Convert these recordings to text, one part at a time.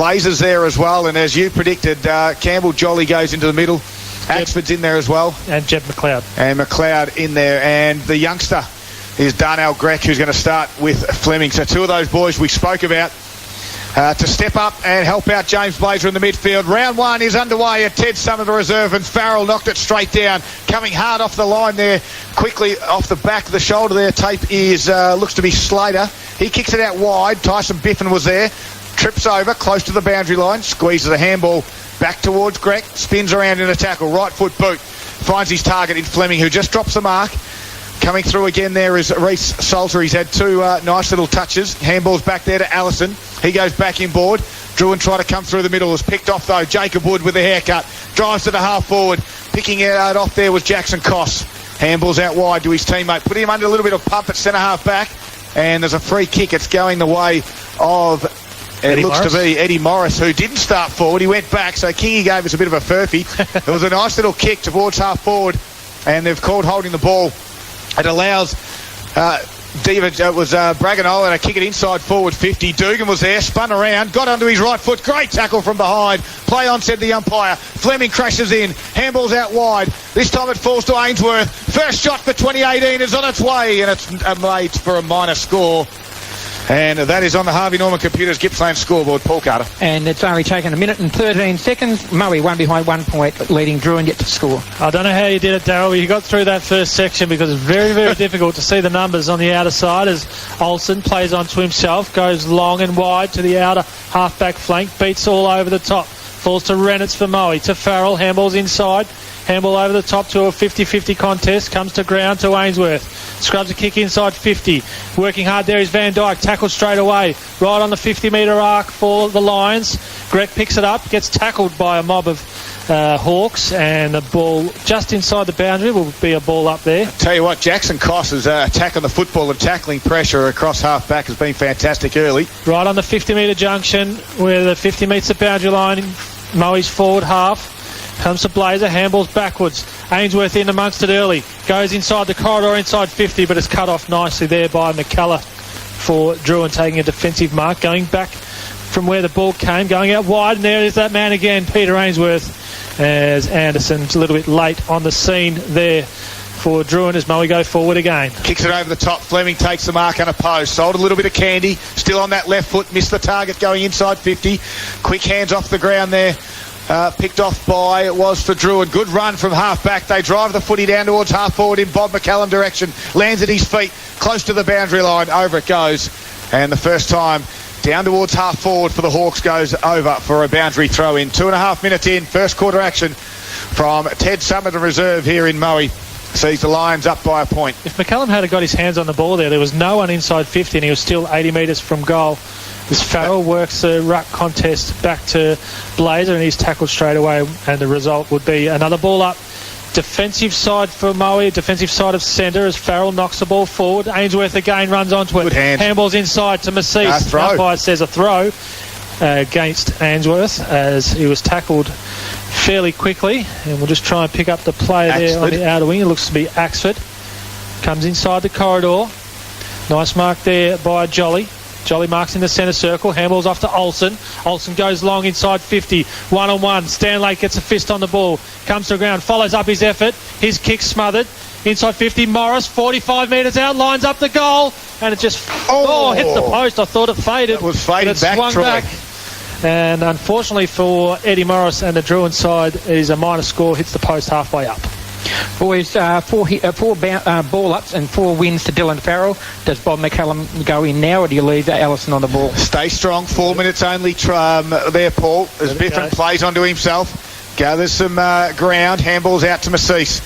Blazers there as well, and as you predicted, Campbell Jolly goes into the middle. Axford's in there as well. And Jeb McLeod. And McLeod in there. And the youngster is Darnell Grech, who's going to start with Fleming. So two of those boys we spoke about to step up and help out James Blazer in the midfield. Round one is underway at Ted Summit Reserve, and Farrell knocked it straight down. Coming hard off the line there, quickly off the back of the shoulder there. Tape is, looks to be Slater. He kicks it out wide. Tyson Biffin was there. Trips over, close to the boundary line. Squeezes a handball back towards Grech. Spins around in a tackle. Right foot boot. Finds his target in Fleming, who just drops the mark. Coming through again there is Reece Salter. He's had two nice little touches. Handball's back there to Allison. He goes back inboard. Drouin tried to come through the middle. Was picked off though. Jacob Wood with a haircut. Drives to the half forward. Picking it out off there was Jackson Koss. Handball's out wide to his teammate. Put him under a little bit of pump at centre half back. And there's a free kick. It's going the way of... It looks to be Eddie Morris, who didn't start forward. He went back, so Kingy gave us a bit of a furphy. It was a nice little kick towards half forward, and they've called holding the ball. It allows it was Braganola to kick it inside forward 50. Dugan was there, spun around, got under his right foot. Great tackle from behind. Play on, said the umpire. Fleming crashes in. Handball's out wide. This time it falls to Ainsworth. First shot for 2018 is on its way, and it's made for a minor score. And that is on the Harvey Norman Computers Gippsland scoreboard. Paul Carter. And it's only taken a minute and 13 seconds. Murray one behind 1 point, leading Drouin yet to score. I don't know how you did it, Darryl. You got through that first section because it's very, very difficult to see the numbers on the outer side as Olsen plays on to himself, goes long and wide to the outer half-back flank, beats all over the top. Falls to Renitz for Moe, to Farrell, handballs inside. Handball over the top to a 50-50 contest. Comes to ground to Ainsworth. Scrubs a kick inside 50. Working hard there is Van Dyke. Tackled straight away. Right on the 50-metre arc for the Lions. Grech picks it up. Gets tackled by a mob of Hawks. And the ball just inside the boundary will be a ball up there. Tell you what, Jackson Koss's attack on the football and tackling pressure across half-back has been fantastic early. Right on the 50-metre junction where the 50 meets the boundary line. Moe's forward half. Comes to Blazer, handballs backwards. Ainsworth in amongst it early. Goes inside the corridor, inside 50, but it's cut off nicely there by McCullough for Drouin, taking a defensive mark. Going back from where the ball came, going out wide, and there is that man again, Peter Ainsworth, as Anderson's a little bit late on the scene there for Drouin as Moe go forward again. Kicks it over the top. Fleming takes the mark unopposed. Sold a little bit of candy. Still on that left foot. Missed the target going inside 50. Quick hands off the ground there. Picked off by, it was for Drouin. Good run from half-back. They drive the footy down towards half-forward in Bob McCallum direction. Lands at his feet, close to the boundary line. Over it goes. And the first time down towards half-forward for the Hawks goes over for a boundary throw-in. 2.5 minutes in, first quarter action from Ted Summit Reserve here in Moe. Sees the Lions up by a point. If McCallum had got his hands on the ball there was no one inside 50 and he was still 80 metres from goal. As Farrell works the ruck contest back to Blazer and he's tackled straight away, and the result would be another ball up. Defensive side for Moe, defensive side of centre as Farrell knocks the ball forward. Ainsworth again runs onto it. Good hand. Handball's inside to Maceese. Throw. Umpire says a throw against Ainsworth as he was tackled fairly quickly. And we'll just try and pick up the player there on the outer wing. It looks to be Axford. Comes inside the corridor. Nice mark there by Jolly. Jolly marks in the centre circle. Handballs off to Olsen. Olsen goes long inside 50. One-on-one. Stanley gets a fist on the ball. Comes to the ground. Follows up his effort. His kick smothered. Inside 50. Morris, 45 metres out. Lines up the goal. And it just hit the post. I thought it faded. It was fading back, swung back. And unfortunately for Eddie Morris and the Drouin side, it is a minor score. Hits the post halfway up. Boys, four ball-ups and 4 wins to Dylan Farrell. Does Bob McCallum go in now, or do you leave Allison on the ball? Stay strong. 4 minutes only there, Paul. As Biffin plays onto himself. Gathers some ground. Handballs out to Maceese.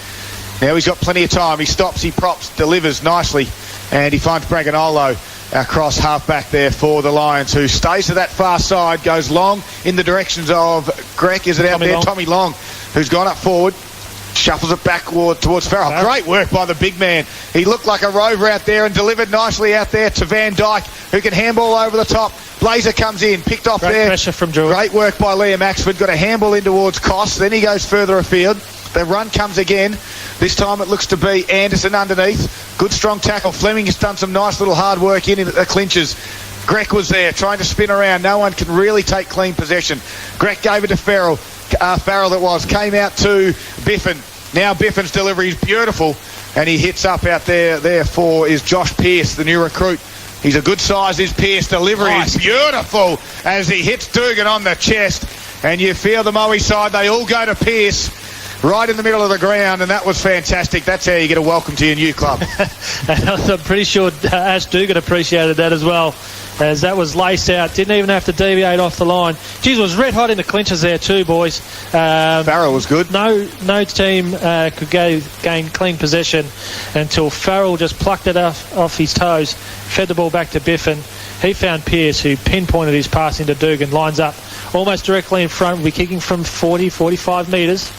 Now he's got plenty of time. He stops, he props, delivers nicely. And he finds Braganolo across half-back there for the Lions, who stays to that far side, goes long in the directions of Grech. Is it out there? Tommy Long, who's gone up forward. Shuffles it backward towards Farrell. Great work by the big man. He looked like a rover out there and delivered nicely out there to Van Dyke, who can handball over the top. Blazer comes in, picked off there. Pressure from Drouin. Great work by Liam Axford. Got a handball in towards Koss. Then he goes further afield. The run comes again. This time it looks to be Anderson underneath. Good strong tackle. Fleming has done some nice little hard work in the clinches. Grech was there trying to spin around. No one can really take clean possession. Grech gave it to Farrell. Came out to Biffin. Now Biffin's delivery is beautiful, and he hits up out there. Therefore is Josh Pearce, the new recruit. He's a good size, is Pearce. Delivery is beautiful as he hits Dugan on the chest, and you feel the Moe side, they all go to Pearce right in the middle of the ground, and that was fantastic. That's how you get a welcome to your new club. And I'm pretty sure Ash Dugan appreciated that as well, as that was laced out. Didn't even have to deviate off the line. Geez, was red hot in the clinches there too, boys. Farrell was good. No team could gain clean possession until Farrell just plucked it off his toes, fed the ball back to Biffin. He found Pearce, who pinpointed his pass into Dugan. Lines up almost directly in front. Will be kicking from 45 metres.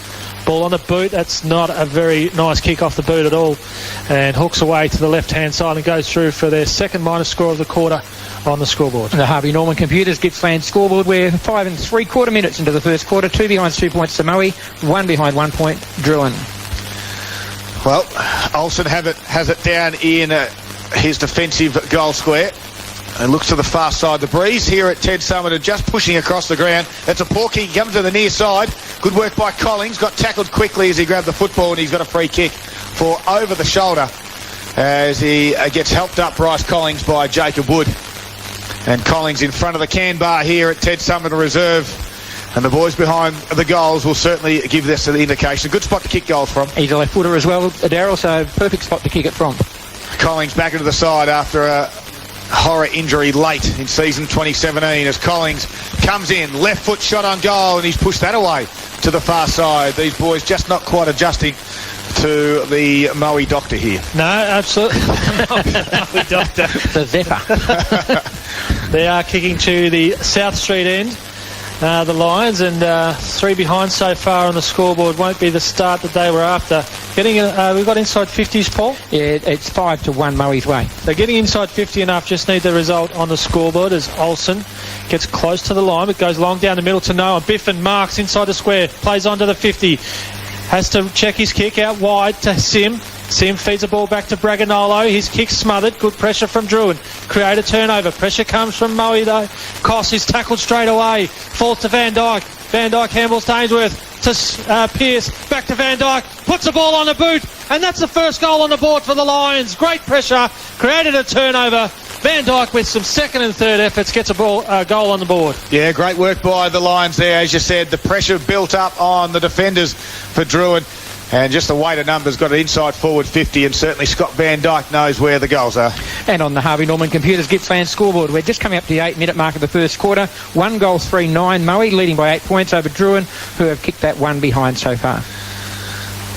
Ball on the boot. That's not a very nice kick off the boot at all. And hooks away to the left-hand side and goes through for their second minus score of the quarter on the scoreboard. The Harvey Norman Computers Gippsland scoreboard. We're 5 3/4 minutes into the first quarter. 2 behind, 2 points to Moe. 1 behind, 1 point Drouin. Well, Olsen has it down in his defensive goal square. And looks to the far side. The breeze here at Ted Summerton just pushing across the ground. That's a poor kick. He comes to the near side. Good work by Collins. Got tackled quickly as he grabbed the football, and he's got a free kick for over the shoulder as he gets helped up, Bryce Collins, by Jacob Wood. And Collins in front of the can bar here at Ted Summerton Reserve. And the boys behind the goals will certainly give this an indication. Good spot to kick goals from. He's a left footer as well, Darryl, so perfect spot to kick it from. Collins back into the side after a horror injury late in season 2017 as Collins comes in, left foot shot on goal, and he's pushed that away to the far side. These boys just not quite adjusting to the Moe doctor here. No, absolutely. Moe doctor. The Zephyr. They are kicking to the South Street end, the Lions, and 3 behind so far on the scoreboard. Won't be the start that they were after. We've got inside 50s, Paul? Yeah, it's 5-1 Moe's way. So getting inside 50 enough, just need the result on the scoreboard as Olsen gets close to the line, but goes long down the middle to Noah. Biffin marks inside the square, plays onto the 50. Has to check his kick out wide to Sim. Sim feeds the ball back to Braganolo. His kick smothered. Good pressure from Drouin. Create a turnover. Pressure comes from Moe though. Koss is tackled straight away. Falls to Van Dyke. Van Dyke handles Ainsworth to Pearce. Back to Van Dyke. Puts the ball on the boot. And that's the first goal on the board for the Lions. Great pressure. Created a turnover. Van Dyke with some second and third efforts gets a goal on the board. Yeah, great work by the Lions there. As you said, the pressure built up on the defenders for Drouin. And just the weight of numbers got it inside forward 50, and certainly Scott Van Dyke knows where the goals are. And on the Harvey Norman Computers Gippsland scoreboard, we're just coming up to the 8-minute mark of the first quarter. 1 goal, 3-9 Moe, leading by 8 points over Drouin, who have kicked that 1 behind so far.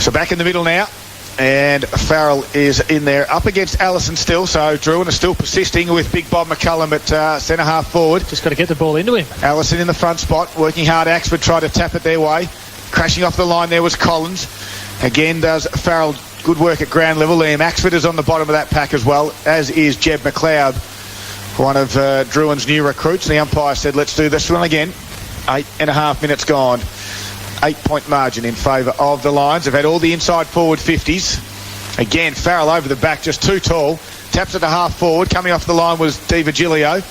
So back in the middle now, and Farrell is in there up against Allison still, so Drouin is still persisting with Big Bob McCullum at centre half forward. Just got to get the ball into him. Allison in the front spot, working hard. Axford tried to tap it their way. Crashing off the line there was Collins. Again does Farrell good work at ground level. Liam Axford is on the bottom of that pack as well, as is Jeb McLeod, one of Drouin's new recruits. The umpire said, let's do this one again. 8.5 minutes gone. 8-point margin in favour of the Lions. They've had all the inside forward 50s. Again, Farrell over the back, just too tall. Taps it to half forward. Coming off the line was Di Virgilio.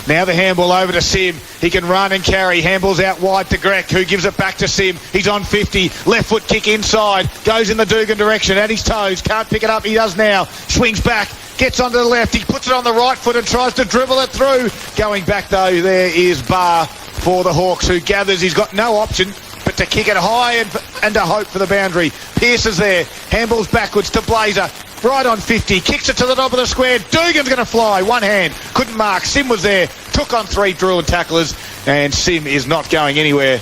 Now the handball over to Sim. He can run and carry. Handball's out wide to Grech, who gives it back to Sim. He's on 50. Left foot kick inside. Goes in the Dugan direction. At his toes. Can't pick it up. He does now. Swings back. Gets onto the left. He puts it on the right foot and tries to dribble it through. Going back, though, there is Barr for the Hawks, who gathers. He's got no option but to kick it high and to hope for the boundary. Pearce is there. Handball's backwards to Blazer. Right on 50, kicks it to the top of the square. Dugan's going to fly. One hand, couldn't mark. Sim was there, took on 3 Drouin tacklers, and Sim is not going anywhere.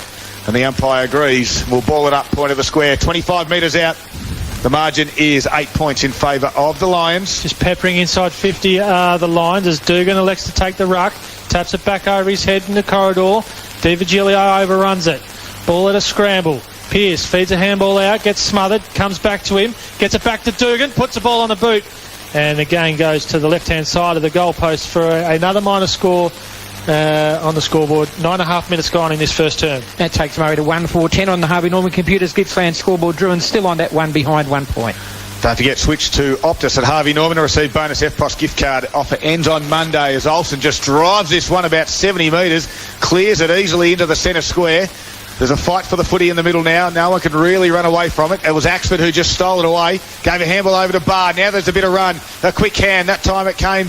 And the umpire agrees. We'll ball it up, point of the square. 25 metres out. The margin is 8 points in favour of the Lions. Just peppering inside 50 the Lions as Dugan elects to take the ruck. Taps it back over his head in the corridor. Di Virgilio overruns it. Ball at a scramble. Pearce feeds a handball out, gets smothered, comes back to him, gets it back to Dugan, puts the ball on the boot, and the game goes to the left-hand side of the goalpost for another minus score on the scoreboard. 9.5 minutes gone in this first term. That takes Moe to 1-4-10 on the Harvey Norman Computers Gippsland scoreboard. Drouin still on that 1 behind 1 point. Don't forget, switch to Optus at Harvey Norman to receive bonus FPOS gift card offer. Ends on Monday as Olsen just drives this one about 70 metres, clears it easily into the centre square. There's a fight for the footy in the middle now. No one can really run away from it. It was Axford who just stole it away. Gave a handball over to Bard. Now there's a bit of run. A quick hand. That time it came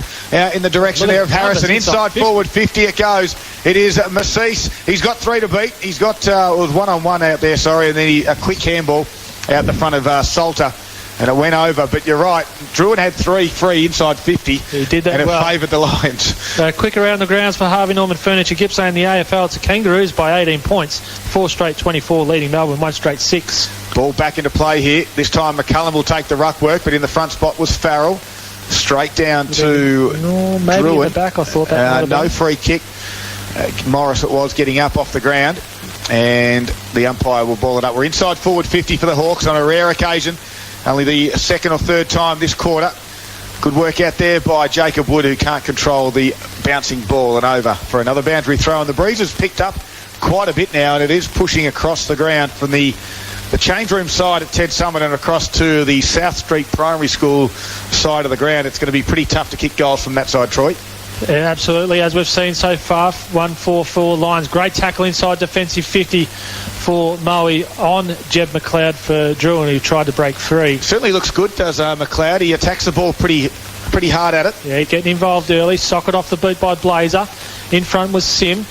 in the direction there of Harrison. Inside forward 50 it goes. It is Massis. He's got 3 to beat. He's got, it was 1-on-1 out there, sorry. And then a quick handball out the front of Salter. And it went over, but you're right. Drouin had 3 free inside 50. He did that and well. it favoured the Lions. Quick around the grounds for Harvey Norman Furniture. Gippsland in the AFL. It's the Kangaroos by 18 points. 4 straight 24 leading Melbourne. 1 straight 6. Ball back into play here. This time McCullum will take the ruck work, but in the front spot was Farrell. Straight down to maybe Drouin. In the back, I thought that no free kick. Morris it was getting up off the ground, and the umpire will ball it up. We're inside forward 50 for the Hawks on a rare occasion. Only the second or third time this quarter. Good work out there by Jacob Wood, who can't control the bouncing ball, and over for another boundary throw. And the breeze has picked up quite a bit now, and it is pushing across the ground from the change room side at Ted Summit and across to the South Street Primary School side of the ground. It's going to be pretty tough to kick goals from that side, Troy. Yeah, absolutely, as we've seen so far. 1-4-4 Lions. Great tackle inside defensive 50 for Moe on Jeb McLeod for Drouin, who tried to break free. Certainly looks good, does McLeod. He attacks the ball pretty hard at it. Yeah, getting involved early. Socket off the boot by Blazer. In front was Sim.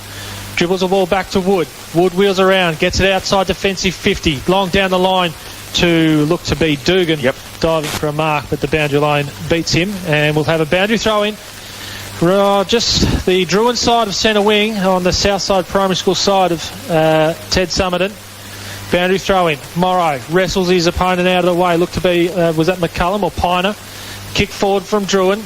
Dribbles the ball back to Wood. Wood wheels around, gets it outside defensive 50. Long down the line to look to be Dugan. Yep. Diving for a mark, but the boundary line beats him. And we'll have a boundary throw in. Just the Drouin side of centre wing on the south side primary school side of Ted Summerton. Boundary throw in. Morrow wrestles his opponent out of the way. Looked to be, was that McCullum or Piner? Kick forward from Drouin.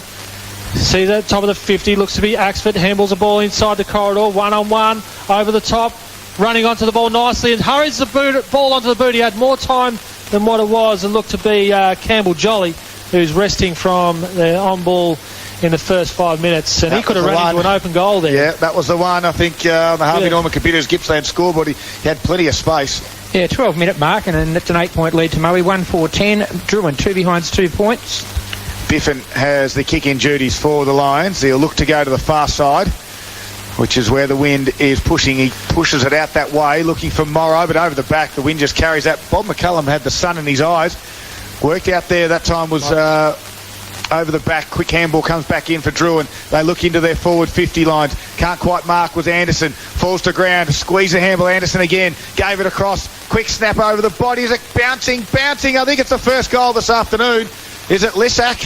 See that top of the 50. Looks to be Axford. Handballs the ball inside the corridor. 1-on-1 over the top. Running onto the ball nicely and hurries the ball onto the boot. He had more time than what it was. It looked to be Campbell Jolly, who's resting from the on-ball in the first 5 minutes, and he could have run into an open goal there. Yeah, that was the one, I think, on the Harvey Norman Computers Gippsland scoreboard. He had plenty of space. Yeah, 12-minute mark, and then it's an 8-point lead to Moe. 1-4-10. Drouin 2 behinds 2 points. Biffin has the kick-in duties for the Lions. He'll look to go to the far side, which is where the wind is pushing. He pushes it out that way, looking for Morrow, but over the back, the wind just carries that. Bob McCullum had the sun in his eyes. Worked out there, that time was over the back. Quick handball comes back in for Drouin. They look into their forward 50 lines. Can't quite mark with Anderson. Falls to ground. Squeeze the handball. Anderson again. Gave it across. Quick snap over the body. Is it bouncing? I think it's the first goal this afternoon. Is it Lissack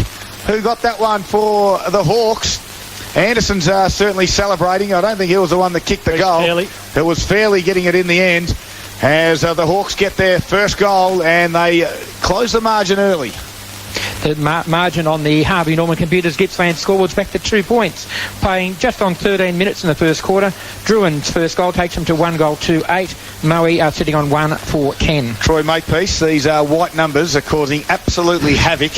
who got that one for the Hawks? Anderson's certainly celebrating. I don't think he was the one that kicked the goal. It was Fairley getting it in the end as the Hawks get their first goal, and they close the margin early. The margin on the Harvey Norman Computers Gippsland scoreboard's back to 2 points, playing just on 13 minutes in the first quarter. Drouin's first goal takes him to 1-8. Moe are sitting on 1-4-10. Troy Makepeace, these white numbers are causing absolutely havoc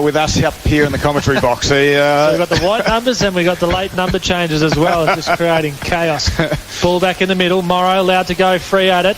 with us up here in the commentary box. So we've got the white numbers and we've got the late number changes as well, just creating chaos. Ball back in the middle. Morrow allowed to go free at it.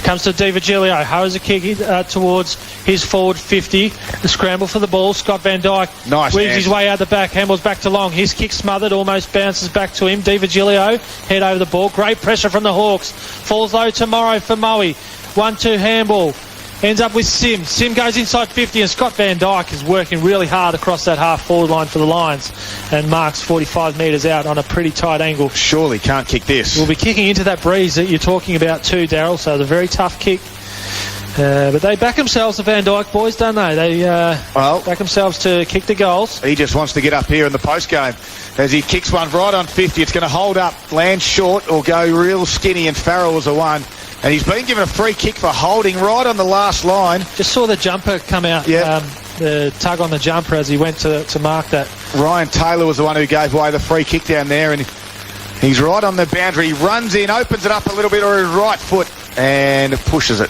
Comes to Di Virgilio. Hurries a kick towards his forward 50. The scramble for the ball. Scott Van Dyke weaves his way out the back. Handballs back to Long. His kick smothered. Almost bounces back to him. Di Virgilio head over the ball. Great pressure from the Hawks. Falls low tomorrow for Moe. 1-2 handball. Ends up with Sim. Sim goes inside 50, and Scott Van Dyke is working really hard across that half-forward line for the Lions and marks 45 metres out on a pretty tight angle. Surely can't kick this. We'll be kicking into that breeze that you're talking about too, Daryl, so it's a very tough kick. But they back themselves, the Van Dyke boys, don't they? They back themselves to kick the goals. He just wants to get up here in the post game. As he kicks one right on 50, it's going to hold up, land short, or go real skinny, and Farrell was the one. And he's been given a free kick for holding right on the last line. Just saw the jumper come out, the tug on the jumper as he went to mark that. Ryan Taylor was the one who gave away the free kick down there, and he's right on the boundary. He runs in, opens it up a little bit on his right foot, and pushes it.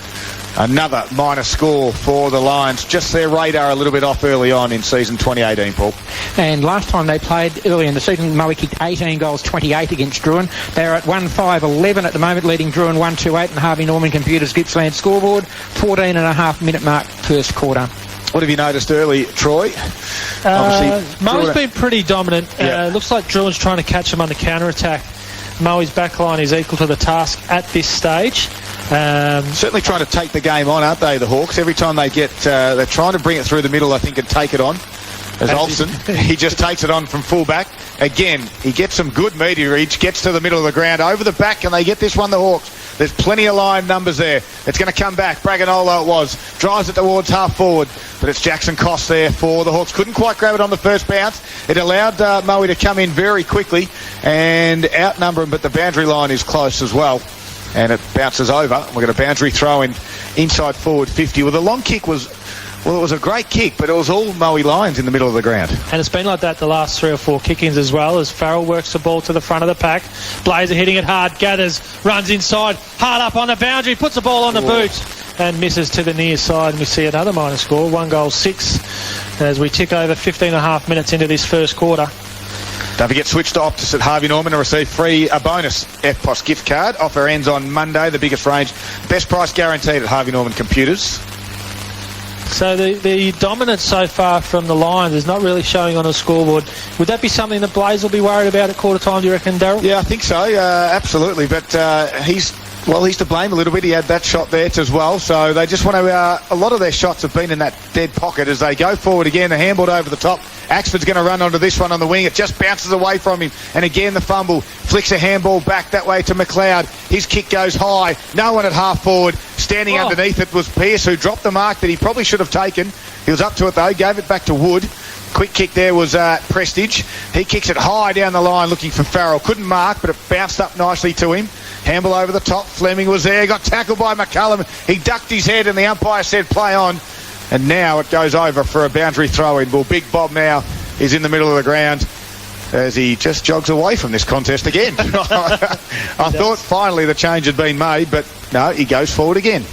Another minor score for the Lions. Just their radar a little bit off early on in season 2018, Paul. And last time they played early in the season, Moe kicked 18 goals, 28 against Drouin. They're at 1-5-11 at the moment, leading Drouin 1-2-8 and Harvey Norman Computers Gippsland scoreboard. 14.5 minute mark first quarter. What have you noticed early, Troy? Moe's been pretty dominant. Yeah. Looks like Drouin's trying to catch him under counter-attack. Moe's backline is equal to the task at this stage. Certainly trying to take the game on, aren't they, the Hawks? Every time they get, they're trying to bring it through the middle, I think, and take it on. As Olsen, he just takes it on from fullback. Again, he gets some good media reach, gets to the middle of the ground, over the back, and they get this one, the Hawks. There's plenty of line numbers there. It's going to come back. Braganolo it was. Drives it towards half forward, but it's Jackson Cost there for the Hawks. Couldn't quite grab it on the first bounce. It allowed Moe to come in very quickly and outnumber him, but the boundary line is close as well. And it bounces over. We've got a boundary throw in inside forward 50. Well, the long kick was... Well, it was a great kick, but it was all Moe lines in the middle of the ground. And it's been like that the last 3 or 4 kick-ins as well, as Farrell works the ball to the front of the pack. Blazer hitting it hard, gathers, runs inside, hard up on the boundary, puts the ball on the boot and misses to the near side. And we see another minor score, 1 goal 6, as we tick over 15.5 minutes into this first quarter. Don't forget, switch to Optus at Harvey Norman to receive free a bonus FPOS gift card. Offer ends on Monday, the biggest range. Best price guaranteed at Harvey Norman Computers. So the dominance so far from the Lions is not really showing on a scoreboard. Would that be something that Blaze will be worried about at quarter time, do you reckon, Daryl? Yeah, I think so, absolutely. But he's to blame a little bit. He had that shot there as well. So they just want to... a lot of their shots have been in that dead pocket as they go forward again. The handball over the top. Axford's going to run onto this one on the wing. It just bounces away from him. And again, the fumble. Flicks a handball back that way to McLeod. His kick goes high. No one at half forward. Standing underneath it was Pearce, who dropped the mark that he probably should have taken. He was up to it, though. Gave it back to Wood. Quick kick there was Prestige. He kicks it high down the line looking for Farrell. Couldn't mark, but it bounced up nicely to him. Handball over the top. Fleming was there. Got tackled by McCullum. He ducked his head and the umpire said play on. And now it goes over for a boundary throw-in. Well, Big Bob now is in the middle of the ground as he just jogs away from this contest again. I thought finally the change had been made, but no, he goes forward again.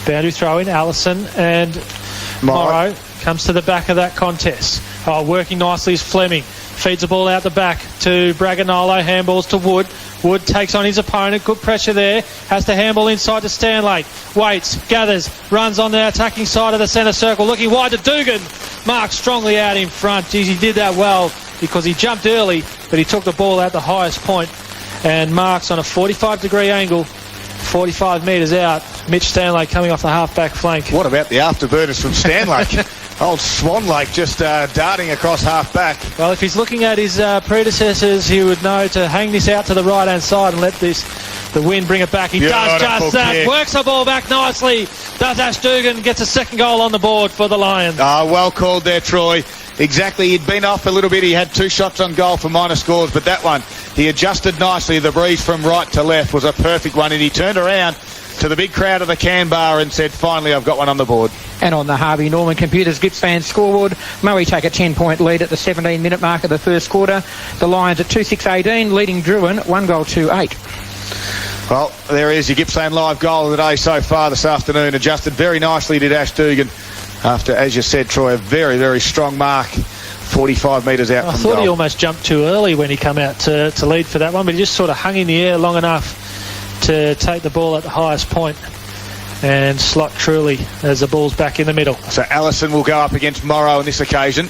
Boundary throw-in, Allison and Morrow comes to the back of that contest. Working nicely is Fleming. Feeds the ball out the back to Braganolo. Handballs to Wood. Wood takes on his opponent. Good pressure there. Has to handball inside to Stanley. Waits, gathers, runs on the attacking side of the centre circle. Looking wide to Dugan. Marks strongly out in front. Geez, he did that well because he jumped early, but he took the ball at the highest point. And Marks on a 45-degree angle, 45 metres out. Mitch Stanley coming off the half-back flank. What about the afterburners from Stanley? Old Swan Lake just darting across half-back. Well, if he's looking at his predecessors, he would know to hang this out to the right-hand side and let the wind bring it back. He does just that. Kick. Works the ball back nicely. Does Ash Dugan. Gets a second goal on the board for the Lions. Well called there, Troy. Exactly. He'd been off a little bit. He had 2 shots on goal for minor scores, but that one, he adjusted nicely. The breeze from right to left was a perfect one, and he turned around to the big crowd of the Canberra and said, finally, I've got one on the board. And on the Harvey Norman Computers Gippsland scoreboard, Moe take a 10-point lead at the 17-minute mark of the first quarter. The Lions at 2-6-18, leading Drouin 1 goal 2-8. Well, there is your Gippsland live goal of the day so far this afternoon. Adjusted very nicely did Ash Dugan after, as you said, Troy, a very, very strong mark. 45 metres out from goal. I thought he almost jumped too early when he came out to lead for that one, but he just sort of hung in the air long enough to take the ball at the highest point and slot truly as the ball's back in the middle. So Allison will go up against Morrow on this occasion.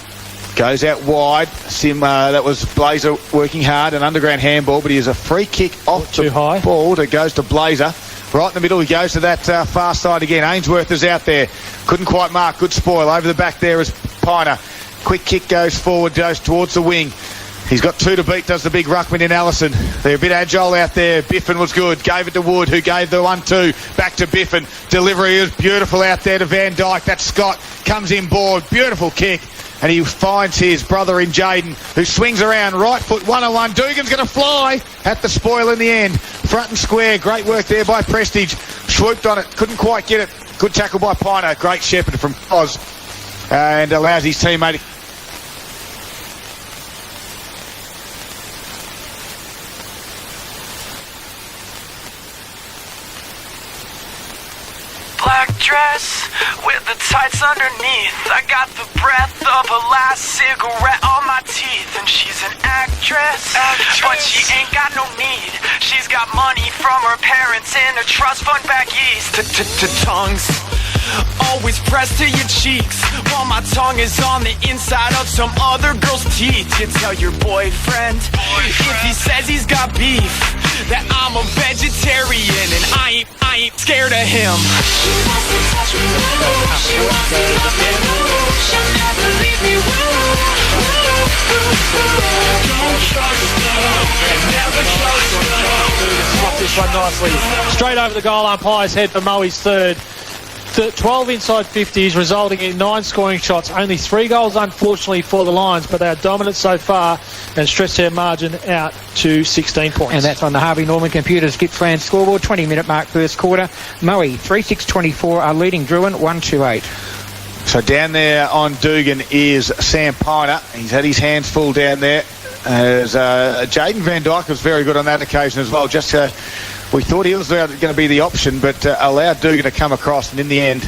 Goes out wide. That was Blazer working hard, an underground handball, but he has a free kick off the ball that goes to Blazer. Right in the middle, he goes to that far side again. Ainsworth is out there. Couldn't quite mark. Good spoil. Over the back there is Piner. Quick kick goes forward, goes towards the wing. He's got 2 to beat, does the big ruckman in Allison. They're a bit agile out there. Biffin was good. Gave it to Wood, who gave the 1-2. Back to Biffin. Delivery is beautiful out there to Van Dyke. That's Scott. Comes in board. Beautiful kick. And he finds his brother in Jaden, who swings around. Right foot 1-on-1. Dugan's going to fly at the spoil in the end. Front and square. Great work there by Prestige. Swooped on it. Couldn't quite get it. Good tackle by Piner. Great shepherd from Oz. And allows his teammate... Black dress with the tights underneath. I got the breath of a last cigarette on my teeth. And she's an actress, but she ain't got no need. She's got money from her parents in a trust fund back east. Tongues always pressed to your cheeks, while my tongue is on the inside of some other girl's teeth. You tell your boyfriend, if he says he's got beef, that I'm a vegetarian and I ain't scared of him. She wants to touch me, she wants to love me, she'll never leave me. Don't trust her, never trust her. Slot this one nicely. Straight over the goal umpire's head for Moe's third. 12 inside 50s, resulting in 9 scoring shots. Only 3 goals, unfortunately, for the Lions, but they are dominant so far and stretch their margin out to 16 points. And that's on the Harvey Norman Computers Gippsland scoreboard. 20-minute mark first quarter. Moe 3-6-24 are leading Drouin 1-2-8. So down there on Dugan is Sam Piner. He's had his hands full down there. As Jaden Van Dyke was very good on that occasion as well. Just we thought he was going to be the option, but allowed Dugan to come across. And in the end,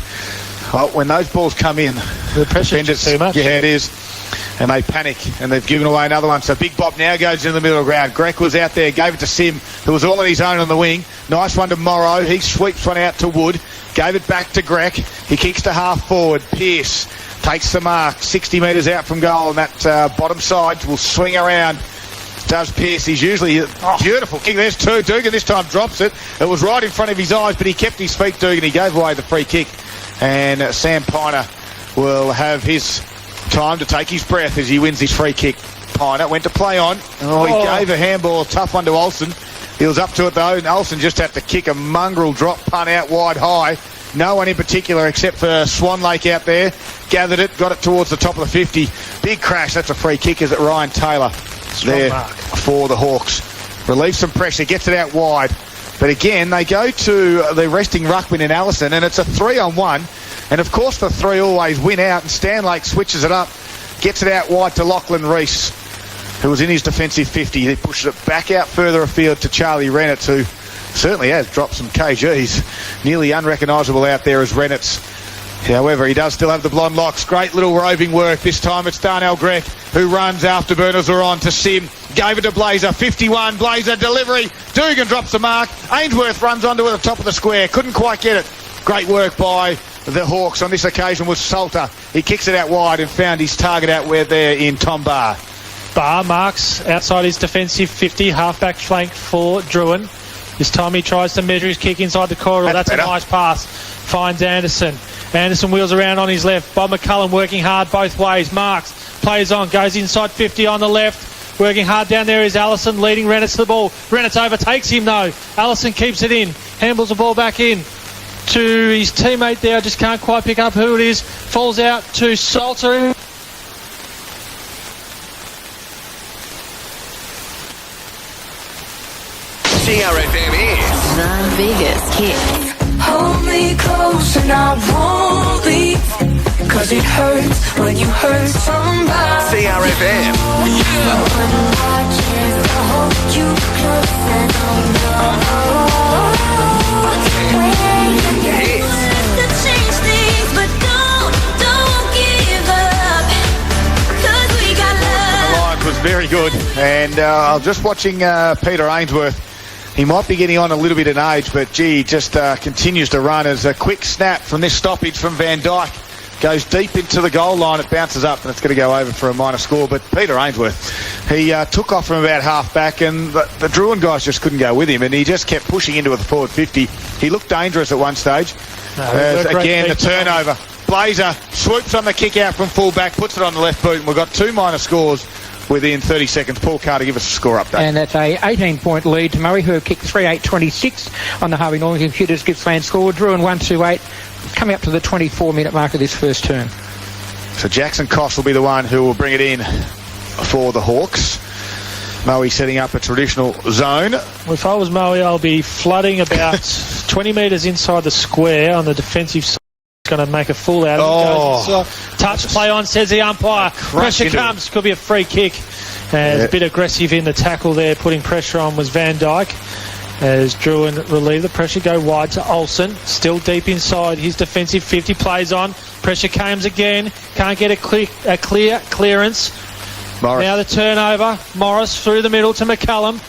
when those balls come in, the pressure's just too much. Yeah, it is. And they panic, and they've given away another one. So Big Bob now goes in the middle of the ground. Greg was out there, gave it to Sim, who was all on his own on the wing. Nice one to Morrow. He sweeps one out to Wood. Gave it back to Greg. He kicks to half forward. Pearce takes the mark, 60 metres out from goal, and that bottom side will swing around. Does Pearce. He's usually beautiful kick. There's two. Dugan this time drops it. It was right in front of his eyes, but he kept his feet, Dugan. He gave away the free kick. And Sam Piner will have his time to take his breath as he wins his free kick. Piner went to play on. He gave a handball, a tough one to Olsen. He was up to it though, and Olsen just had to kick a mongrel drop punt out wide high. No one in particular except for Swan Lake out there. Gathered it, got it towards the top of the 50. Big crash. That's a free kick. Is it Ryan Taylor? There for the Hawks. Relieves some pressure, gets it out wide. But again, they go to the resting ruckman in Allison, and it's a 3-on-1. And of course the 3 always win out, and Stanlake switches it up, gets it out wide to Lachlan Reese, who was in his defensive 50. He pushes it back out further afield to Charlie Rennett, who certainly has dropped some kgs. Nearly unrecognisable out there as Rennett's. However, he does still have the blonde locks. Great little roving work. This time it's Darnell Grech who runs. Afterburners are on to Sim. Gave it to Blazer. 51. Blazer delivery. Dugan drops the mark. Ainsworth runs onto it at the top of the square. Couldn't quite get it. Great work by the Hawks on this occasion was Salter. He kicks it out wide and found his target out where there in Tom Barr. Barr marks outside his defensive 50. Half-back flank for Drouin. This time he tries to measure his kick inside the corridor. That's a nice pass. Finds Anderson. Anderson wheels around on his left. Bob McCullum working hard both ways. Marks, plays on, goes inside 50 on the left. Working hard down there is Allison, leading Rennett to the ball. Rennett overtakes him though. Allison keeps it in. Handballs the ball back in to his teammate there. Just can't quite pick up who it is. Falls out to Salter. Trfm is the biggest hits. Hold me close and I won't leave, 'cause it hurts when you hurt somebody. Trfm. One more chance to hold you close and to change things, but don't give up, 'cause we got love. The line was very good, and I was just watching Peter Ainsworth. He might be getting on a little bit in age, but gee, just continues to run as a quick snap from this stoppage from Van Dyke. Goes deep into the goal line, it bounces up, and it's going to go over for a minor score. But Peter Ainsworth, he took off from about half back, and the Drouin guys just couldn't go with him, and he just kept pushing into the forward 50. He looked dangerous at one stage. Again, the turnover. Blazer swoops on the kick out from full back, puts it on the left boot, and we've got 2 minor scores within 30 seconds. Paul Carter, give us a score update. And that's a 18-point lead to Murray, who have kicked 3-8-26 on the Harvey Norman Computers Gippsland score. Drouin 1-2-8, coming up to the 24-minute mark of this first term. So Jackson Koss will be the one who will bring it in for the Hawks. Moe setting up a traditional zone. Well, if I was Moe, I'll be flooding about 20 metres inside the square on the defensive side. Going to make a fool out of it. Touch, play on, says the umpire. Pressure comes. Could be a free kick. A bit aggressive in the tackle there. Putting pressure on was Van Dyke. As Drouin relieve the pressure, go wide to Olsen. Still deep inside his defensive 50. Plays on. Pressure comes again. Can't get a clear clearance. Morris. Now the turnover. Morris through the middle to McCullum.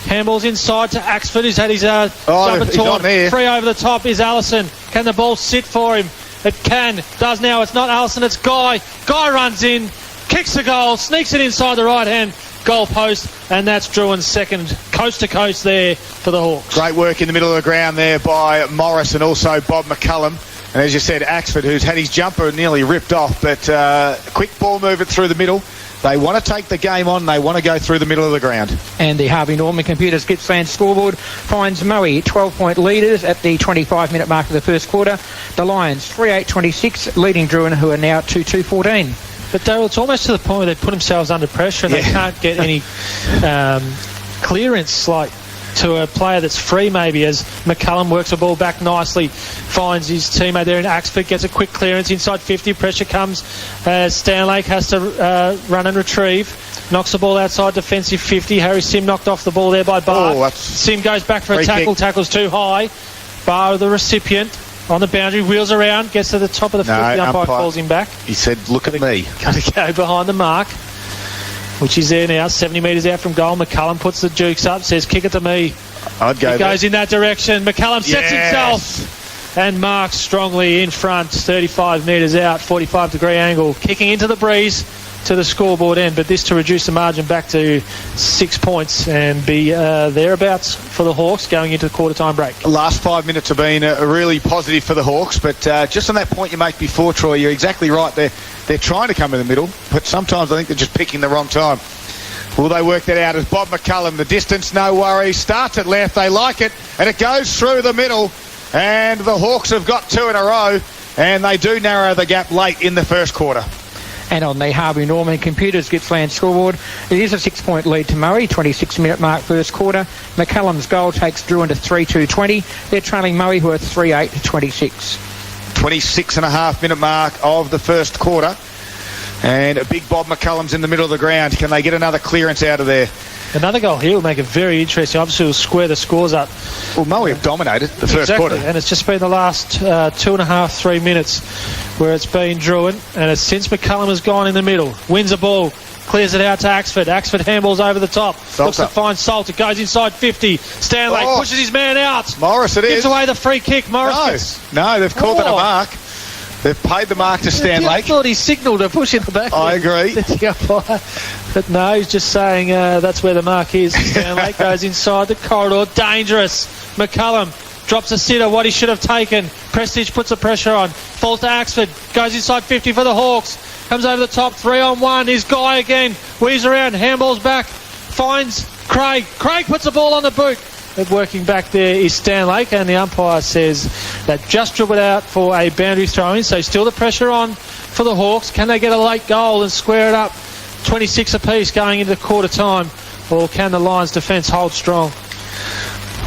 Handballs inside to Axford, who's had his jumper he's on torn. there. Free over the top is Allison. Can the ball sit for him? It can. Does now. It's not Allison, it's Guy. Guy runs in, kicks the goal, sneaks it inside the right-hand goal post, and that's Drouin's second coast to coast there for the Hawks. Great work in the middle of the ground there by Morris and also Bob McCullum. And as you said, Axford, who's had his jumper nearly ripped off, but quick ball movement through the middle. They want to take the game on. They want to go through the middle of the ground. And the Harvey Norman Computers Gippsland scoreboard finds Moe 12-point leaders at the 25-minute mark of the first quarter. The Lions 3-8-26, leading Drouin, who are now 2-2-14. But Daryl, it's almost to the point where they put themselves under pressure and they can't get any clearance, like to a player that's free maybe, as McCullum works the ball back nicely, finds his teammate there in Axford, gets a quick clearance inside 50, pressure comes, Stanlake has to run and retrieve, knocks the ball outside defensive 50, Harry Sim knocked off the ball there by Barr. Sim goes back for a tackle, tackles too high, Barr the recipient, on the boundary, wheels around, gets to the top of the field, the umpire calls him back. He said, look at me. Got to go behind the mark, which is there now, 70 metres out from goal. McCullum puts the jukes up, says, kick it to me. I'd go It goes in that direction. McCullum sets himself and marks strongly in front, 35 metres out, 45-degree angle, kicking into the breeze to the scoreboard end, but this to reduce the margin back to 6 points and be thereabouts for the Hawks going into the quarter-time break. The last 5 minutes have been really positive for the Hawks, but just on that point you make before, Troy, you're exactly right. They're trying to come in the middle, but sometimes I think they're just picking the wrong time. Will they work that out? As Bob McCullum, the distance, no worries, starts at left, they like it, and it goes through the middle, and the Hawks have got two in a row, and they do narrow the gap late in the first quarter. And on the Harvey Norman Computers Gippsland scoreboard, it is a 6-point lead to Murray, 26-minute mark first quarter. McCullum's goal takes Drouin to 3-2-20. They're trailing Murray, who are 3-8-26. 26.5-minute mark of the first quarter. And a big Bob McCullum's in the middle of the ground. Can they get another clearance out of there? Another goal here will make it very interesting. Obviously, will square the scores up. Well, Moe have dominated the first quarter. And it's just been the last 2.5-3 minutes where it's been Drouin. And it's since McCullum has gone in the middle. Wins the ball. Clears it out to Axford. Axford handballs over the top. Looks to find Salt. It goes inside 50. Stanley pushes his man out. Morris it is. Gives away the free kick. Morris No, they've called that a mark. They've paid the mark to Stanley. I thought he signalled a push in the back. I agree. But no, he's just saying that's where the mark is. Stanley goes inside the corridor. Dangerous. McCullum drops a sitter, what he should have taken. Prestige puts the pressure on. Falls to Axford. Goes inside 50 for the Hawks. Comes over the top. 3-on-1. Is Guy again. Weaves around. Handballs back. Finds Craig. Craig puts the ball on the boot. But working back there is Stanley, and the umpire says that just dribbled out for a boundary throw-in, so still the pressure on for the Hawks. Can they get a late goal and square it up? 26 apiece going into quarter time, or can the Lions defence hold strong?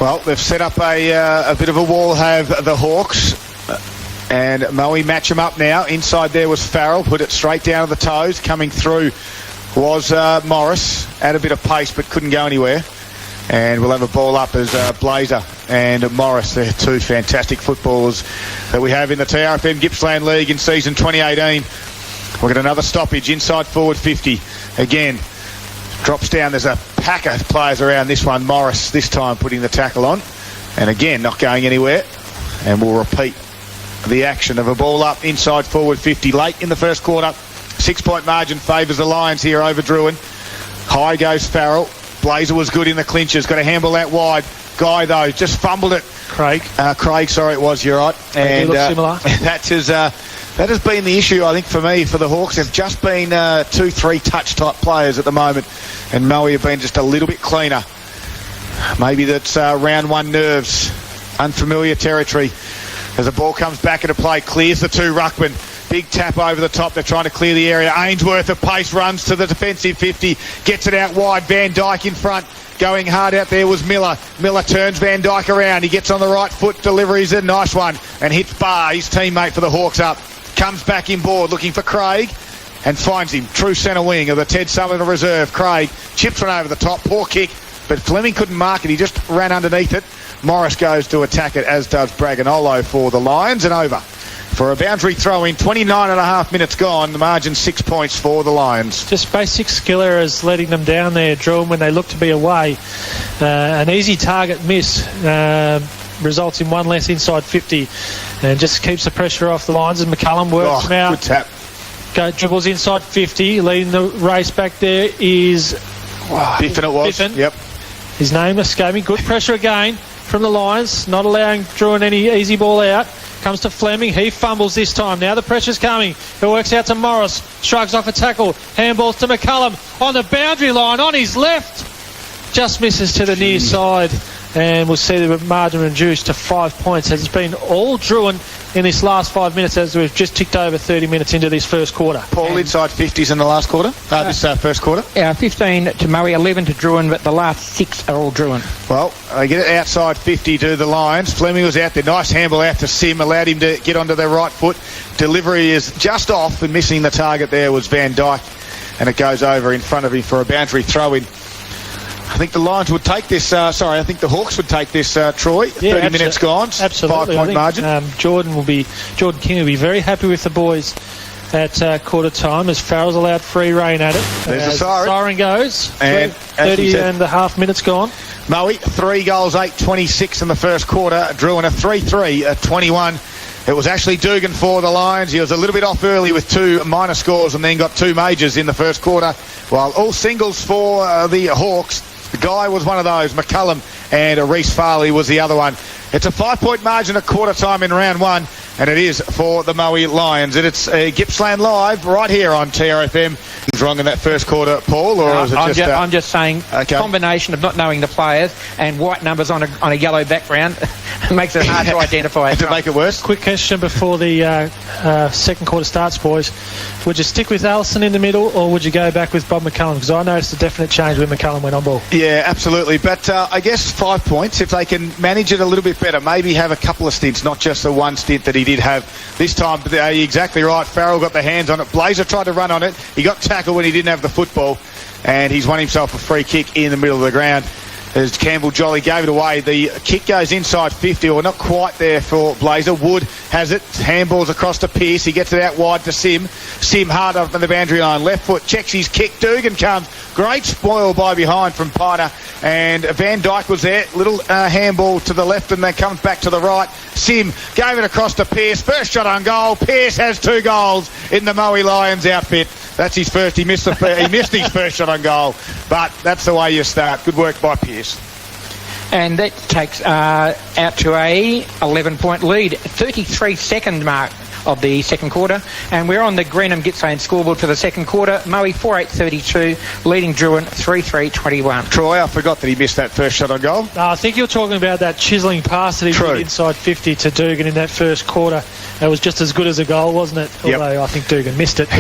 Well, they've set up a bit of a wall, have the Hawks, and Moe match them up now. Inside there was Farrell, put it straight down to the toes. Coming through was Morris, had a bit of pace but couldn't go anywhere. And we'll have a ball up as Blazer and Morris. They're two fantastic footballers that we have in the TRFM Gippsland League in season 2018. We've got another stoppage inside forward 50. Again, drops down. There's a pack of players around this one. Morris this time putting the tackle on. And again, not going anywhere. And we'll repeat the action of a ball up inside forward 50 late in the first quarter. 6-point margin favours the Lions here over Drouin. High goes Farrell. Blazer was good in the clinches. Got a handball out wide. Guy, though, just fumbled it. Craig, sorry, it was. You're right. And similar. That has been the issue, I think, for me, for the Hawks. They've just been 2-3 touch-type players at the moment. And Moe have been just a little bit cleaner. Maybe that's round one nerves. Unfamiliar territory. As the ball comes back into play, clears the two ruckman. Big tap over the top. They're trying to clear the area. Ainsworth of pace runs to the defensive 50. Gets it out wide. Van Dijk in front. Going hard out there was Miller. Miller turns Van Dijk around. He gets on the right foot. Delivers a nice one. And hits Barr, his teammate for the Hawks up. Comes back inboard looking for Craig. And finds him. True centre wing of the Ted Summerton Reserve. Craig chips one over the top. Poor kick. But Fleming couldn't mark it. He just ran underneath it. Morris goes to attack it, as does Braganolo for the Lions. And over. for a boundary throw in. 29 and a half minutes gone. The margin 6 points for the Lions. Just basic skill errors letting them down there, Drouin, when they look to be away. An easy target miss results in one less inside 50 and just keeps the pressure off the Lions as McCullum works them out. Good tap. Dribbles inside 50. Leading the race back there is... Biffin it was. Biffin. Yep. His name escaping. Good pressure again from the Lions, not allowing Drouin any easy ball out. Comes to Fleming. He fumbles this time. Now the pressure's coming. It works out to Morris. Shrugs off a tackle. Handballs to McCullum on the boundary line on his left. Just misses to the near side. And we'll see the margin reduced to 5 points. It's been all Drouin in this last 5 minutes as we've just ticked over 30 minutes into this first quarter. Paul, inside 50s in the last quarter? This first quarter? 15 to Murray, 11 to Drouin, but the last 6 are all Drouin. Well, they get it outside 50 to the Lions. Fleming was out there. Nice handball out to Sim. Allowed him to get onto their right foot. Delivery is just off, and missing the target there was Van Dyke. And it goes over in front of him for a boundary throw-in. I think the Lions would take this. I think the Hawks would take this, Troy. 30 minutes gone. Absolutely. 5 point margin. Jordan King will be very happy with the boys at quarter time as Farrell's allowed free rein at it. There's a siren. Siren goes. And 30 and a half minutes gone. Moe, 3 goals, 8-26 in the first quarter. Drouin a 3-3 at 21. It was actually Dugan for the Lions. He was a little bit off early with 2 minor scores and then got 2 majors in the first quarter. While all singles for the Hawks. The guy was one of those, McCullum, and Reece Farley was the other one. It's a 5 point margin at quarter time in round 1, and it is for the Moe Lions. And it's Gippsland Live right here on TRFM. He's wrong in that first quarter, Paul, or is it I'm just saying, combination of not knowing the players and white numbers on a yellow background makes it hard to identify. To make it worse. Quick question before the second quarter starts, boys. Would you stick with Allison in the middle, or would you go back with Bob McCullum? Because I noticed a definite change when McCullum went on ball. Yeah, absolutely. But I guess 5 points, if they can manage it a little bit better, maybe have a couple of stints, not just the one stint that he did have this time. But, exactly right. Farrell got the hands on it. Blazer tried to run on it. He got tackled when he didn't have the football, and he's won himself a free kick in the middle of the ground. As Campbell Jolly gave it away, the kick goes inside 50, or not quite there for Blazer. Wood has it, handballs across to Pearce. He gets it out wide to Sim. Sim hard up on the boundary line. Left foot checks his kick. Dugan comes. Great spoil by behind from Piner. And Van Dyke was there. Little handball to the left and then comes back to the right. Sim gave it across to Pearce. First shot on goal. Pearce has 2 goals in the Moe Lions outfit. That's his first. He missed his first shot on goal. But that's the way you start. Good work by Pearce. And that takes out to a 11-point lead. 33-second mark of the second quarter. And we're on the Greenham Gippsland scoreboard for the second quarter. Moe 4-8-32, leading Drouin 3-3-21. Troy, I forgot that he missed that first shot on goal. I think you're talking about that chiselling pass that he did inside 50 to Dugan in that first quarter. That was just as good as a goal, wasn't it? Yep. Although I think Dugan missed it.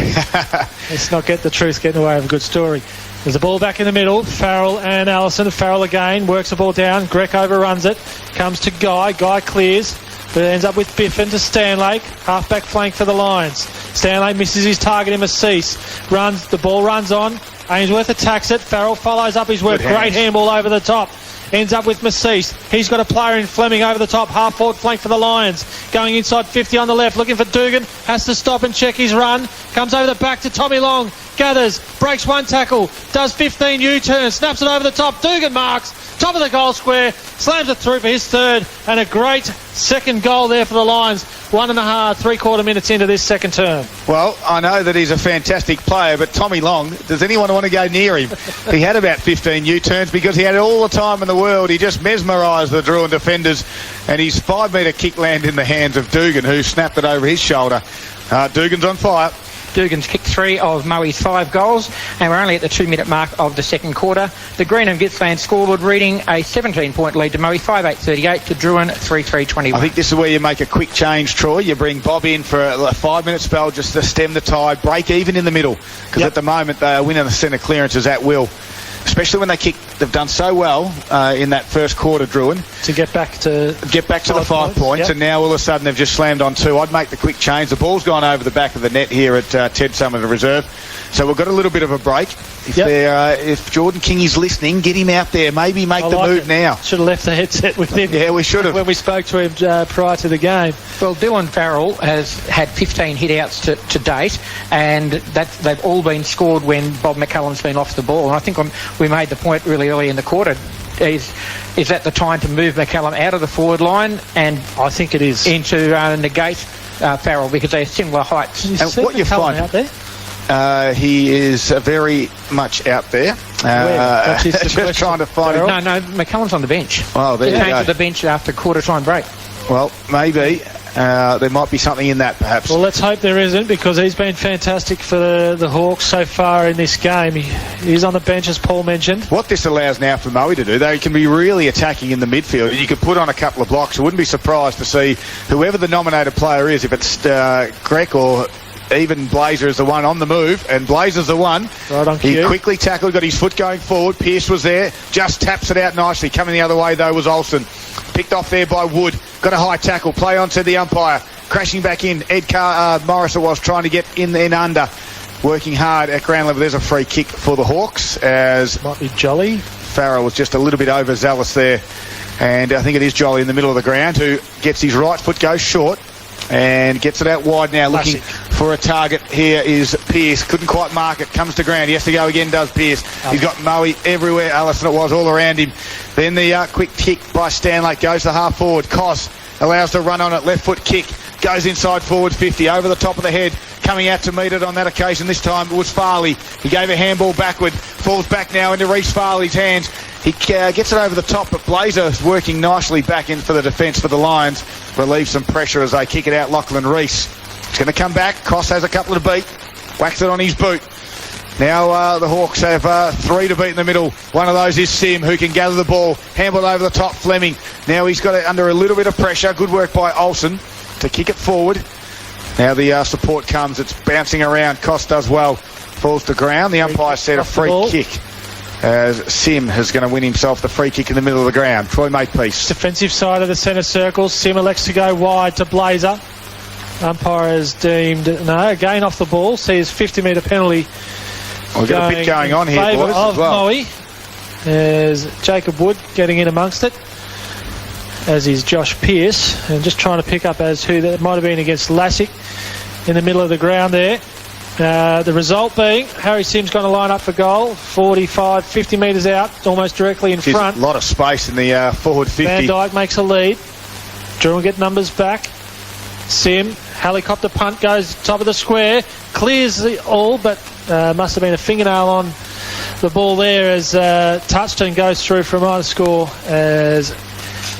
Let's not get the truth getting away with a good story. There's a ball back in the middle. Farrell and Allison. Farrell again works the ball down. Grec overruns it. Comes to Guy. Guy clears. But it ends up with Biffin to Stanlake. Half-back flank for the Lions. Stanlake misses his target in Maceese. The ball runs on. Ainsworth attacks it. Farrell follows up his work. Great handball over the top. Ends up with Maceese. He's got a player in Fleming over the top. Half-forward flank for the Lions. Going inside 50 on the left. Looking for Dugan. Has to stop and check his run. Comes over the back to Tommy Long. Gathers. Breaks one tackle. Does 15 U-turn. Snaps it over the top. Dugan marks. Top of the goal square. Slams it through for his third. And a great second goal there for the Lions. 3/4 minutes into this second term. Well, I know that he's a fantastic player, but Tommy Long, does anyone want to go near him? He had about 15 U-turns because he had all the time in the world. He just mesmerised the Drouin defenders, and his 5-metre kick landed in the hands of Dugan, who snapped it over his shoulder. Dugan's on fire. Dugan's kicked 3 of Moe's 5 goals, and we're only at the 2-minute mark of the second quarter. The Greenham Gippsland scoreboard reading a 17-point lead to Moe, 5-8-38 to Drouin, 3-3-21. I think this is where you make a quick change, Troy. You bring Bob in for a 5-minute spell just to stem the tide, break even in the middle, because at the moment they are winning the centre clearances at will, especially when they kick they've done so well in that first quarter, Drouin, to get back to the 5 points, yep. and now all of a sudden they've just slammed on 2. I'd make the quick change. The ball's gone over the back of the net here at Ted Summer, the reserve. So we've got a little bit of a break. If Jordan King is listening, get him out there. Maybe make the move now. Should have left the headset with him. Yeah, we should have. When we spoke to him prior to the game. Well, Dylan Farrell has had 15 hit-outs to date, and they've all been scored when Bob McCullum's been off the ball. And I think we made the point really early in the quarter. Is that the time to move McCullum out of the forward line? And I think it is. Into negate Farrell, because they're similar heights. And what you find out there? He is very much out there. Just trying to find him. No, McCullum's on the bench. Oh, there he you came go. to the bench after quarter-time break. Well, maybe. There might be something in that, perhaps. Well, let's hope there isn't, because he's been fantastic for the Hawks so far in this game. He's on the bench, as Paul mentioned. What this allows now for Moe to do, they can be really attacking in the midfield. You could put on a couple of blocks. I wouldn't be surprised to see whoever the nominated player is, if it's Greg or even Blazer is the one on the move, and Blazer's the one. Right on he cue. quickly tackled, got his foot going forward. Pierce was there, just taps it out nicely. Coming the other way, though, was Olsen. Picked off there by Wood. Got a high tackle. Play on to the umpire. Crashing back in. Morris was trying to get in under. Working hard at ground level. There's a free kick for the Hawks, as might be Jolly. Farrell was just a little bit overzealous there. And I think it is Jolly in the middle of the ground, who gets his right foot, goes short, and gets it out wide now. Classic. Looking for a target. Here is Pierce. Couldn't quite mark it. Comes to ground. He has to go again, does Pierce. He's got Moe everywhere. Allison it was all around him. Then the quick kick by Stanley goes to half forward. Cos allows the run on it. Left foot kick. Goes inside forward 50. Over the top of the head. Coming out to meet it on that occasion. This time it was Farley. He gave a handball backward. Falls back now into Reece Farley's hands. He gets it over the top, but Blazer's working nicely back in for the defence for the Lions. Relieves some pressure as they kick it out. Lachlan Reese. He's going to come back. Cross has a couple to beat. Whacks it on his boot. Now the Hawks have 3 to beat in the middle. One of those is Sim, who can gather the ball. Handball over the top, Fleming. Now he's got it under a little bit of pressure. Good work by Olsen to kick it forward. Now the support comes. It's bouncing around. Cost does well. Falls to ground. The umpire said a free kick, as Sim is going to win himself the free kick in the middle of the ground. Troy Makepeace. Defensive side of the centre circle. Sim elects to go wide to Blazer. Umpire has deemed again off the ball. Sees 50-metre penalty. We've got a bit going on here, boys, as well. Moe. There's Jacob Wood getting in amongst it, as is Josh Pearce, and just trying to pick up as who that might have been against Lassick in the middle of the ground there. The result being Harry Sim's going to line up for goal. 50 metres out, almost directly in front. A lot of space in the forward 50. Van Dijk makes a lead. Drew will get numbers back. Sim, helicopter punt, goes top of the square, clears the all, but must have been a fingernail on the ball there as Touchton goes through for a minor score, as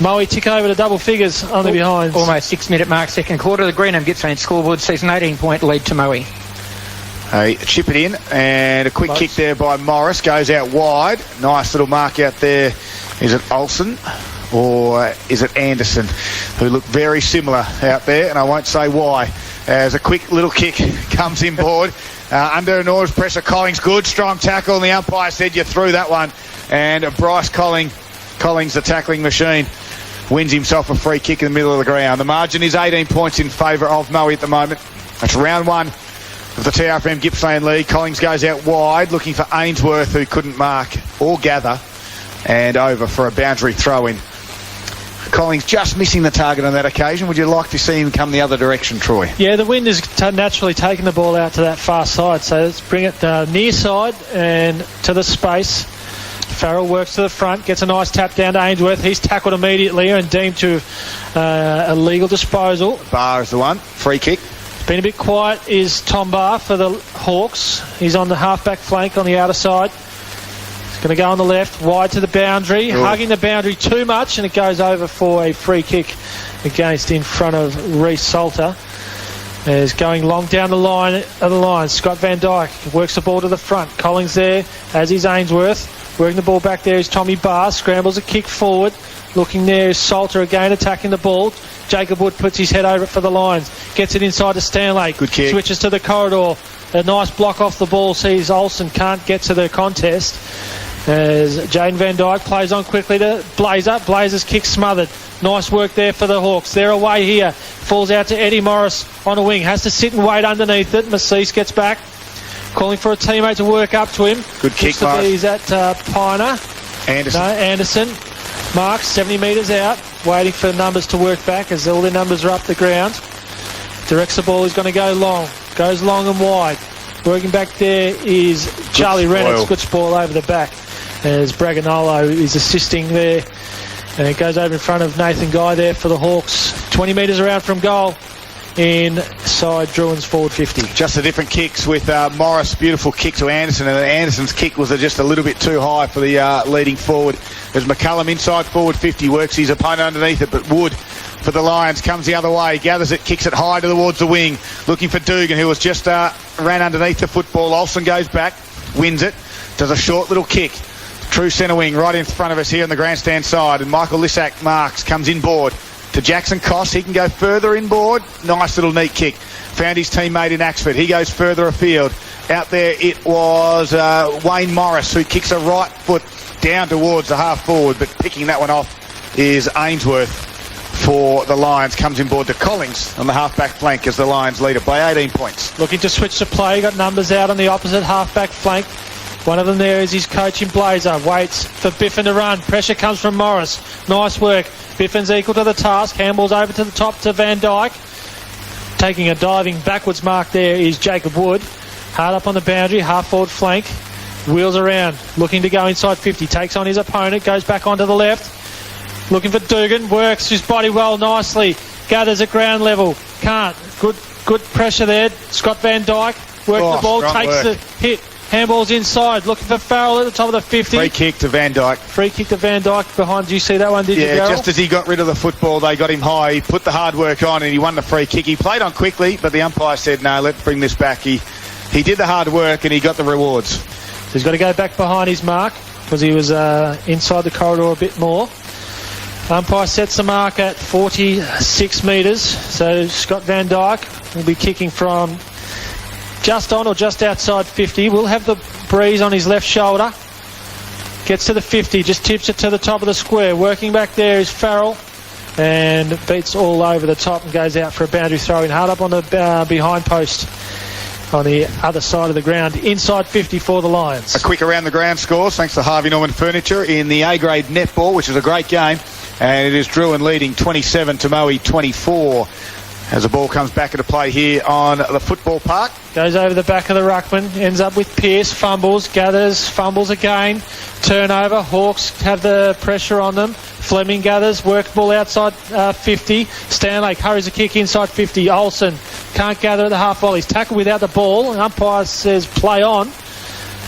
Moe tick over to double figures on the behinds. Almost 6-minute mark, second quarter. The Greenham Gippsland scoreboard sees an 18-point lead to Moe. Hey, chip it in, and a quick kick there by Morris. Goes out wide. Nice little mark out there. Is it Olsen or is it Anderson, who look very similar out there, and I won't say why. As a quick little kick comes inboard. Under enormous pressure, Collings, good, strong tackle, and the umpire said you threw that one. And Bryce Collings, the tackling machine, wins himself a free kick in the middle of the ground. The margin is 18 points in favour of Moe at the moment. That's round 1 of the TRFM Gippsland League. Collings goes out wide, looking for Ainsworth, who couldn't mark or gather, and over for a boundary throw-in. Collings just missing the target on that occasion. Would you like to see him come the other direction, Troy? Yeah, the wind is naturally taking the ball out to that far side, so let's bring it near side and to the space. Farrell works to the front, gets a nice tap down to Ainsworth. He's tackled immediately and deemed to a legal disposal. Barr is the one. Free kick. Been a bit quiet is Tom Barr for the Hawks. He's on the half-back flank on the outer side. He's going to go on the left, wide to the boundary, hugging the boundary too much, and it goes over for a free kick against in front of Reece Salter. Is going long down the line. Scott Van Dijk works the ball to the front. Collings there, as is Ainsworth. Working the ball back there is Tommy Barr. Scrambles a kick forward. Looking there is Salter again attacking the ball. Jacob Wood puts his head over it for the Lions. Gets it inside to Stanley. Good kick. Switches to the corridor. A nice block off the ball. Sees Olsen can't get to the contest. As Jaden Van Dyke plays on quickly to Blazer. Blazer's kick smothered. Nice work there for the Hawks. They're away here. Falls out to Eddie Morris on a wing. Has to sit and wait underneath it. Macice gets back. Calling for a teammate to work up to him. Good kick, Mark. He's at Piner. Anderson. No, Anderson. Mark 70 metres out. Waiting for numbers to work back as all their numbers are up the ground. Directs the ball. He's going to go long. Goes long and wide. Working back there is Charlie Reynolds. Good spoil over the back. As Braganolo is assisting there. And it goes over in front of Nathan Guy there for the Hawks. 20 metres around from goal inside Drouin's forward 50. Just the different kicks with Morris. Beautiful kick to Anderson. And Anderson's kick was just a little bit too high for the leading forward. As McCullum inside forward 50 works his opponent underneath it. But Wood for the Lions comes the other way. Gathers it, kicks it high towards the wing. Looking for Dugan, who was just ran underneath the football. Olsen goes back. Wins it. Does a short little kick. True centre wing right in front of us here on the grandstand side. And Michael Lissack marks, comes inboard to Jackson Koss. He can go further inboard. Nice little neat kick. Found his teammate in Axford. He goes further afield. Out there it was Wayne Morris who kicks a right foot down towards the half forward. But picking that one off is Ainsworth for the Lions. Comes inboard to Collins on the half-back flank as the Lions lead it by 18 points. Looking to switch the play. Got numbers out on the opposite half-back flank. One of them there is his coach in Blazer. Waits for Biffin to run. Pressure comes from Morris. Nice work. Biffin's equal to the task. Handballs over to the top to Van Dyke. Taking a diving backwards mark there is Jacob Wood. Hard up on the boundary. Half forward flank. Wheels around. Looking to go inside 50. Takes on his opponent. Goes back onto the left. Looking for Dugan. Works his body well nicely. Gathers at ground level. Can't. Good pressure there. Scott Van Dyke. Works the ball. Takes the hit. Handball's inside, looking for Farrell at the top of the 50. Free kick to Van Dyke. Free kick to Van Dyke behind. Do you see that one, did you, Darryl? Just as he got rid of the football, they got him high. He put the hard work on and he won the free kick. He played on quickly, but the umpire said, no, let's bring this back. He did the hard work and he got the rewards. So he's got to go back behind his mark because he was inside the corridor a bit more. Umpire sets the mark at 46 metres. So Scott Van Dyke will be kicking from just on or just outside 50. Will have the breeze on his left shoulder. Gets to the 50, just tips it to the top of the square. Working back there is Farrell and beats all over the top and goes out for a boundary throw in. Hard up on the behind post on the other side of the ground. Inside 50 for the Lions. A quick around the ground scores thanks to Harvey Norman Furniture in the A-grade netball, which is a great game. And it is Drouin leading 27 to Moe 24. As the ball comes back into play here on the football park. Goes over the back of the ruckman, ends up with Pearce, fumbles, gathers, fumbles again. Turnover, Hawks have the pressure on them. Fleming gathers, work ball outside 50. Stanlake hurries a kick inside 50. Olsen can't gather at the half volley. He's tackled without the ball. Umpire says play on.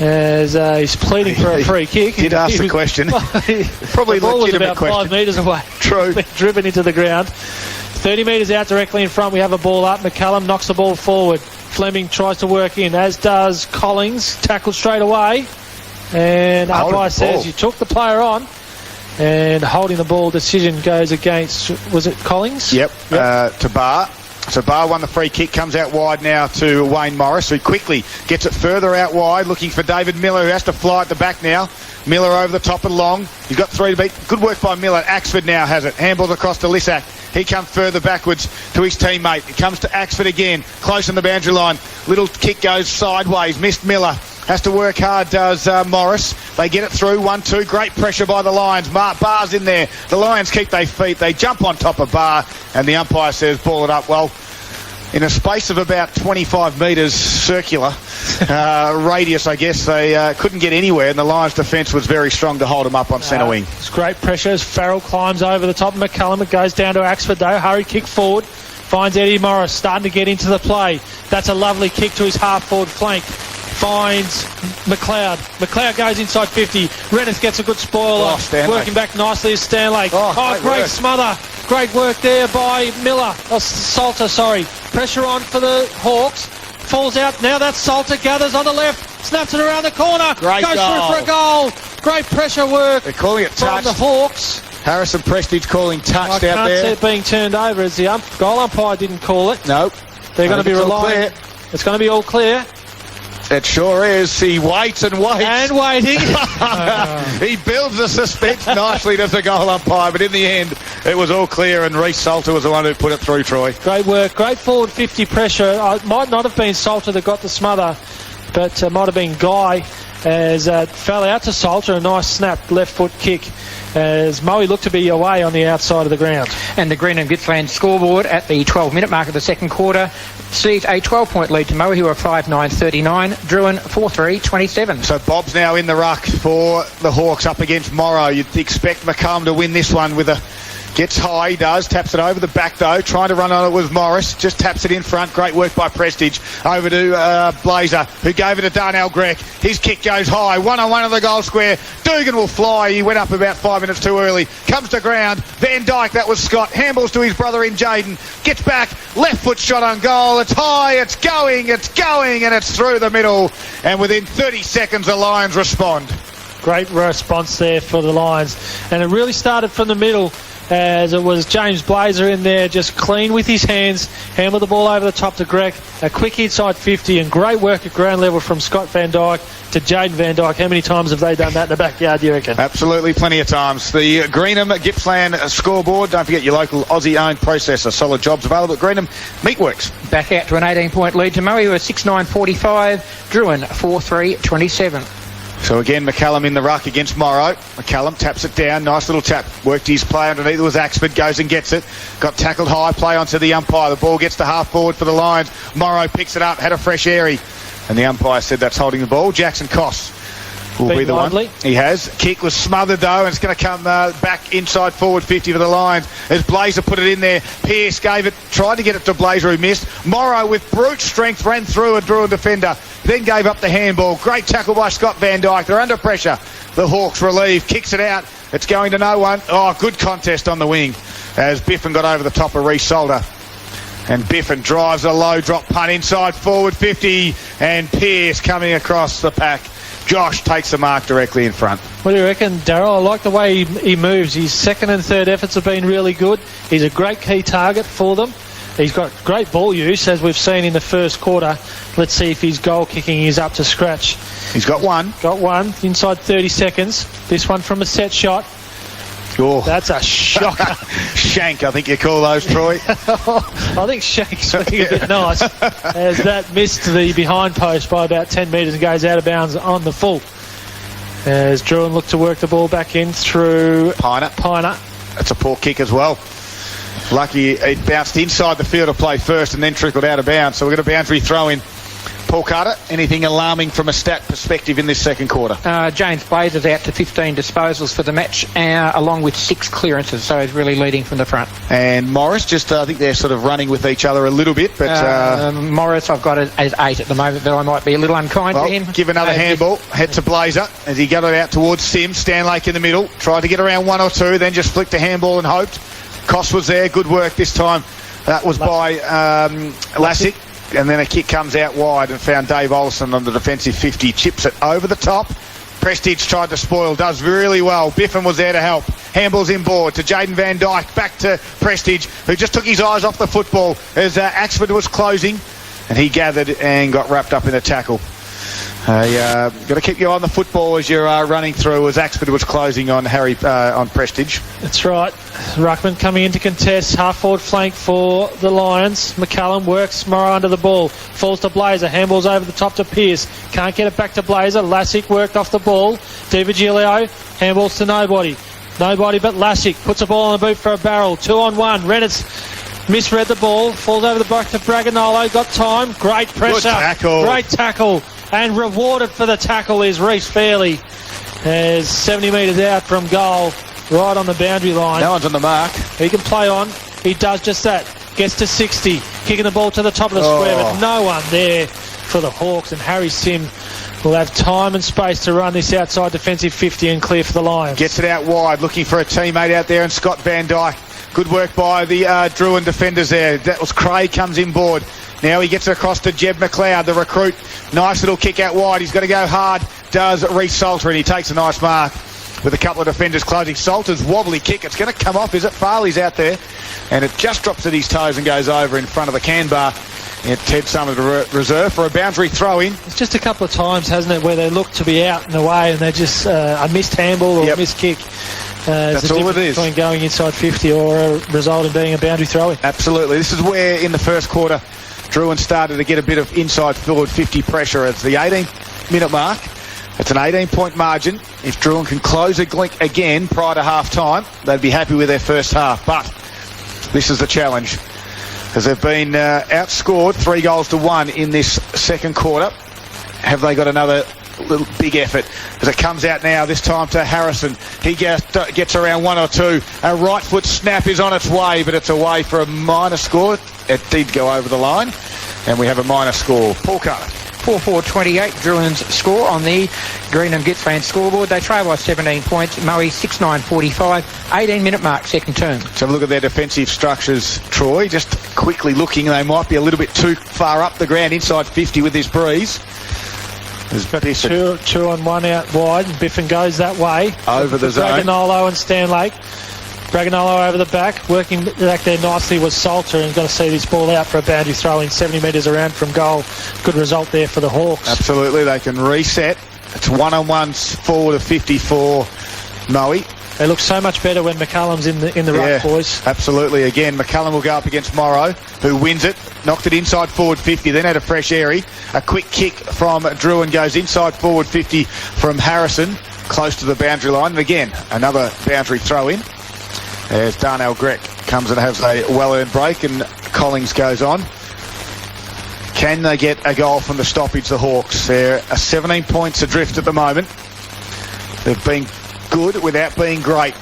As he's pleading for a free kick. Did ask the question. Probably the ball was legitimate about question. 5 metres away. True. Driven into the ground. 30 metres out directly in front. We have a ball up. McCullum knocks the ball forward. Fleming tries to work in, as does Collins. Tackled straight away. And umpire says you took the player on. And holding the ball decision goes against, was it Collins? Yep. To Barr. So Barr won the free kick, comes out wide now to Wayne Morris, who quickly gets it further out wide, looking for David Miller, who has to fly at the back now. Miller over the top and long. He's got 3 to beat. Good work by Miller. Axford now has it. Handballs across to Lissack. He comes further backwards to his teammate. It comes to Axford again, close on the boundary line. Little kick goes sideways. Missed Miller. Has to work hard, does Morris. They get it through. 1-2. Great pressure by the Lions. Barr's in there. The Lions keep their feet. They jump on top of Barr, and the umpire says ball it up. Well, in a space of about 25 metres circular radius, I guess, they couldn't get anywhere, and the Lions' defence was very strong to hold them up on centre wing. It's great pressure as Farrell climbs over the top of McCullum. It goes down to Axford, though. Hurry kick forward. Finds Eddie Morris starting to get into the play. That's a lovely kick to his half-forward flank. Finds McLeod. McLeod goes inside 50. Rennes gets a good spoiler. Working back nicely as Stanlake. Great smother. Great work there by Miller. Salter, sorry. Pressure on for the Hawks. Falls out. Now that's Salter. Gathers on the left. Snaps it around the corner. Goes through for a goal. Great pressure work. They're calling it touch. From the Hawks. Harrison Prestige calling touched out there. I can't see it being turned over as the goal umpire didn't call it. Nope. They're going to be relying. It's going to be all clear. It sure is. He waits and waits. And waiting. He builds the suspense nicely to the goal umpire, but in the end, it was all clear, and Reece Salter was the one who put it through, Troy. Great work. Great forward 50 pressure. It might not have been Salter that got the smother, but might have been Guy, as fell out to Salter. A nice snap left foot kick as Moe looked to be away on the outside of the ground. And the Green and Gippsland scoreboard at the 12-minute mark of the second quarter sees a 12-point lead to Moe, who are 5-9-39. Drouin 4-3-27. So Bob's now in the ruck for the Hawks up against Morrow. You'd expect McCullum to win this one with a... Gets high, he does, taps it over the back though, trying to run on it with Morris, just taps it in front. Great work by Prestige. Over to Blazer, who gave it to Darnell Grech. His kick goes high, one-on-one on the goal square. Dugan will fly, he went up about 5 minutes too early. Comes to ground, Van Dyke, that was Scott. Handballs to his brother in Jaden. Gets back, left foot shot on goal. It's high, it's going, and it's through the middle. And within 30 seconds, the Lions respond. Great response there for the Lions. And it really started from the middle, as it was James Blazer in there, just clean with his hands, handled the ball over the top to Greg, a quick inside 50, and great work at ground level from Scott Van Dyke to Jaden Van Dyke. How many times have they done that in the backyard, do you reckon? Absolutely, plenty of times. The Greenham Gippsland scoreboard. Don't forget your local Aussie-owned processor. Solid jobs available at Greenham Meatworks. Back out to an 18-point lead to Moe, who are 6-9-45. Drouin 4-3-27. So again, McCullum in the ruck against Morrow. McCullum taps it down. Nice little tap. Worked his play underneath. It was Axford. Goes and gets it. Got tackled high. Play onto the umpire. The ball gets to half forward for the Lions. Morrow picks it up. Had a fresh airy. And the umpire said that's holding the ball. Jackson Koss will be the lively one. He has. Kick was smothered though, and it's going to come back inside forward 50 for the Lions as Blazer put it in there. Pearce gave it, tried to get it to Blazer, who missed. Morrow with brute strength ran through and drew a defender, then gave up the handball. Great tackle by Scott Van Dyke. They're under pressure. The Hawks relieve, kicks it out. It's going to no one. Oh, good contest on the wing as Biffin got over the top of Reece Salter. And Biffin drives a low drop punt inside forward 50, and Pearce coming across the pack. Josh takes the mark directly in front. What do you reckon, Darryl? I like the way he moves. His second and third efforts have been really good. He's a great key target for them. He's got great ball use, as we've seen in the first quarter. Let's see if his goal kicking is up to scratch. He's got one. Got one inside 30 seconds. This one from a set shot. Oh. That's a shocker. Shank, I think you call those, Troy. I think Shank's being a bit nice, as that missed the behind post by about 10 metres and goes out of bounds on the full. As Drouin looked to work the ball back in through Piner. That's a poor kick as well. Lucky it bounced inside the field of play first and then trickled out of bounds. So we've got a boundary throw in. Paul Carter, anything alarming from a stat perspective in this second quarter? James Blazer's out to 15 disposals for the match, along with 6 clearances, so he's really leading from the front. And Morris, just I think they're sort of running with each other a little bit, but Morris, I've got it as 8 at the moment, but I might be a little unkind to him. Give another handball. Head to Blazer as he got it out towards Sims. Stanlake in the middle, tried to get around one or two, then just flicked a handball and hoped. Koss was there. Good work this time. That was by Lassick. And then a kick comes out wide and found Dave Olsen on the defensive 50. Chips it over the top. Prestige tried to spoil. Does really well. Biffin was there to help. Handballs inboard to Jaden Van Dyke. Back to Prestige, who just took his eyes off the football as Axford was closing. And he gathered and got wrapped up in a tackle. Got to keep your eye on the football as you're running through, as Axford was closing on on Prestige. That's right. Ruckman coming in to contest, half forward flank for the Lions. McCullum works Morrow under the ball, falls to Blazer, handballs over the top to Pearce, can't get it back to Blazer. Lassick worked off the ball. DiVigilio handballs to nobody but Lassick puts a ball on the boot for a barrel. 2-on-1. Rennett's misread the ball, falls over the back to Braganolo, got time. Great pressure. Great tackle. And rewarded for the tackle is Reece Fairley. There's 70 metres out from goal, right on the boundary line. No one's on the mark. He can play on. He does just that. Gets to 60. Kicking the ball to the top of the square, but no one there for the Hawks. And Harry Sim will have time and space to run this outside defensive 50 and clear for the Lions. Gets it out wide, looking for a teammate out there, and Scott Van Dyke. Good work by the Drouin defenders there. That was Craig, comes inboard. Now he gets it across to Jeb McLeod, the recruit. Nice little kick out wide. He's going to go hard. Does Reece Salter, and he takes a nice mark with a couple of defenders closing. Salter's wobbly kick. It's going to come off. Is it? Farley's out there. And it just drops at his toes and goes over in front of the can bar. Ted Summers reserve for a boundary throw-in. It's just a couple of times, hasn't it, where they look to be out and away and they're just a missed handball or a missed kick. That's all it is. Between going inside 50 or a result in being a boundary throw-in. Absolutely. This is where, in the first quarter, Drouin started to get a bit of inside forward 50 pressure. It's the 18-minute mark. It's an 18-point margin. If Drouin can close a glink again prior to half-time, they'd be happy with their first half. But this is the challenge, because they've been outscored 3-1 in this second quarter. Have they got another little big effort? As it comes out now, this time to Harrison. He gets around one or two. A right foot snap is on its way, but it's away for a minor score. It did go over the line, and we have a minor score. Paul Carter. 4-4-28, Drouin's score on the Green and Gippsland scoreboard. They trail by 17 points. Moe 6-9-45, 18-minute mark, second term. Let's have a look at their defensive structures, Troy. Just quickly looking, they might be a little bit too far up the ground, inside 50 with this breeze. There's Biffin. Two on one out wide, and Biffin goes that way. Over the zone. Dragonolo and Stanlake. Dragonolo over the back, working back there nicely was Salter, and got to see this ball out for a boundary throw in 70 metres around from goal. Good result there for the Hawks. Absolutely, they can reset. It's one-on-ones forward of 54, Moe. They look so much better when McCullum's in the ruck, boys. Absolutely. Again, McCullum will go up against Morrow, who wins it. Knocked it inside forward 50, then had a fresh airy. A quick kick from Drouin goes inside forward 50 from Harrison, close to the boundary line. And again, another boundary throw-in. As Darnell Grech comes and has a well-earned break, and Collings goes on. Can they get a goal from the stoppage, the Hawks? They're 17 points adrift at the moment. They've been good without being great.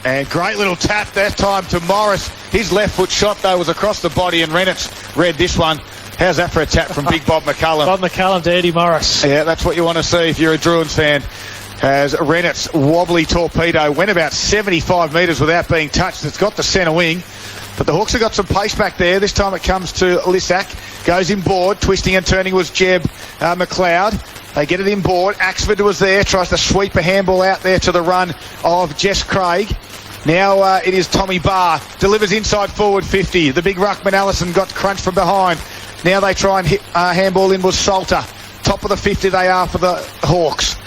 And great little tap that time to Morris. His left foot shot, though, was across the body, and Rennett's read this one. How's that for a tap from Big Bob McCullum? Bob McCullum to Eddie Morris. Yeah, that's what you want to see if you're a Drouin's fan. As Rennett's wobbly torpedo went about 75 metres without being touched. It's got the centre wing, but the Hawks have got some pace back there. This time it comes to Lissack, goes inboard, twisting and turning was Jeb McLeod. They get it inboard. Axford was there, tries to sweep a handball out there to the run of Jess Craig. Now it is Tommy Barr, delivers inside forward 50. The big ruckman Allison got crunched from behind. Now they try and hit handball in was Salter. Top of the 50 they are for the Hawks.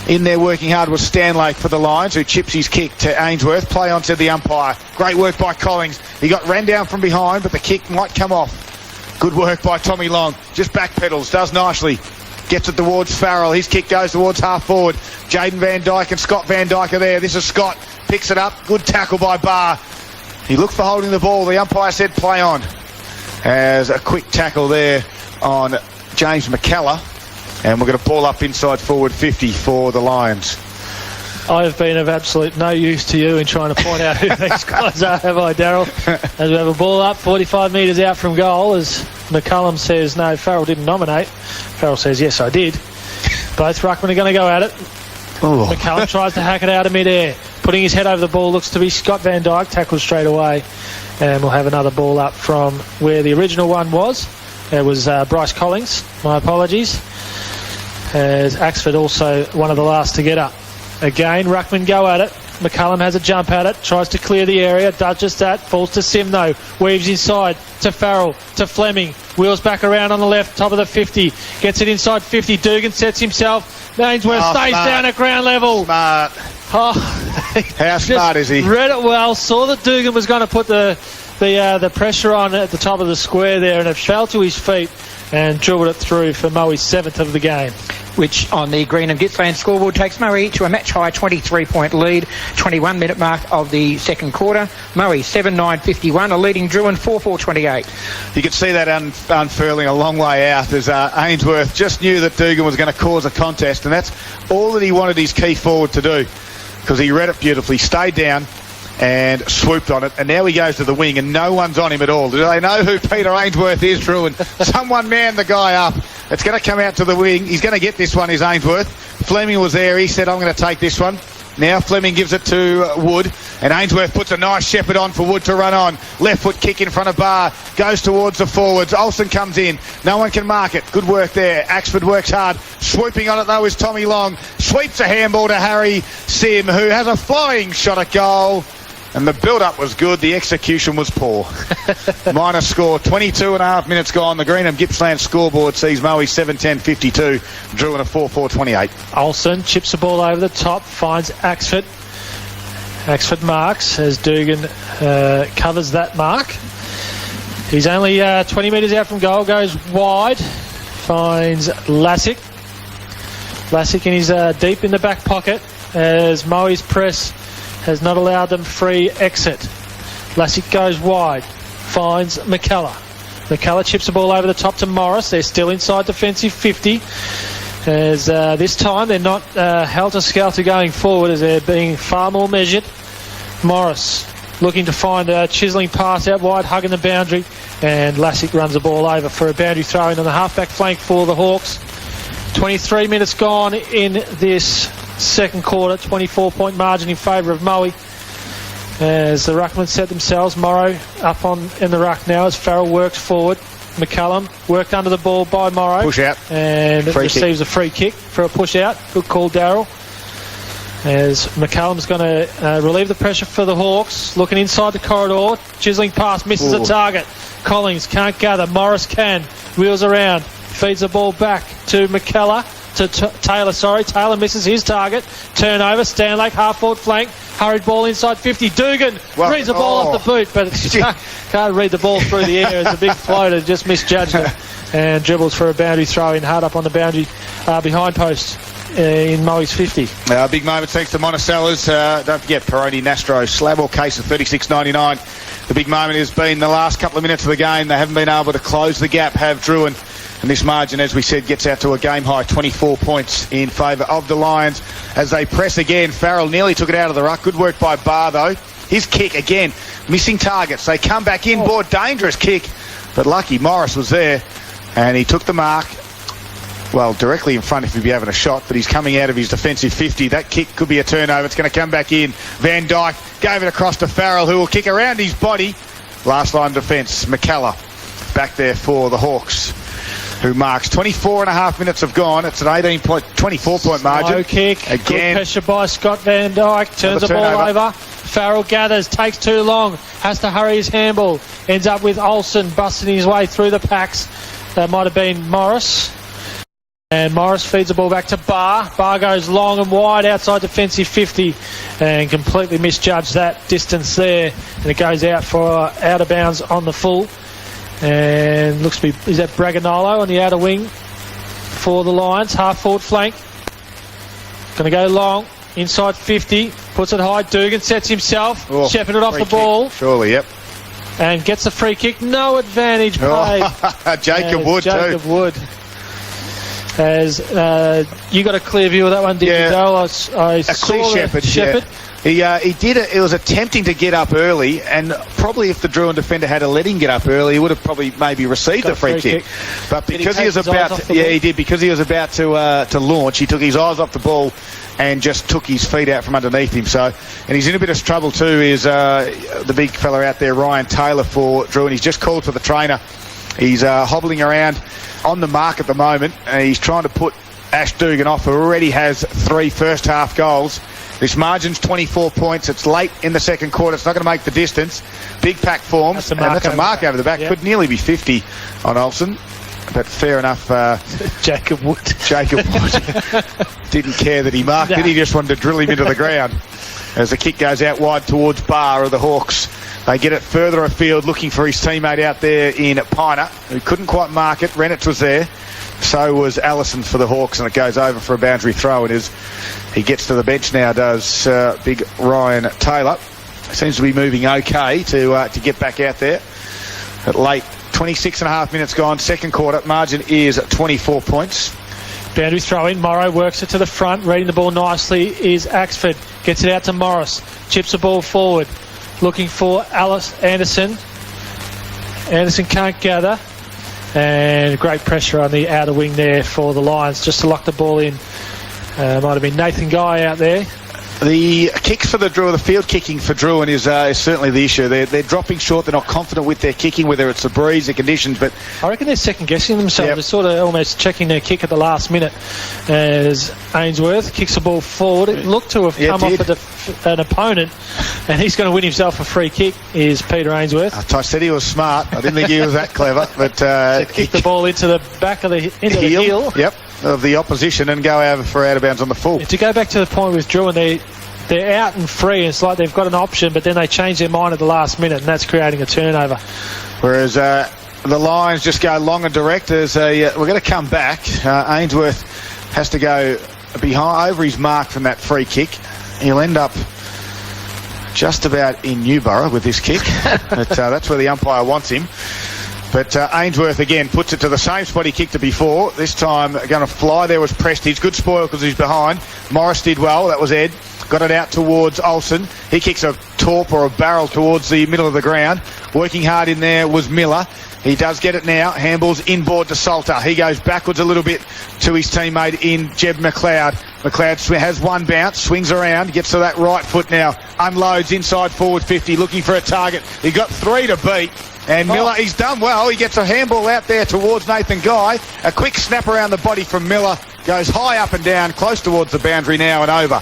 In there working hard was Stanlake for the Lions, who chips his kick to Ainsworth. Play on to the umpire. Great work by Collings. He got ran down from behind, but the kick might come off. Good work by Tommy Long. Just backpedals, does nicely. Gets it towards Farrell. His kick goes towards half forward. Jaden Van Dyke and Scott Van Dyke are there. This is Scott. Picks it up. Good tackle by Barr. He looked for holding the ball. The umpire said play on. As a quick tackle there on James McKellar. And we're going to ball up inside forward 50 for the Lions. I have been of absolute no use to you in trying to point out who these guys are, have I, Daryl? As we have a ball up 45 metres out from goal, as McCullum says, no, Farrell didn't nominate. Farrell says, yes, I did. Both ruckmen are going to go at it. Ooh. McCullum tries to hack it out of mid-air. Putting his head over the ball looks to be Scott Van Dyke, tackles straight away. And we'll have another ball up from where the original one was. It was Bryce Collings, my apologies. As Axford also one of the last to get up. Again, ruckman go at it. McCullum has a jump at it, tries to clear the area, does just that, falls to Sim though, weaves inside to Farrell, to Fleming, wheels back around on the left, top of the 50, gets it inside 50, Dugan sets himself, Ainsworth stays smart. Down at ground level. Smart. Oh, how smart is he? Read it well, saw that Dugan was going to put the pressure on at the top of the square there, and it fell to his feet and dribbled it through for Moe's 7th of the game. Which on the Green and Gippsland scoreboard takes Moe to a match-high 23-point lead, 21-minute mark of the second quarter. Moe 7-9-51, a leading Drouin 4-4-28. You could see that unfurling a long way out as Ainsworth just knew that Dugan was going to cause a contest, and that's all that he wanted his key forward to do, because he read it beautifully, stayed down and swooped on it, and now he goes to the wing and no one's on him at all. Do they know who Peter Ainsworth is, Drouin? Someone man the guy up. It's going to come out to the wing. He's going to get this one, is Ainsworth. Fleming was there. He said, I'm going to take this one. Now Fleming gives it to Wood, and Ainsworth puts a nice shepherd on for Wood to run on. Left foot kick in front of Barr, goes towards the forwards. Olsen comes in. No one can mark it. Good work there. Axford works hard. Swooping on it, though, is Tommy Long. Sweeps a handball to Harry Sim, who has a flying shot at goal. And the build-up was good, the execution was poor. Minor score, 22.5 minutes gone. The Greenham Gippsland scoreboard sees Moe 7-10-52, Drouin a 4-4-28. Olsen chips the ball over the top, finds Axford. Axford marks as Dugan covers that mark. He's only 20 metres out from goal, goes wide, finds Lassick. Lassick in his deep in the back pocket as Moe's press has not allowed them free exit. Lassick goes wide, finds McKellar. McKellar chips the ball over the top to Morris. They're still inside defensive 50. As this time they're not helter-skelter going forward as they're being far more measured. Morris looking to find a chiselling pass out wide, hugging the boundary, and Lassick runs the ball over for a boundary throw-in on the half-back flank for the Hawks. 23 minutes gone in this second quarter, 24-point margin in favour of Moe. As the ruckmen set themselves, Morrow up in the ruck now as Farrell works forward. McCullum worked under the ball by Morrow. Push out. And receives a free kick for a push out. Good call, Darryl. As McCullum's going to relieve the pressure for the Hawks. Looking inside the corridor. Chiselling pass, misses a target. Collins can't gather. Morris can. Wheels around. Feeds the ball back to McKellar. To Taylor, Taylor misses his target. Turnover. Stanlake, half-forward flank. Hurried ball inside 50. Dugan reads the ball off the boot, but can't read the ball through the air. It's a big floater, just misjudged it. And dribbles for a boundary throw-in, hard up on the boundary behind post in Moe's 50. Big moment thanks to Monticello's. Don't forget Peroni Nastro slab or case of $36.99. The big moment has been the last couple of minutes of the game. They haven't been able to close the gap, have Drouin. And this margin, as we said, gets out to a game-high 24 points in favour of the Lions as they press again. Farrell nearly took it out of the ruck. Good work by Barr, though. His kick, again, missing targets. They come back in, board, dangerous kick. But lucky Morris was there, and he took the mark. Well, directly in front if he'd be having a shot, but he's coming out of his defensive 50. That kick could be a turnover. It's going to come back in. Van Dyke gave it across to Farrell, who will kick around his body. Last line defence, McKellar back there for the Hawks, who marks. 24.5 minutes have gone. It's an 24-point margin. Low kick. Again. Good pressure by Scott Van Dyke. Turns the ball over. Farrell gathers. Takes too long. Has to hurry his handball. Ends up with Olsen busting his way through the packs. That might have been Morris. And Morris feeds the ball back to Barr. Barr goes long and wide outside defensive 50 and completely misjudged that distance there. And it goes out for out of bounds on the full. And looks to be, is that Braganolo on the outer wing for the Lions, half forward flank. Going to go long, inside 50, puts it high. Dugan sets himself, shepherded off the ball. Surely, yep. And gets the free kick, no advantage paid. Jacob Wood Jacob too. Wood. As you got a clear view of that one, didn't you, Dale? I saw Shepherd. Yeah. He did it. It was attempting to get up early, and probably if the Drouin defender had let him get up early, he would have probably maybe received the free kick. But because he was about to, he did, because he was about to launch, he took his eyes off the ball and just took his feet out from underneath him. So, and he's in a bit of trouble too. Is the big fella out there, Ryan Taylor for Drouin. He's just called for the trainer. He's hobbling around on the mark at the moment. He's trying to put Ash Dugan off, who already has 3 first-half goals. This margin's 24 points. It's late in the second quarter. It's not going to make the distance. Big pack forms. That's a mark over the back. Yep. Could nearly be 50 on Olsen. But fair enough. Jacob Wood. Didn't care that he marked it. He just wanted to drill him into the ground. As the kick goes out wide towards Barr of the Hawks. They get it further afield, looking for his teammate out there in Piner, who couldn't quite mark it. Rennett's was there. So was Allison for the Hawks, and it goes over for a boundary throw. He gets to the bench now, does big Ryan Taylor. Seems to be moving okay to get back out there. At late, 26.5 minutes gone, second quarter. Margin is 24 points. Boundary throw in. Morrow works it to the front. Reading the ball nicely is Axford. Gets it out to Morris. Chips the ball forward. Looking for Alice Anderson. Anderson can't gather. And great pressure on the outer wing there for the Lions just to lock the ball in. Might have been Nathan Guy out there. The kicks for the Drouin, the field kicking for Drouin is certainly the issue. They're dropping short. They're not confident with their kicking, whether it's the breeze, the conditions. But I reckon they're second-guessing themselves. Yep. They're sort of almost checking their kick at the last minute as Ainsworth kicks the ball forward. It looked to have come off an opponent, and he's going to win himself a free kick, is Peter Ainsworth. I said he was smart. I didn't think he was that clever. But kick the ball into the back of the heel. Yep, of the opposition and go over for out of bounds on the full. To go back to the point with Drouin, they're out and free. It's like they've got an option, but then they change their mind at the last minute, and that's creating a turnover. Whereas the Lions just go long and direct. We're going to come back. Ainsworth has to go behind over his mark from that free kick. He'll end up just about in Newborough with this kick. But that's where the umpire wants him. But Ainsworth again puts it to the same spot he kicked it before. This time going to fly there was Prestige. Good spoil because he's behind. Morris did well. That was Ed. Got it out towards Olsen. He kicks a torp or a barrel towards the middle of the ground. Working hard in there was Miller. He does get it now. Handballs inboard to Salter. He goes backwards a little bit to his teammate in Jeb McLeod. McLeod has one bounce, swings around, gets to that right foot now, unloads inside forward 50, looking for a target. He got 3 to beat. And Miller, he's done well. He gets a handball out there towards Nathan Guy. A quick snap around the body from Miller. Goes high up and down, close towards the boundary now and over.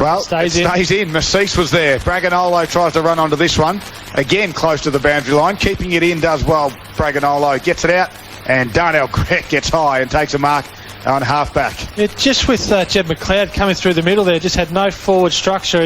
Well, stays in. Massis was there. Braganolo tries to run onto this one. Again, close to the boundary line. Keeping it in does well. Braganolo gets it out. And Darnell Grech gets high and takes a mark on half-back. Just with Jeb McLeod coming through the middle there, just had no forward structure.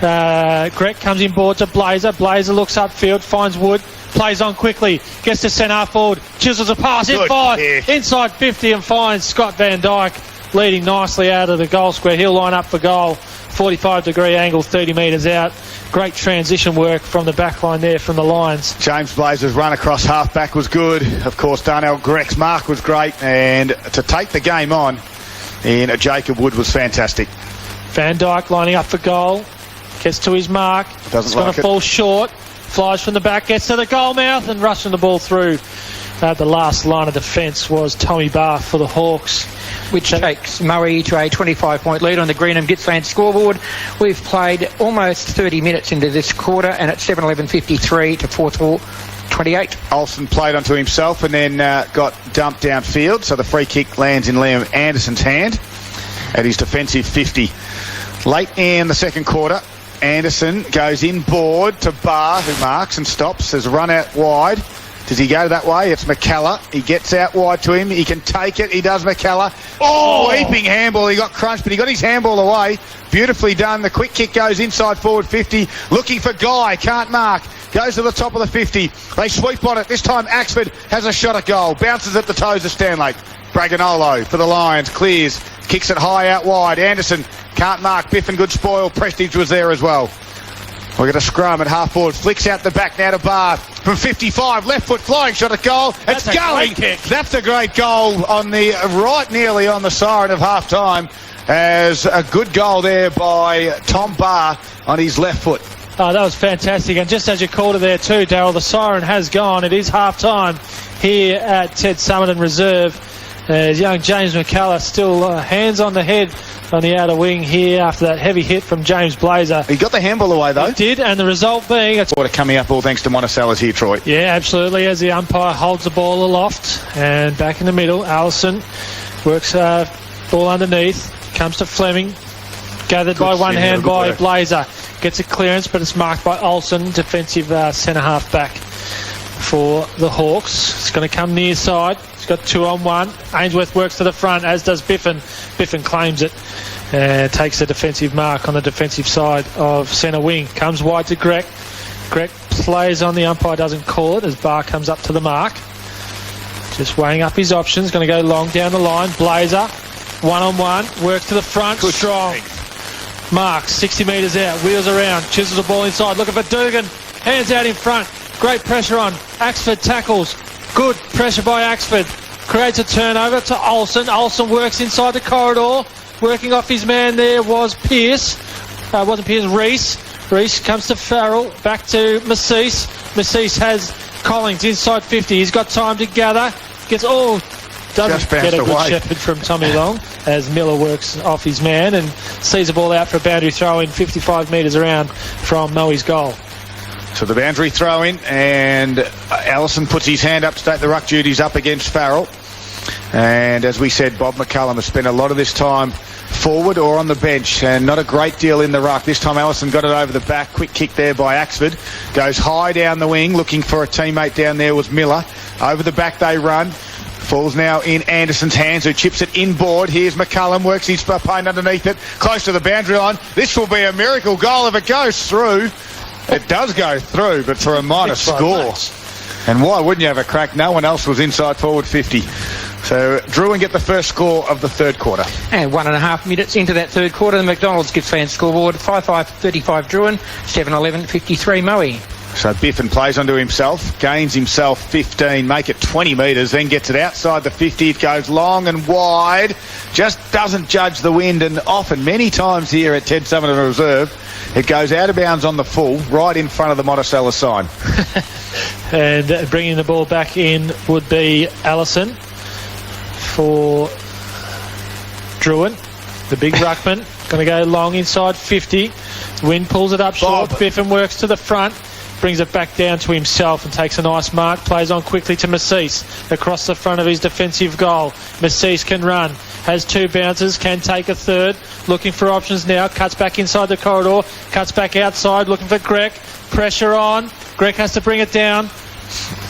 Grech comes in board to Blazer. Blazer looks upfield, finds Wood. Plays on quickly, gets to centre half forward, chisels a pass, inside 50 and finds Scott Van Dyke leading nicely out of the goal square. He'll line up for goal, 45-degree angle, 30 metres out. Great transition work from the back line there from the Lions. James Blazer's run across half-back was good. Of course, Darnell Grech's mark was great, and to take the game on in Jacob Wood was fantastic. Van Dyke lining up for goal, gets to his mark, it's going to fall short. Flies from the back, gets to the goal mouth and rushing the ball through. The last line of defence was Tommy Barr for the Hawks. Which takes Murray to a 25-point lead on the Greenham Gippsland scoreboard. We've played almost 30 minutes into this quarter and it's 7:11:53 to 4:28. Olsen played onto himself and then got dumped downfield, so the free kick lands in Liam Anderson's hand at his defensive 50. Late in the second quarter, Anderson goes inboard to Barr, who marks and stops. There's a run out wide. Does he go that way? It's McCullough. He gets out wide to him. He can take it. He does, McCullough. Leaping handball. He got crunched, but he got his handball away. Beautifully done. The quick kick goes inside forward 50. Looking for Guy. Can't mark. Goes to the top of the 50. They sweep on it. This time Axford has a shot at goal. Bounces at the toes of Stanley. Braganolo for the Lions. Clears. Kicks it high out wide. Anderson can't mark. Biff and good spoil. Prestige was there as well. We got a scrum at half forward. Flicks out the back now to Barr. From 55. Left foot flying shot at goal. It's going. That's a great goal on the right nearly on the siren of half time. As a good goal there by Tom Barr on his left foot. Oh, that was fantastic. And just as you called it there too, Darryl, the siren has gone. It is half time here at Ted Summerton Reserve. Young James McCullough still hands on the head on the outer wing here after that heavy hit from James Blazer. He got the handball away though. He did, and the result being... Water coming up all thanks to Monticello's here, Troy. Yeah, absolutely, as the umpire holds the ball aloft and back in the middle. Allison works ball underneath, comes to Fleming, gathered by one hand by Blazer. Gets a clearance, but it's marked by Olsen, defensive centre half back for the Hawks. It's going to come near side. He's got 2-on-1. Ainsworth works to the front, as does Biffin. Biffin claims it and takes a defensive mark on the defensive side of centre wing. Comes wide to Grech. Grech plays on, the umpire doesn't call it as Barr comes up to the mark. Just weighing up his options. Going to go long down the line. Blazer, 1-on-1. Works to the front. Good strong. Marks, 60 metres out. Wheels around. Chisels the ball inside. Looking for Dugan. Hands out in front. Great pressure on. Axford tackles. Good pressure by Axford. Creates a turnover to Olsen. Olsen works inside the corridor. Working off his man there was Pearce. Wasn't Pearce, Reese. Reese comes to Farrell. Back to Massis. Massis has Collins inside 50. He's got time to gather. Gets Just get a bounced good away. shepherd from Tommy Long as Miller works off his man and sees the ball out for a boundary throw in 55 metres around from Moe's goal. So the boundary throw in, and Allison puts his hand up to take the ruck duties up against Farrell. And as we said, Bob McCullum has spent a lot of this time forward or on the bench, and not a great deal in the ruck. This time Allison got it over the back. Quick kick there by Axford. Goes high down the wing, looking for a teammate down there was Miller. Over the back they run. Falls now in Anderson's hands, who chips it inboard. Here's McCullum, works his opponent underneath it, close to the boundary line. This will be a miracle goal if it goes through. It does go through, but for a minor score. And why wouldn't you have a crack? No one else was inside forward 50. So Drouin get the first score of the third quarter. And 1.5 minutes into that third quarter, the McDonald's Gippsland scoreboard, 5-5-35 Drouin, 7-11-53 Moe. So Biffin plays onto himself, gains himself 15, make it 20 metres, then gets it outside the 50. It goes long and wide, just doesn't judge the wind, and often, many times here at Ted Summerton Reserve, it goes out of bounds on the full, right in front of the Monticello sign. And bringing the ball back in would be Allison for Drouin, the big ruckman. Going to go long inside 50. Wind pulls it up short. Biffin works to the front. Brings it back down to himself and takes a nice mark. Plays on quickly to Massis across the front of his defensive goal. Massis can run. Has two bounces. Can take a third. Looking for options now. Cuts back inside the corridor. Cuts back outside. Looking for Greg. Pressure on. Greg has to bring it down.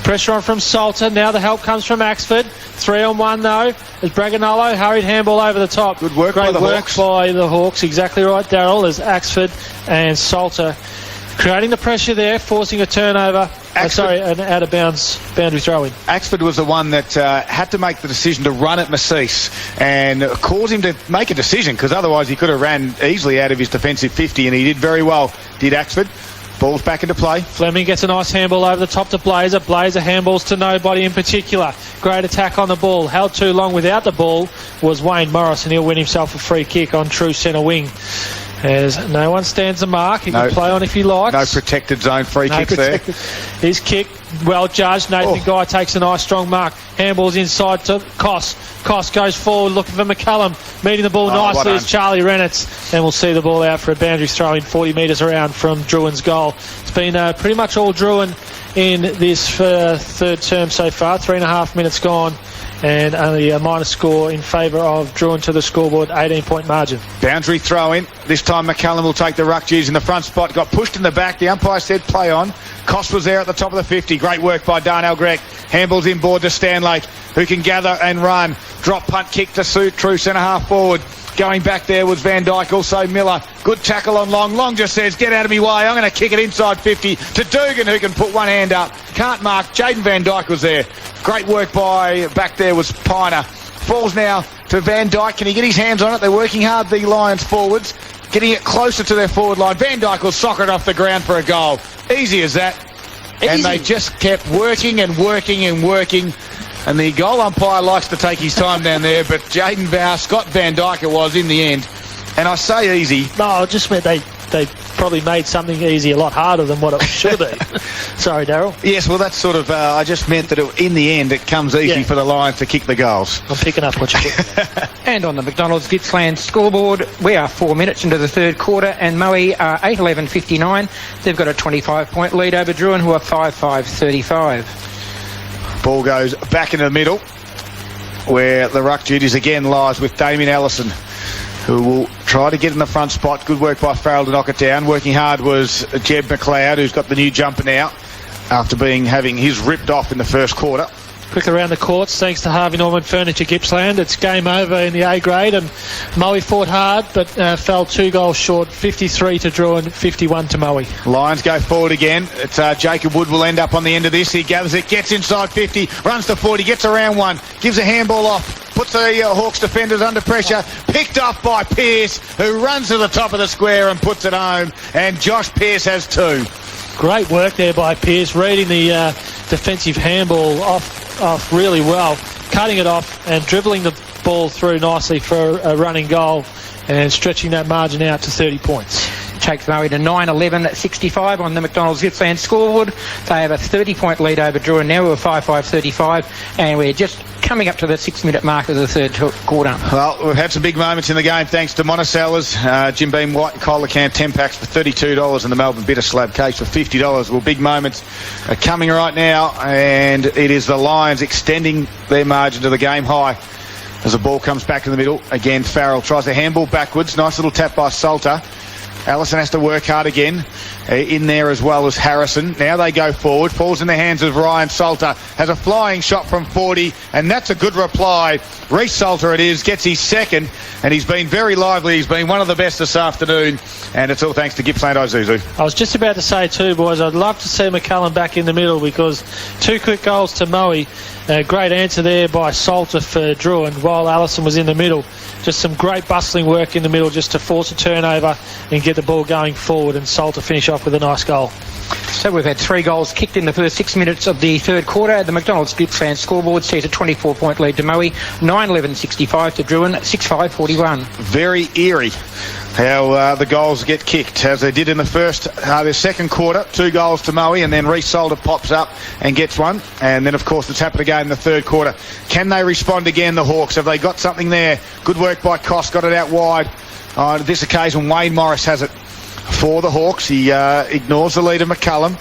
Pressure on from Salter. Now the help comes from Axford. 3-on-1 though. As Braganolo hurried handball over the top. Good work by the Hawks. By the Hawks. Exactly right, Darryl. As Axford and Salter creating the pressure there, forcing a turnover. An out of bounds boundary throw in. Axford was the one that had to make the decision to run at Massis and caused him to make a decision, because otherwise he could have ran easily out of his defensive 50, and he did very well, did Axford. Ball's back into play. Fleming gets a nice handball over the top to Blazer. Blazer handballs to nobody in particular. Great attack on the ball. Held too long without the ball was Wayne Morris, and he'll win himself a free kick on true centre wing. As no one stands the mark. He can play on if he likes. No protected zone free kicks there. His kick, well judged. Nathan Guy takes a nice strong mark. Handballs inside to Koss. Koss goes forward looking for McCullum. Meeting the ball nicely as Charlie Renitz. And we'll see the ball out for a boundary throw in 40 metres around from Drouin's goal. It's been pretty much all Drouin in this third term so far. 3.5 minutes gone. And only a minor score in favour of Drouin to the scoreboard, 18-point margin. Boundary throw in. This time McCullum will take the ruck duties in the front spot. Got pushed in the back. The umpire said play on. Koss was there at the top of the 50. Great work by Darnell Gregg. Handballs inboard to Stanlake, who can gather and run. Drop punt kick to suit true centre half forward. Going back there was Van Dyke, also Miller. Good tackle on Long. Long just says, get out of me way. I'm going to kick it inside 50 to Dugan, who can put one hand up. Can't mark. Jaden Van Dyke was there. Great work by back there was Piner. Falls now to Van Dyke. Can he get his hands on it? They're working hard, the Lions forwards. Getting it closer to their forward line. Van Dyke will sock it off the ground for a goal. Easy as that. And they just kept working and working and working. And the goal umpire likes to take his time down there, but Scott Van Dyke it was in the end. And I say easy. No, I just meant they probably made something easy a lot harder than what it should have been. Sorry, Darryl. Yes, well, that's sort of, I just meant that in the end it comes easy for the Lions to kick the goals. I'm picking up what you're putting. And on the McDonald's Gippsland scoreboard, we are 4 minutes into the third quarter, and Moe are 8-11-59. They've got a 25-point lead over Drouin, who are 5-5-35. Ball goes back into the middle, where the ruck duties again lies with Damien Allison, who will try to get in the front spot. Good work by Farrell to knock it down. Working hard was Jeb McLeod, who's got the new jumper now, after having his ripped off in the first quarter. Quick around the courts, thanks to Harvey Norman Furniture Gippsland. It's game over in the A grade, and Moe fought hard, but fell 2 goals short, 53 to Drouin, 51 to Moe. Lions go forward again. It's Jacob Wood will end up on the end of this. He gathers it, gets inside 50, runs to 40, gets around one, gives a handball off, puts the Hawks defenders under pressure, picked off by Pearce, who runs to the top of the square and puts it home, and Josh Pearce has 2. Great work there by Pearce, reading the defensive handball off really well, cutting it off and dribbling the ball through nicely for a running goal and stretching that margin out to 30 points. takes Maui to 9-11-65 on the McDonald's Gippsland scoreboard. They have a 30-point lead over Drouin now with 5-5-35, and we're just coming up to the 6-minute mark of the third quarter. Well, we've had some big moments in the game thanks to Monticello's, Jim Beam White and Cola Can 10 packs for $32 and the Melbourne Bitter Slab case for $50. Well, big moments are coming right now, and it is the Lions extending their margin to the game high as the ball comes back in the middle. Again, Farrell tries a handball backwards. Nice little tap by Salter. Allison has to work hard again in there as well as Harrison. Now they go forward. Falls in the hands of Ryan Salter. Has a flying shot from 40, and that's a good reply. Reece Salter it is. Gets his second, and he's been very lively. He's been one of the best this afternoon, and it's all thanks to Gippsland Isuzu. I was just about to say too, boys, I'd love to see McCullum back in the middle because 2 quick goals to Moe. Great answer there by Salter for Drouin while Allison was in the middle. Just some great bustling work in the middle just to force a turnover and get the ball going forward, and Salter finish off with a nice goal. So we've had 3 goals kicked in the first 6 minutes of the third quarter. The McDonald's Gippsland scoreboard sees a 24-point lead to Moe, 9-11-65 to Drouin, 6-5-41. Very eerie how the goals get kicked, as they did in the second quarter. 2 goals to Moe, and then Reece Salter pops up and gets one. And then, of course, it's happened again in the third quarter. Can they respond again, the Hawks? Have they got something there? Good work by Koss, got it out wide. On this occasion, Wayne Morris has it for the Hawks. He ignores the lead of McCullum.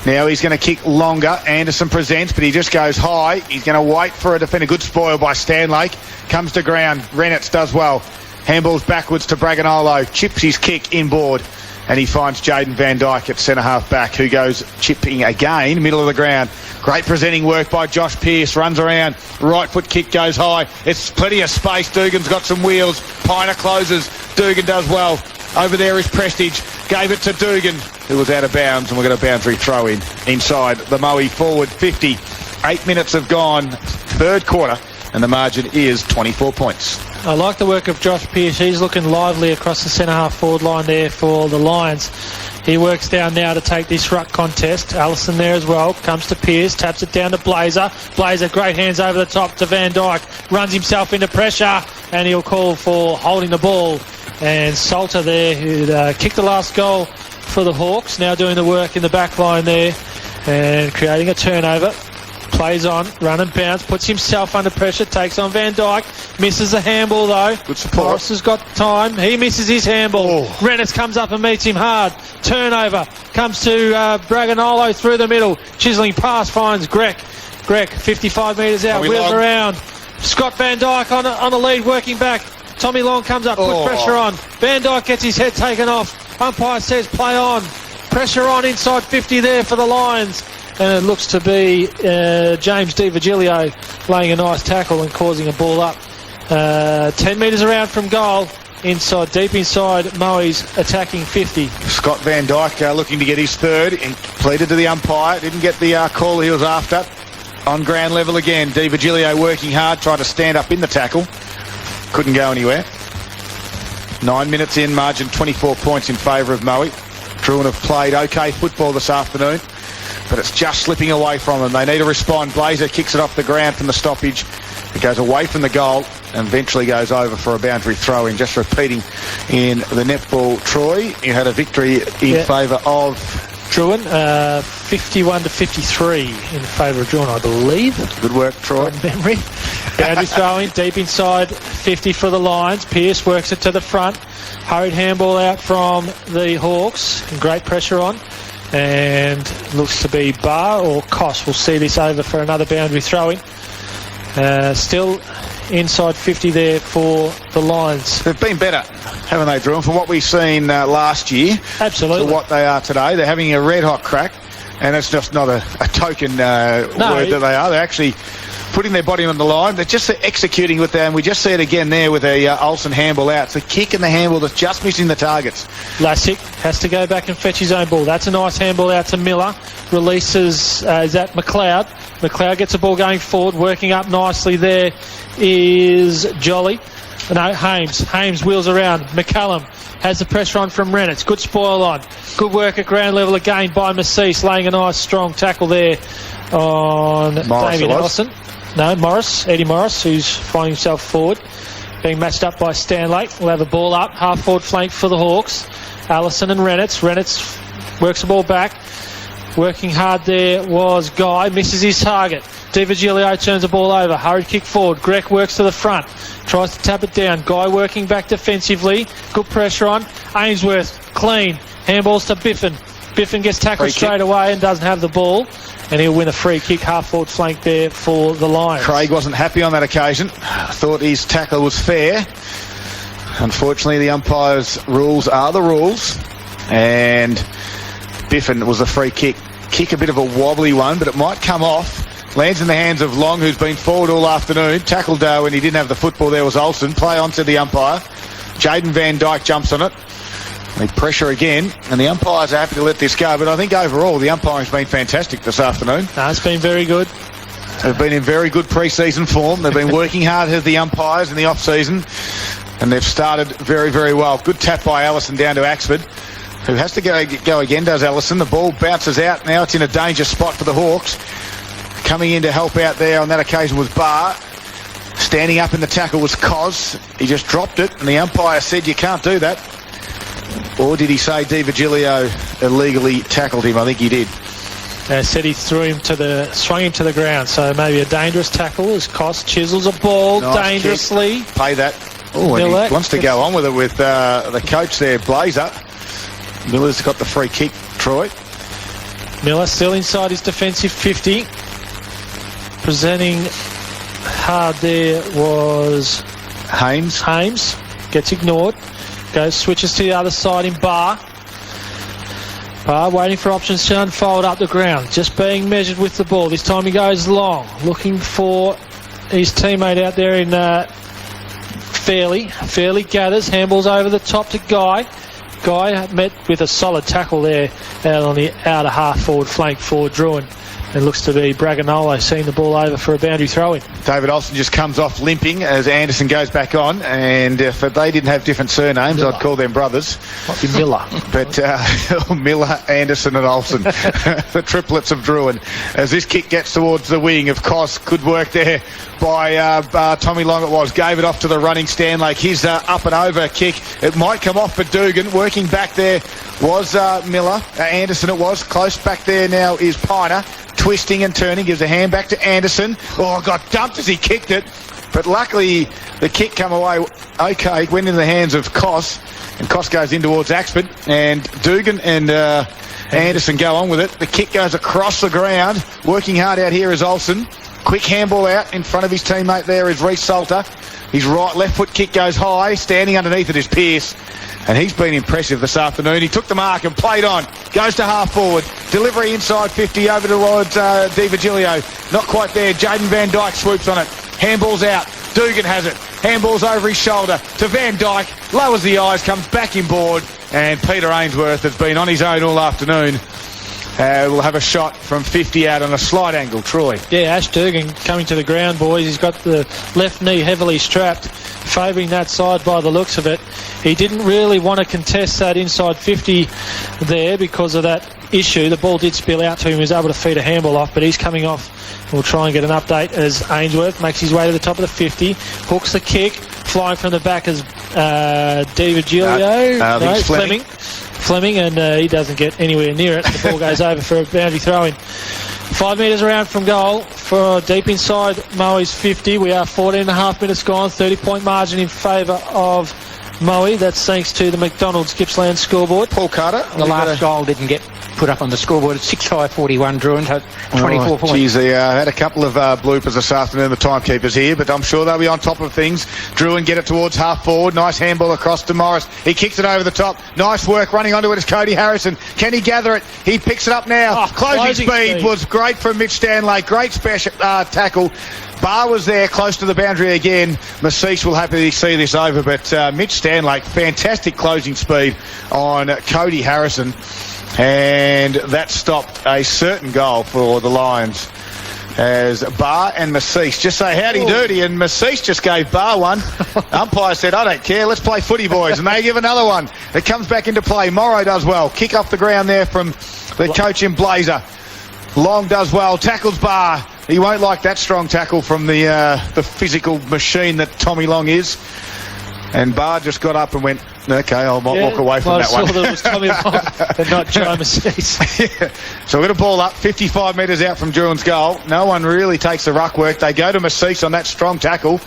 Now he's going to kick longer. Anderson presents, but he just goes high. He's going to wait for a defender. Good spoil by Stanlake. Comes to ground. Renitz does well. Handballs backwards to Braganolo. Chips his kick inboard. And he finds Jaden Van Dyke at centre-half back, who goes chipping again, middle of the ground. Great presenting work by Josh Pearce. Runs around. Right foot kick goes high. It's plenty of space. Dugan's got some wheels. Piner closes. Dugan does well. Over there is Prestige. Gave it to Dugan, who was out of bounds, and we're going to boundary throw in inside the Moe forward 50. 8 minutes have gone, third quarter, and the margin is 24 points. I like the work of Josh Pearce. He's looking lively across the centre-half forward line there for the Lions. He works down now to take this ruck contest. Allison there as well. Comes to Pearce. Taps it down to Blazer. Blazer, great hands over the top to Van Dyke. Runs himself into pressure, and he'll call for holding the ball. And Salter there, who kicked the last goal for the Hawks, now doing the work in the back line there and creating a turnover. Plays on, run and bounce, puts himself under pressure, takes on Van Dyke, misses the handball though. Good support. Morris has got time, he misses his handball. Rennes comes up and meets him hard. Turnover, comes to Braganolo through the middle. Chiseling pass, finds Grech. Grech, 55 metres out, wheels around. Scott Van Dyke on the lead, working back. Tommy Long comes up, put pressure on. Van Dyke gets his head taken off. Umpire says play on. Pressure on inside 50 there for the Lions. And it looks to be James Di Virgilio laying a nice tackle and causing a ball up. 10 metres around from goal, deep inside Moe's attacking 50. Scott Van Dyke looking to get his third. He pleaded to the umpire, didn't get the call he was after. On ground level again, Di Virgilio working hard, tried to stand up in the tackle. Couldn't go anywhere. 9 minutes in, margin 24 points in favour of Moe. Drouin have played okay football this afternoon, but it's just slipping away from them. They need to respond. Blazer kicks it off the ground from the stoppage. It goes away from the goal and eventually goes over for a boundary throw-in. Just repeating in the netball, Troy, you had a victory in favour of Drouin, 51-53 in favour of Drouin, I believe. Good work, Troy. From memory. Boundary throwing deep inside 50 for the Lions. Pearce works it to the front. Hurried handball out from the Hawks. Great pressure on. And looks to be Barr or Koss. We'll see this over for another boundary throwing. Still inside 50 there for the Lions. They've been better, haven't they, Drouin, from what we've seen last year? Absolutely. To what they are today. They're having a red-hot crack, and it's just not a token word that they are. They're actually putting their body on the line. They're just executing with them. We just see it again there with a Olsen handball out. It's the kick and the handball that's just missing the targets. Lassick has to go back and fetch his own ball. That's a nice handball out to Miller. Releases, is that McLeod? McLeod gets the ball going forward, working up nicely there is Jolly. No, Hames. Hames wheels around. McCullum has the pressure on from Renitz. Good spoil on. Good work at ground level again by Massis, laying a nice strong tackle there on Damien Ellison. No, Morris, Eddie Morris, who's finding himself forward. Being matched up by Stanley. We'll have a ball up, half forward flank for the Hawks. Allison and Renitz. Renitz works the ball back. Working hard there was Guy. Misses his target. DiVigilio turns the ball over. Hurried kick forward. Grech works to the front. Tries to tap it down. Guy working back defensively. Good pressure on. Ainsworth, clean. Handballs to Biffin. Biffin gets tackled straight away and doesn't have the ball. And he'll win a free kick, half-forward flank there for the Lions. Craig wasn't happy on that occasion. Thought his tackle was fair. Unfortunately, the umpire's rules are the rules. And Biffin was a free kick. Kick a bit of a wobbly one, but it might come off. Lands in the hands of Long, who's been forward all afternoon. Tackled when he didn't have the football there was Olsen. Play on to the umpire. Jaden Van Dyke jumps on it. They pressure again, and the umpires are happy to let this go. But I think overall, the umpiring's been fantastic this afternoon. No, it's been very good. They've been in very good pre-season form. They've been working hard as the umpires in the off-season, and they've started very, very well. Good tap by Allison down to Axford, who has to go again, does Allison. The ball bounces out. Now it's in a danger spot for the Hawks. Coming in to help out there on that occasion was Barr. Standing up in the tackle was Cos. He just dropped it, and the umpire said, you can't do that. Or did he say DiVigilio illegally tackled him? I think he did. Said he swung him to the ground. So maybe a dangerous tackle as Cos chisels a ball dangerously. Kick. Pay that. Oh, and he wants to go on with it with the coach there, Blazer. Miller's got the free kick, Troy. Miller still inside his defensive 50. Presenting hard there was Hames. Hames gets ignored. Goes, switches to the other side in Barr. Barr waiting for options to unfold up the ground. Just being measured with the ball. This time he goes long. Looking for his teammate out there in Fairley. Fairley gathers. Handballs over the top to Guy. Guy met with a solid tackle there out on the outer half forward flank for Drouin. It looks to be Braganolo seeing the ball over for a boundary throw-in. David Olsen just comes off limping as Anderson goes back on, and if they didn't have different surnames, Miller. I'd call them brothers. Might be Miller. But Miller, Anderson and Olsen, the triplets of Drouin. As this kick gets towards the wing of Cos, good work there by Tommy Long it was. Gave it off to the running Stanlake. His up and over kick. It might come off for Dugan. Working back there was Miller. Anderson it was. Close back there now is Piner. Twisting and turning, gives a hand back to Anderson. Oh, got dumped as he kicked it. But luckily, the kick come away okay. Went in the hands of Cos. And Cos goes in towards Axford. And Dugan and Anderson go on with it. The kick goes across the ground. Working hard out here is Olsen. Quick handball out in front of his teammate there is Reece Salter. His left foot kick goes high. Standing underneath it is Pearce. And he's been impressive this afternoon. He took the mark and played on. Goes to half forward. Delivery inside 50 over towards DiVigilio. Not quite there. Jaden Van Dyke swoops on it. Handball's out. Dugan has it. Handball's over his shoulder to Van Dyke. Lowers the eyes, comes back inboard. And Peter Ainsworth has been on his own all afternoon. Will have a shot from 50 out on a slight angle. Troy. Yeah, Ash Dugan coming to the ground, boys. He's got the left knee heavily strapped, favouring that side by the looks of it. He didn't really want to contest that inside 50 there because of that issue. The ball did spill out to him. He was able to feed a handball off, but he's coming off. We'll try and get an update as Ainsworth makes his way to the top of the 50, hooks the kick, flying from the back as DiVigilio. Fleming, and he doesn't get anywhere near it. The ball goes over for a boundary throw-in. 5 metres around from goal for deep inside Moe's 50. We are 14.5 minutes gone. 30-point margin in favour of Moe. That's thanks to the McDonald's Gippsland scoreboard. Paul Carter. The last goal didn't get put up on the scoreboard. It's 6-5-41 Drouin, 24 points. Geez, they had a couple of bloopers this afternoon, the timekeepers here, but I'm sure they'll be on top of things. Drouin get it towards half forward. Nice handball across to Morris. He kicks it over the top. Nice work running onto it is Cody Harrison. Can he gather it? He picks it up now. Closing speed was great from Mitch Stanley. Great special tackle. Barr was there close to the boundary again. Macice will happily see this over, but Mitch Stanley, fantastic closing speed on Cody Harrison. And that stopped a certain goal for the Lions as Barr and Macice just say howdy doody, and Macice just gave Barr one. Umpire said, I don't care, let's play footy, boys, and they give another one. It comes back into play. Morrow does well. Kick off the ground there from the coach in Blazer. Long does well, tackles Barr. He won't like that strong tackle from the physical machine that Tommy Long is. And Barr just got up and went, okay, I might walk away from that one. I saw that it was Tommy Long and not Joe Massis. Yeah. So we're going to ball up 55 metres out from Drouin's goal. No one really takes the ruck work. They go to Massis on that strong tackle.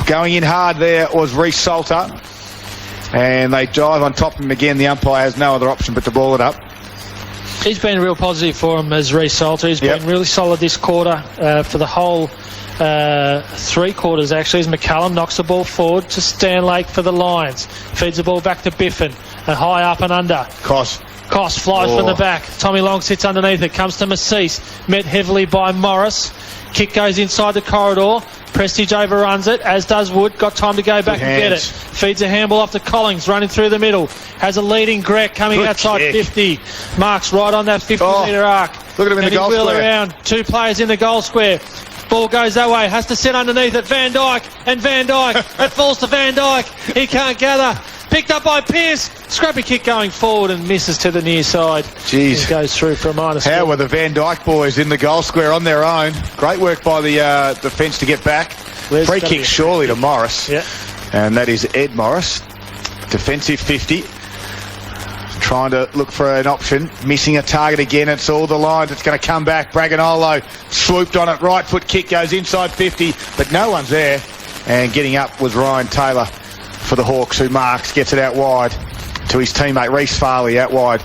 Going in hard there was Reece Salter. And they dive on top of him again. The umpire has no other option but to ball it up. He's been real positive for him as Reece Salter. He's been really solid this quarter for the whole 3 quarters actually, as McCallum knocks the ball forward to Stanlake for the Lions. Feeds the ball back to Biffin and high up and under. Koss flies from the back. Tommy Long sits underneath it. Comes to Massis. Met heavily by Morris. Kick goes inside the corridor. Prestige overruns it, as does Wood. Got time to go back and get it. Feeds a handball off to Collins, running through the middle. Has a leading Greg coming outside kick. 50. Marks right on that 50-metre arc. Look at him in the goal square. Around. 2 players in the goal square. Ball goes that way. Has to sit underneath it. Van Dijk. It falls to Van Dijk. He can't gather. Picked up by Pearce. Scrappy kick going forward and misses to the near side. Jeez. He goes through for a minus. How were the Van Dijk boys in the goal square on their own? Great work by the defence to get back. Free kick surely to Morris. Yeah. And that is Ed Morris. Defensive 50. Trying to look for an option. Missing a target again. It's all the Lions. It's going to come back. Braganolo swooped on it. Right foot kick goes inside 50. But no one's there. And getting up was Ryan Taylor for the Hawks, who marks, gets it out wide to his teammate Reece Farley out wide.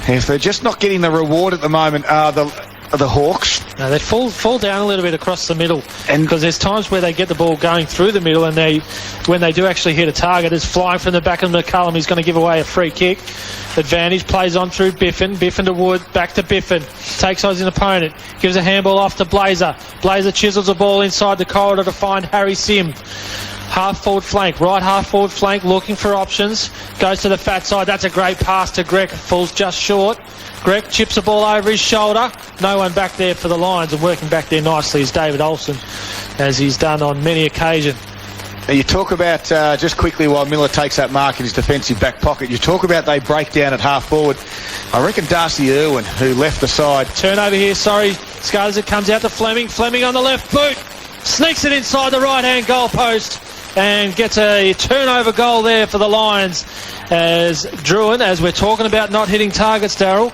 If they're just not getting the reward at the moment, the Hawks. No, they fall down a little bit across the middle, and because there's times where they get the ball going through the middle, and when they do actually hit a target, it's flying from the back of McCallum. He's going to give away a free kick. Advantage, plays on through Biffin to Wood, back to Biffin, takes on his opponent, gives a handball off to Blazer. Blazer chisels the ball inside the corridor to find Harry Sim. Half forward flank, right half forward flank, looking for options. Goes to the fat side. That's a great pass to Greg. Falls just short. Greg chips the ball over his shoulder. No one back there for the Lions, and working back there nicely is David Olsen, as he's done on many occasions. You talk about, just quickly while Miller takes that mark in his defensive back pocket, you talk about they break down at half forward. I reckon Darcy Irwin, who left the side. Turnover here, Scutters, it comes out to Fleming. Fleming on the left boot. Sneaks it inside the right-hand goal post and gets a turnover goal there for the Lions, as Drouin, as we're talking about not hitting targets, Darryl,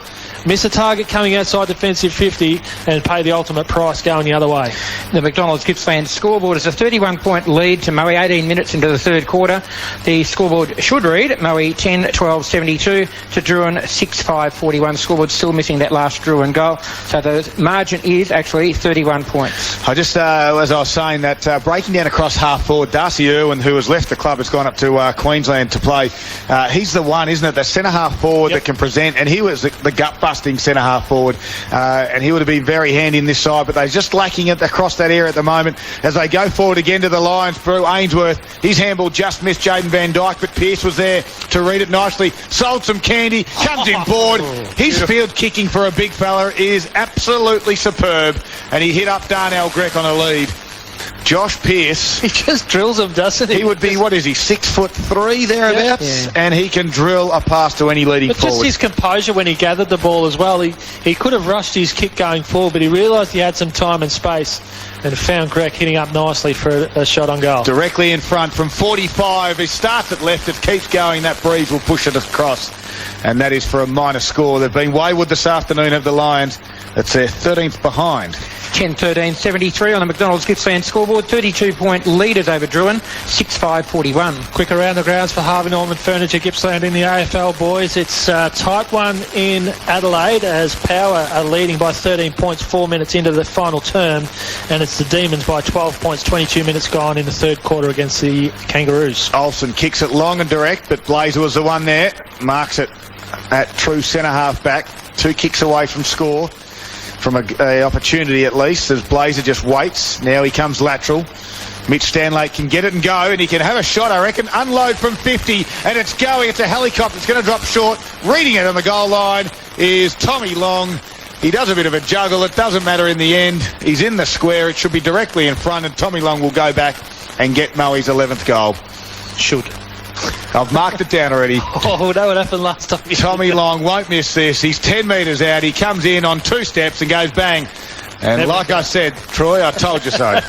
miss a target coming outside defensive 50 and pay the ultimate price going the other way. The McDonald's Gippsland scoreboard is a 31-point lead to Maui 18 minutes into the third quarter. The scoreboard should read Maui 10-12-72 to Drouin 6-5-41. Scoreboard still missing that last Drouin goal, so the margin is actually 31 points. I just, as I was saying, that breaking down across half forward, Darcy Irwin, who has left the club, has gone up to Queensland to play. He's the one, isn't it, the centre half forward that can present, and he was the gut-busting centre half forward, and he would have been very handy in this side, but they're just lacking it across that area at the moment as they go forward again to the Lions through Ainsworth. His handball just missed Jaden Van Dijk, but Pearce was there to read it nicely. Sold some candy, comes in board. His field kicking for a big fella is absolutely superb, and he hit up Darnell Grech on a lead. Josh Pearce, he just drills him, doesn't he? He would be, what is he, 6'3" thereabouts? Yeah. And he can drill a pass to any leading forward. Just his composure when he gathered the ball as well. He could have rushed his kick going forward, but he realised he had some time and space and found Grech hitting up nicely for a shot on goal. Directly in front from 45. He starts at left, it keeps going. That breeze will push it across. And that is for a minor score. They've been wayward this afternoon, of the Lions. It's their 13th behind. 10-13-73 on the McDonald's Gippsland scoreboard. 32-point leaders over Drouin, 6-5-41. Quick around the grounds for Harvey Norman Furniture Gippsland in the AFL, boys. It's a tight one in Adelaide, as Power are leading by 13 points 4 minutes into the final term, and it's the Demons by 12 points 22 minutes gone in the third quarter against the Kangaroos. Olsen kicks it long and direct, but Blazer was the one there. Marks it at true centre half back. 2 kicks away from score. From a opportunity at least, as Blazer just waits. Now he comes lateral. Mitch Stanlake can get it and go, and he can have a shot, I reckon. Unload from 50, and it's going. It's a helicopter. It's going to drop short. Reading it on the goal line is Tommy Long. He does a bit of a juggle. It doesn't matter in the end. He's in the square. It should be directly in front, and Tommy Long will go back and get Maui's 11th goal. Should. I've marked it down already. Oh, that would happen last time. Tommy Long won't miss this. He's 10 metres out. He comes in on 2 steps and goes bang. And like I said, Troy, I told you so.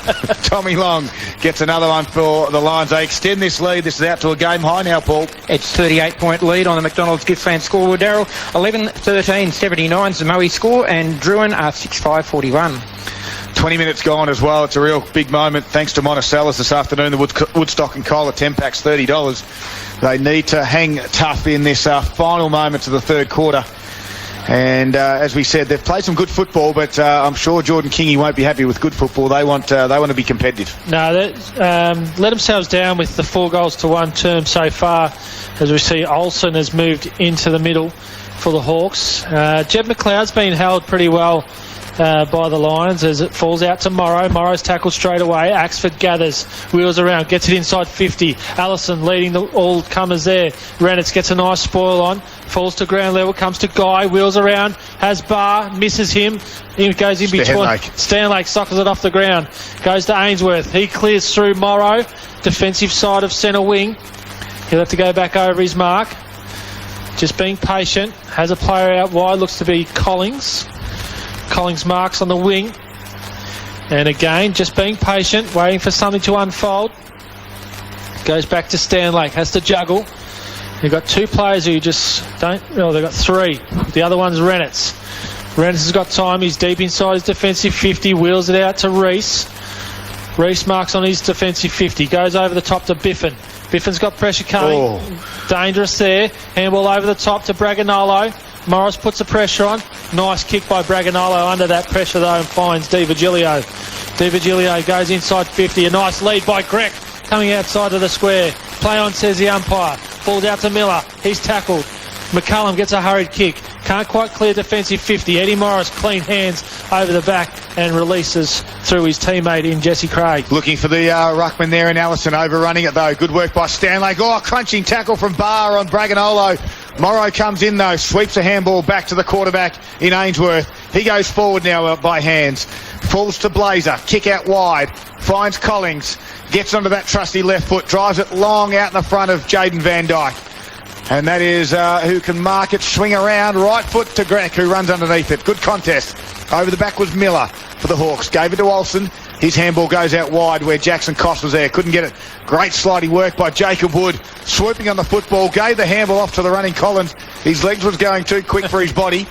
Tommy Long gets another one for the Lions. They extend this lead. This is out to a game high now, Paul. It's 38-point lead on the McDonald's Gippsland scoreboard, Daryl. 11-13, 79's the Moe score, and Drouin are 6-5-41. 20 minutes gone as well. It's a real big moment thanks to Monticello's this afternoon. The Woodstock and Cola 10 packs, $30. They need to hang tough in this final moments of the third quarter. And as we said, they've played some good football, but I'm sure Jordan Kingy won't be happy with good football. They want to be competitive. No, let themselves down with the 4-1 term so far. As we see, Olsen has moved into the middle for the Hawks. Jed McLeod's been held pretty well by the Lions as it falls out to Morrow. Morrow's tackled straight away. Axford gathers, wheels around, gets it inside 50. Allison leading the all-comers there. Renitz gets a nice spoil on, falls to ground level, comes to Guy, wheels around, has Barr, misses him. He goes in between. Stanlake sockles it off the ground. Goes to Ainsworth. He clears through Morrow. Defensive side of centre wing. He'll have to go back over his mark. Just being patient. Has a player out wide. Looks to be Collins. Collins marks on the wing. And again, just being patient, waiting for something to unfold. Goes back to Stanlake, has to juggle. You've got two players who just don't... No, they've got three. The other one's Renitz. Renitz has got time. He's deep inside his defensive 50. Wheels it out to Reese. Reese marks on his defensive 50. Goes over the top to Biffin. Biffin's got pressure coming. Dangerous there. Handball over the top to Braganolo. Morris puts the pressure on. Nice kick by Braganolo under that pressure though and finds Di Virgilio. Di Virgilio goes inside 50. A nice lead by Grech coming outside of the square. Play on, says the umpire. Falls out to Miller. He's tackled. McCullum gets a hurried kick. Can't quite clear defensive 50. Eddie Morris clean hands over the back and releases through his teammate in Jesse Craig. Looking for the ruckman there in Allison, overrunning it though. Good work by Stanley. Crunching tackle from Barr on Braganolo. Morrow comes in though, sweeps a handball back to the quarterback in Ainsworth. He goes forward now by hands. Falls to Blazer, kick out wide. Finds Collins, gets onto that trusty left foot, drives it long out in the front of Jaden Van Dyke. And that is who can mark it, swing around, right foot to Grech, who runs underneath it. Good contest. Over the back was Miller for the Hawks. Gave it to Olsen. His handball goes out wide where Jackson Koss was there. Couldn't get it. Great sliding work by Jacob Wood. Swooping on the football. Gave the handball off to the running Collins. His legs was going too quick for his body.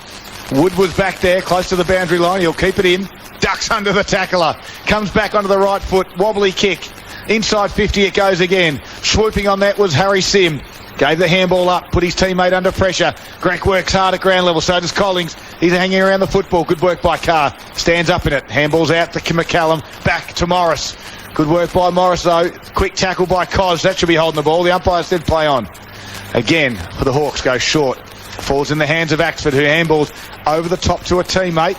Wood was back there, close to the boundary line. He'll keep it in. Ducks under the tackler. Comes back onto the right foot. Wobbly kick. Inside 50 it goes again. Swooping on that was Harry Sim. Gave the handball up, put his teammate under pressure. Grech works hard at ground level, so does Collins. He's hanging around the football. Good work by Carr. Stands up in it. Handball's out to McCallum. Back to Morris. Good work by Morris, though. Quick tackle by Cos. That should be holding the ball. The umpire said play on. Again, for the Hawks, goes short. Falls in the hands of Axford, who handballs over the top to a teammate.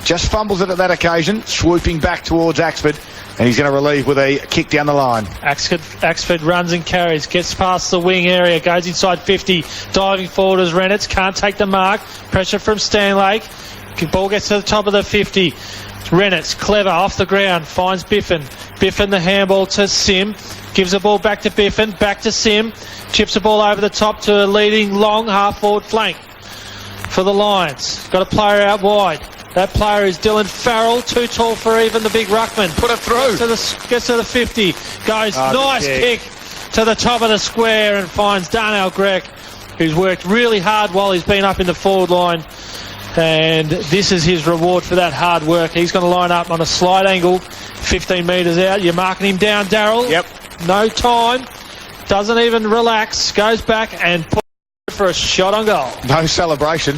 Just fumbles it at that occasion. Swooping back towards Axford. And he's going to relieve with a kick down the line. Axford runs and carries, gets past the wing area, goes inside 50, diving forward as Renitz, can't take the mark. Pressure from Stanlake. Ball gets to the top of the 50. Renitz, clever, off the ground, finds Biffin. Biffin the handball to Sim. Gives the ball back to Biffin, back to Sim. Chips the ball over the top to a leading long half-forward flank for the Lions. Got a player out wide. That player is Dylan Farrell, too tall for even the big ruckman. Put it through. Gets to the 50. Goes, nice kick to the top of the square and finds Darnell Grech, who's worked really hard while he's been up in the forward line. And this is his reward for that hard work. He's going to line up on a slight angle, 15 metres out. You're marking him down, Darryl. Yep. No time. Doesn't even relax. Goes back and puts for a shot on goal. No celebration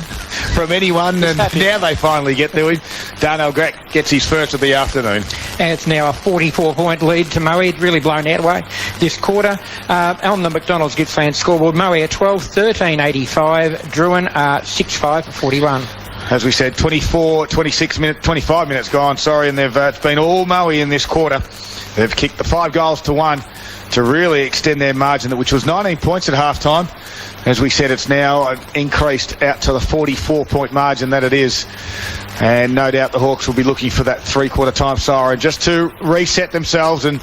from anyone, and now they finally get to him. Darnell Grech gets his first of the afternoon. And it's now a 44-point lead to Moe. Really blown out away this quarter. On the McDonald's Gippsland scoreboard, Moe at 12, 13.85. Drouin 6-5-41. As we said, 25 minutes gone, and it's been all Moe in this quarter. They've kicked the 5 goals to 1 to really extend their margin, which was 19 points at half-time. As we said, it's now increased out to the 44-point margin that it is. And no doubt the Hawks will be looking for that three-quarter time siren just to reset themselves. And,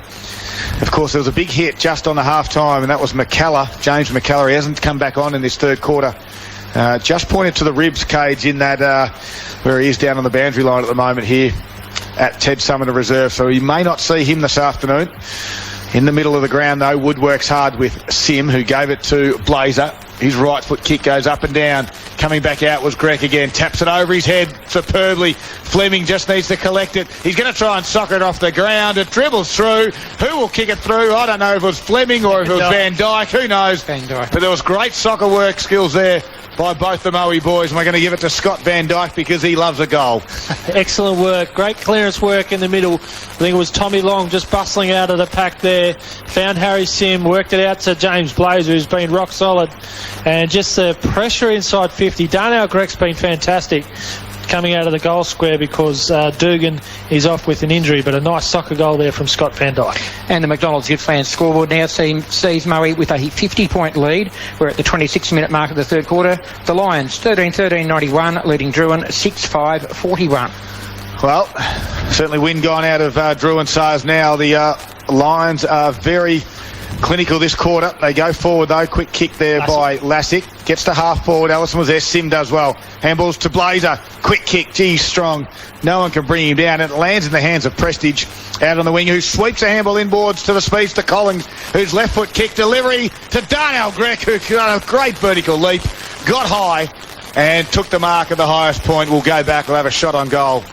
of course, there was a big hit just on the half-time, and that was James McCullough. He hasn't come back on in this third quarter. Just pointed to the ribs cage in that where he is down on the boundary line at the moment here. at Ted Summoner Reserve, so we may not see him this afternoon. In the middle of the ground, though, Wood works hard with Sim, who gave it to Blazer. His right foot kick goes up and down. Coming back out was Grech again. Taps it over his head superbly. Fleming just needs to collect it. He's going to try and soccer it off the ground. It dribbles through. Who will kick it through? I don't know if it was Fleming or if it was Van Dyke. Who knows? Van Dyke. But there was great soccer work skills there by both the Moe boys, and we're going to give it to Scott Van Dyke because he loves a goal. Excellent work. Great clearance work in the middle. I think it was Tommy Long just bustling out of the pack there. Found Harry Sim, worked it out to James Blazer, who's been rock solid. And just the pressure inside 50. Darnell Grech's been fantastic coming out of the goal square because Dugan is off with an injury, but a nice soccer goal there from Scott Van Dyke. And the McDonald's Gippsland scoreboard now sees Moe with a 50-point lead. We're at the 26-minute mark of the third quarter. The Lions 13-13-91, leading Drouin 6-5-41. Well, certainly wind gone out of Drouin SARS now. The Lions are very clinical this quarter. They go forward though. Quick kick there by Lassick. Gets to half forward. Allison was there. Sim does well. Handballs to Blazer. Quick kick. Geez, strong. No one can bring him down. It lands in the hands of Prestige out on the wing, who sweeps a handball inboards to the speeds to Collins, whose left foot kick delivery to Darnell Grech, who got a great vertical leap, got high and took the mark at the highest point. We'll go back. We'll have a shot on goal.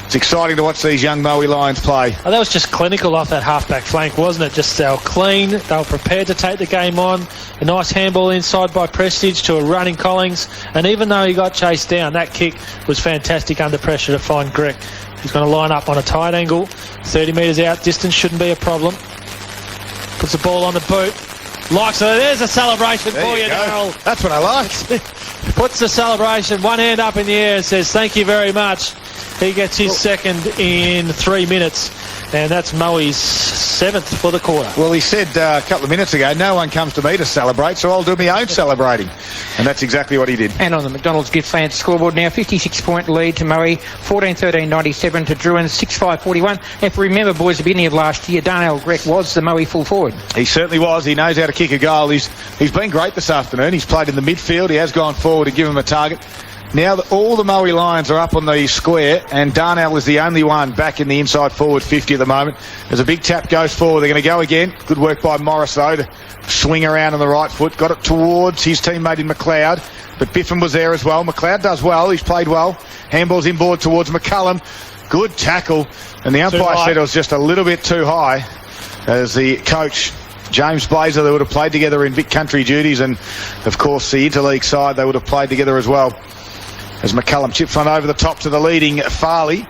It's exciting to watch these young Moe Lions play. Oh, that was just clinical off that half-back flank, wasn't it? Just they were clean. They were prepared to take the game on. A nice handball inside by Prestige to a running Collins. And even though he got chased down, that kick was fantastic under pressure to find Grech. He's going to line up on a tight angle. 30 metres out. Distance shouldn't be a problem. Puts the ball on the boot. Likes it. There's a celebration for you, Darryl. That's what I like. Puts the celebration, one hand up in the air and says, thank you very much. He gets his second in 3 minutes, and that's Moe's 7th for the quarter. Well, he said a couple of minutes ago, no one comes to me to celebrate, so I'll do my own celebrating. And that's exactly what he did. And on the McDonald's Gippsland scoreboard now, 56-point lead to Moe, 14-13-97 to Drouin, 6-5-41. If you remember, boys, at the beginning of last year, Darnell Grech was the Moe full forward. He certainly was. He knows how to kick a goal. He's been great this afternoon. He's played in the midfield. He has gone forward and given him a target. Now all the Moe Lions are up on the square, and Darnell is the only one back in the inside forward 50 at the moment. There's a big tap, goes forward. They're going to go again. Good work by Morris, though, to swing around on the right foot. Got it towards his teammate in McLeod, but Biffin was there as well. McLeod does well. He's played well. Handballs inboard towards McCullum. Good tackle, and the umpire said it was just a little bit too high, as the coach James Blazer, they would have played together in Vic Country duties, and of course the interleague side, they would have played together as well. As McCullum chips one over the top to the leading Farley,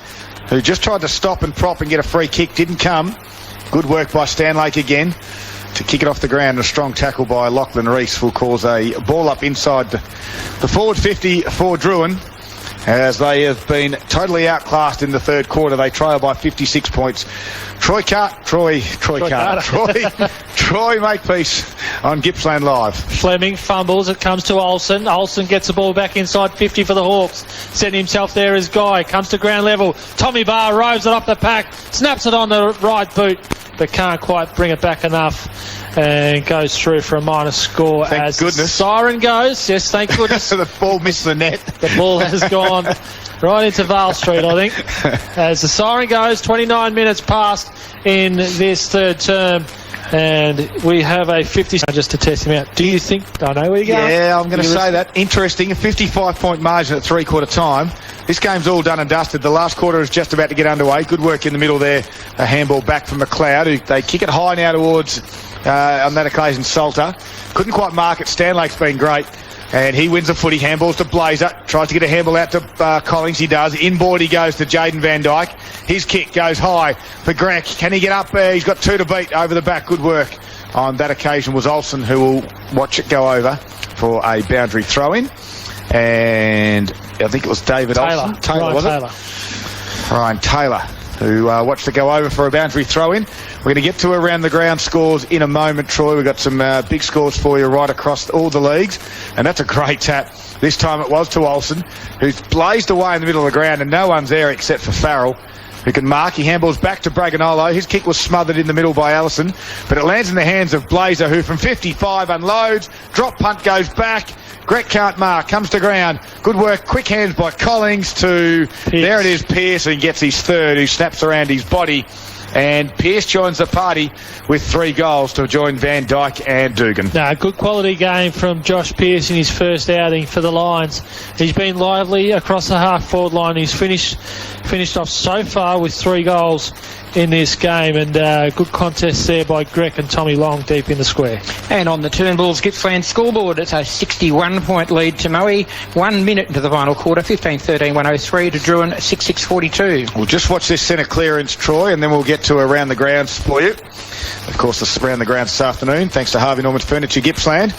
who just tried to stop and prop and get a free kick, didn't come. Good work by Stanlake again to kick it off the ground. A strong tackle by Lachlan Reese will cause a ball up inside the forward 50 for Drouin, as they have been totally outclassed in the third quarter. They trail by 56 points. Troy Makepeace on Gippsland Live. Fleming fumbles. It comes to Olsen. Olsen gets the ball back inside 50 for the Hawks. Setting himself there as Guy. Comes to ground level. Tommy Barr roves it up the pack. Snaps it on the right boot, but can't quite bring it back enough. And goes through for a minor score. Thank goodness. Siren goes. Yes, thank goodness. The ball missed the net. The ball has gone right into Vale Street, I think. As the siren goes, 29 minutes past in this third term. And we have a 50, just to test him out. Do you think, I know where you're going? Yeah, I'm going to say that. Interesting, a 55-point margin at three-quarter time. This game's all done and dusted. The last quarter is just about to get underway. Good work in the middle there. A handball back from McLeod, who they kick it high now towards, on that occasion, Salter. Couldn't quite mark it. Stanlake's been great. And he wins a footy. Handballs to Blazer. Tries to get a handball out to Collins. He does. Inboard he goes to Jaden Van Dyke. His kick goes high for Grech. Can he get up there? He's got two to beat over the back. Good work. On that occasion was Olsen, who will watch it go over for a boundary throw-in. And I think it was David Olsen. Taylor, was it? Ryan Taylor, who watched it go over for a boundary throw-in. We're going to get to around the ground scores in a moment, Troy. We've got some big scores for you right across all the leagues. And that's a great tap. This time it was to Olsen, who's blazed away in the middle of the ground, and no one's there except for Farrell. who can mark. He handballs back to Braganolo. His kick was smothered in the middle by Allison, but it lands in the hands of Blazer, who from 55 unloads. Drop punt goes back. Greg can't mark, comes to ground. Good work, quick hands by Collings to, there it is, Pearce, and gets his third, who snaps around his body. And Pearce joins the party with 3 goals to join Van Dyke and Dugan. No, good quality game from Josh Pearce in his first outing for the Lions. He's been lively across the half-forward line. He's finished off so far with 3 goals in this game, and good contest there by Greg and Tommy Long deep in the square. And on the Turnbulls Gippsland scoreboard, it's a 61-point lead to Moe. 1 minute into the final quarter, 15-13, 103 to Drouin, 6-6-42. We'll just watch this centre clearance, Troy, and then we'll get to around the grounds for you. Of course, this is around the grounds this afternoon, thanks to Harvey Norman Furniture Gippsland.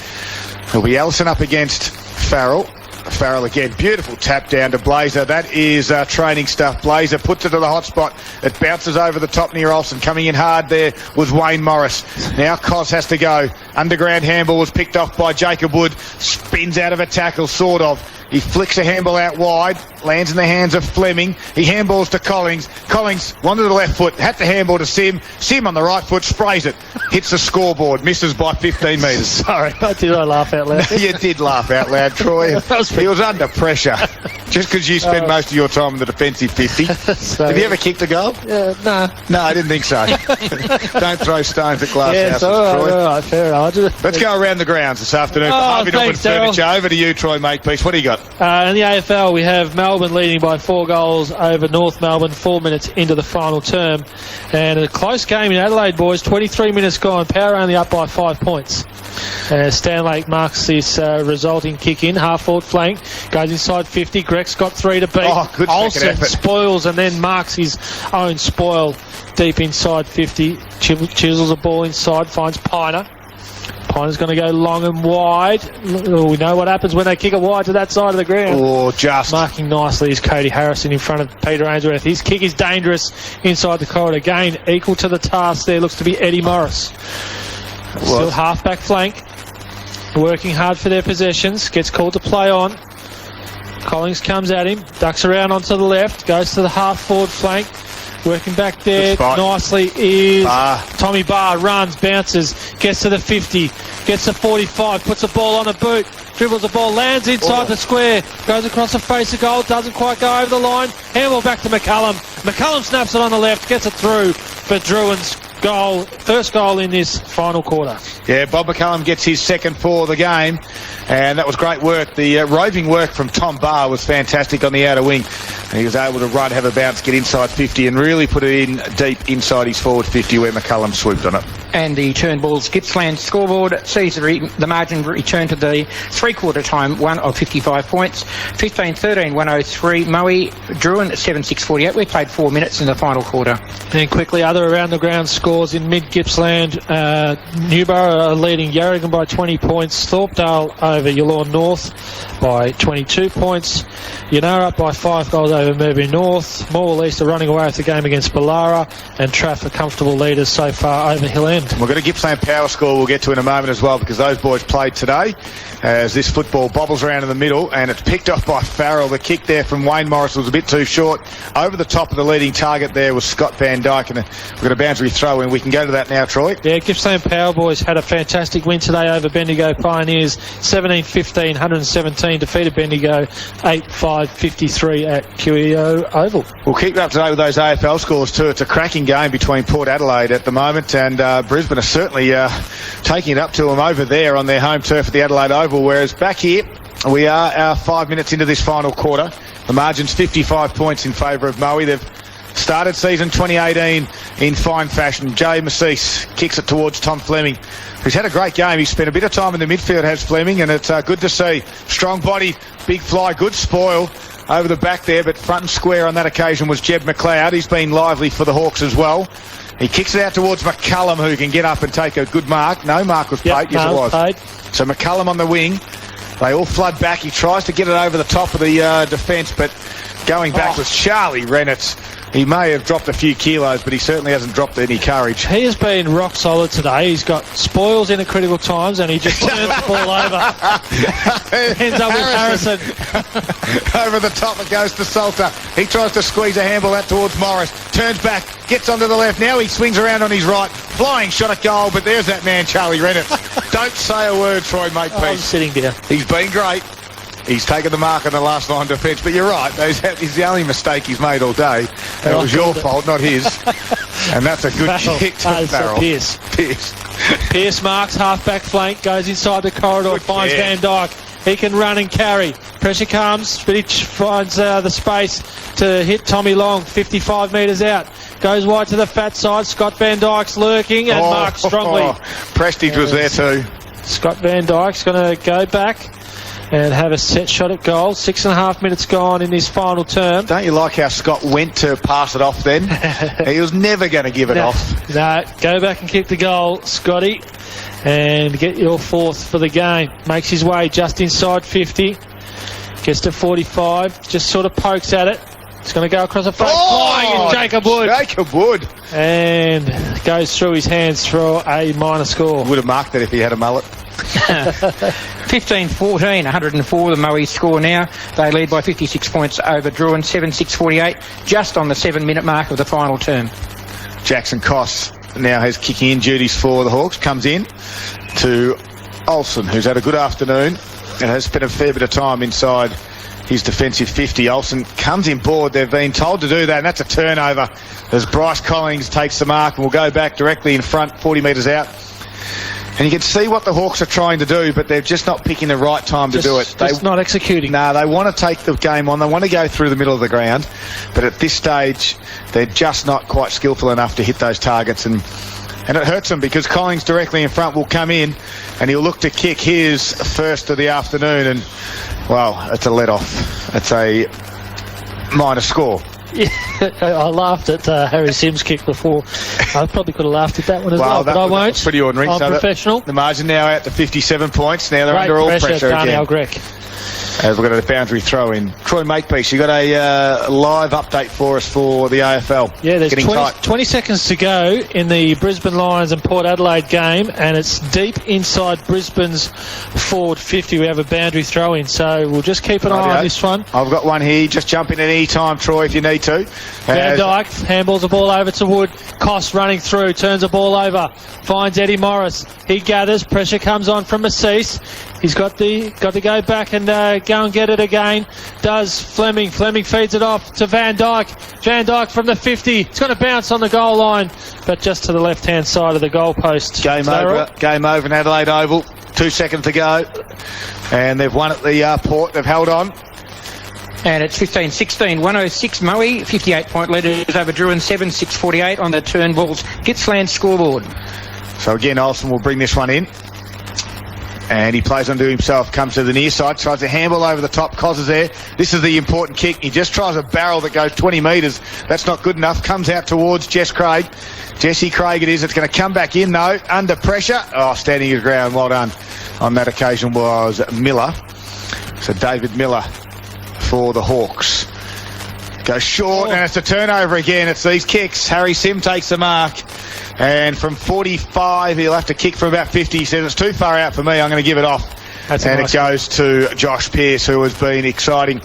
It'll be Ellison up against Farrell. Farrell again, beautiful tap down to Blazer. That is training stuff. Blazer puts it to the hot spot. It bounces over the top near Olsen. Coming in hard there was Wayne Morris. Now Cos has to go. Underground handball was picked off by Jacob Wood. Spins out of a tackle, sort of. He flicks a handball out wide, lands in the hands of Fleming. He handballs to Collings. Collings wanted the left foot, had to handball to Sim. Sim on the right foot, sprays it, hits the scoreboard, misses by 15 metres. Sorry. Did I laugh out loud? You did laugh out loud, Troy. He was under pressure. Just because you spend most of your time in the defensive 50. Did he ever kick the goal? No. No, I didn't think so. Don't throw stones at glass houses, Troy. All right, fair enough. Let's go around the grounds this afternoon for Harvey Norman Furniture. Over to you, Troy Makepeace. What do you got? In the AFL, we have Melbourne leading by 4 goals over North Melbourne 4 minutes into the final term. And a close game in Adelaide, boys. 23 minutes gone. Power only up by 5 points. Stanlake marks this resulting kick in. Half-forward flank. Goes inside 50. Greg's got 3 to beat. Good Olsen spoils and then marks his own spoil deep inside 50. Chisels a ball inside. Finds Piner. Piner's going to go long and wide. We know what happens when they kick it wide to that side of the ground. Just. Marking nicely is Cody Harrison in front of Peter Ainsworth. His kick is dangerous inside the corridor. Again, equal to the task there looks to be Eddie Morris. Still half-back flank. Working hard for their possessions. Gets called to play on. Collings comes at him. Ducks around onto the left. Goes to the half-forward flank. Working back there nicely is Tommy Barr. Runs, bounces, gets to the 50, gets to 45, puts the ball on a boot, dribbles the ball, lands inside the square, goes across the face of goal, doesn't quite go over the line. Handball back to McCullum. McCullum snaps it on the left, gets it through for Drouin's goal, first goal in this final quarter. Yeah, Bob McCullum gets his second for the game, and that was great work. The roving work from Tom Barr was fantastic on the outer wing. And he was able to run, have a bounce, get inside 50 and really put it in deep inside his forward 50 where McCullum swooped on it. And the Turnbulls Gippsland scoreboard sees the margin return to the three-quarter time, 1 of 55 points. 15-13, 103. Moe, Drouin, 7-6-48. We played 4 minutes in the final quarter. And quickly, other around-the-ground scores in mid-Gippsland. Newborough are leading Yarragon by 20 points. Thorpedale over Yallourn North by 22 points. Yanara up by 5 goals over Merby North. Morwell East are running away with the game against Ballara, and Traff are comfortable leaders so far over Hill End. We've got a Gippsland power score we'll get to in a moment as well, because those boys played today as this football bobbles around in the middle and it's picked off by Farrell. The kick there from Wayne Morris was a bit too short. Over the top of the leading target there was Scott Van Dyke, and we've got a boundary throw in. We can go to that now, Troy. Yeah, Gippsland Power Boys had a fantastic win today over Bendigo Pioneers. 17-15, 117, defeated Bendigo 8-5-53 at QEO Oval. We'll keep you up to date with those AFL scores too. It's a cracking game between Port Adelaide at the moment, and Brisbane are certainly taking it up to them over there on their home turf at the Adelaide Oval, whereas back here we are 5 minutes into this final quarter. The margin's 55 points in favour of Moe. They've started season 2018 in fine fashion. Jay Massis kicks it towards Tom Fleming, who's had a great game. He's spent a bit of time in the midfield, has Fleming, and it's good to see. Strong body, big fly, good spoil over the back there, but front and square on that occasion was Jeb McLeod. He's been lively for the Hawks as well. He kicks it out towards McCullum, who can get up and take a good mark. No mark was paid. Yes, it was. Paid. So McCullum on the wing. They all flood back. He tries to get it over the top of the defence, but going back was Charlie Rennett's He may have dropped a few kilos, but he certainly hasn't dropped any courage. He has been rock solid today. He's got spoils in the critical times, and he just turns the ball over. Ends up with Harrison. Over the top it goes to Salter. He tries to squeeze a handball out towards Morris. Turns back, gets onto the left. Now he swings around on his right. Flying shot at goal, but there's that man, Charlie Rennett. Don't say a word, Troy Makepeace. I'm sitting down. He's been great. He's taken the mark on the last line defence, but you're right. He's the only mistake he's made all day. And it was your fault, not his. And that's a good kick to Farrell. Pearce. Pearce marks half-back flank, goes inside the corridor, finds Van Dyke. He can run and carry. Pressure comes, Spitich finds the space to hit Tommy Long, 55 metres out. Goes wide to the fat side. Scott Van Dyke's lurking and marks strongly. Prestige was there too. Scott Van Dyke's going to go back and have a set shot at goal. 6.5 minutes gone in this final term. Don't you like how Scott went to pass it off then? He was never going to give it off. No, go back and kick the goal, Scotty, and get your fourth for the game. Makes his way just inside 50. Gets to 45, just sort of pokes at it. It's going to go across the front. Flying is Jacob Wood. Jacob Wood. And goes through his hands for a minor score. Would have marked it if he had a mullet. 15-14, 104 the Moe score now. They lead by 56 points over Drouin, 7-6-48, just on the 7-minute mark of the final term. Jackson Koss now has kicking in duties for the Hawks. Comes in to Olsen, who's had a good afternoon and has spent a fair bit of time inside his defensive 50. Olsen comes in board. They've been told to do that, and that's a turnover as Bryce Collins takes the mark and will go back directly in front, 40 metres out. And you can see what the Hawks are trying to do, but they're just not picking the right time to do it. They're not executing. No, they want to take the game on. They want to go through the middle of the ground. But at this stage, they're just not quite skillful enough to hit those targets. And it hurts them because Collins directly in front will come in and he'll look to kick his first of the afternoon. And, well, it's a let-off. It's a minor score. Yeah, I laughed at Harry Sims' kick before. I probably could have laughed at that one as well, but I won't. Pretty ordinary. I'm so professional. The margin now out to 57 points. Now they're under all pressure again. We've got a boundary throw in. Troy Makepeace, you got a live update for us for the AFL. Yeah, there's 20 seconds to go in the Brisbane Lions and Port Adelaide game, and it's deep inside Brisbane's forward 50. We have a boundary throw in, so we'll just keep an eye on this one. I've got one here. Just jump in at any time, Troy, if you need to. Van Dyke handballs the ball over to Wood. Koss running through, turns the ball over, finds Eddie Morris. He gathers, pressure comes on from Assis. He's got to go back and go and get it again. Does Fleming. Fleming feeds it off to Van Dyke. Van Dyke from the 50. It's going to bounce on the goal line, but just to the left-hand side of the goalpost. Game over in Adelaide Oval. 2 seconds to go. And they've won at the Port. They've held on. And it's 15-16, 106 Moe, 58-point leaders over Drouin, 7-6-48 on the Turnbull's Gippsland scoreboard. So again, Olsen will bring this one in. And he plays onto himself, comes to the near side, tries to handball over the top. Cos is there. This is the important kick. He just tries a barrel that goes 20 metres. That's not good enough. Comes out towards Jesse Craig it is. It's going to come back in, though, under pressure. Oh, standing his ground. Well done. On that occasion was Miller. So David Miller for the Hawks. Goes short, and it's a turnover again. It's these kicks. Harry Sim takes the mark. And from 45, he'll have to kick from about 50. He says, it's too far out for me. I'm going to give it off. It goes to Josh Pearce, who has been exciting.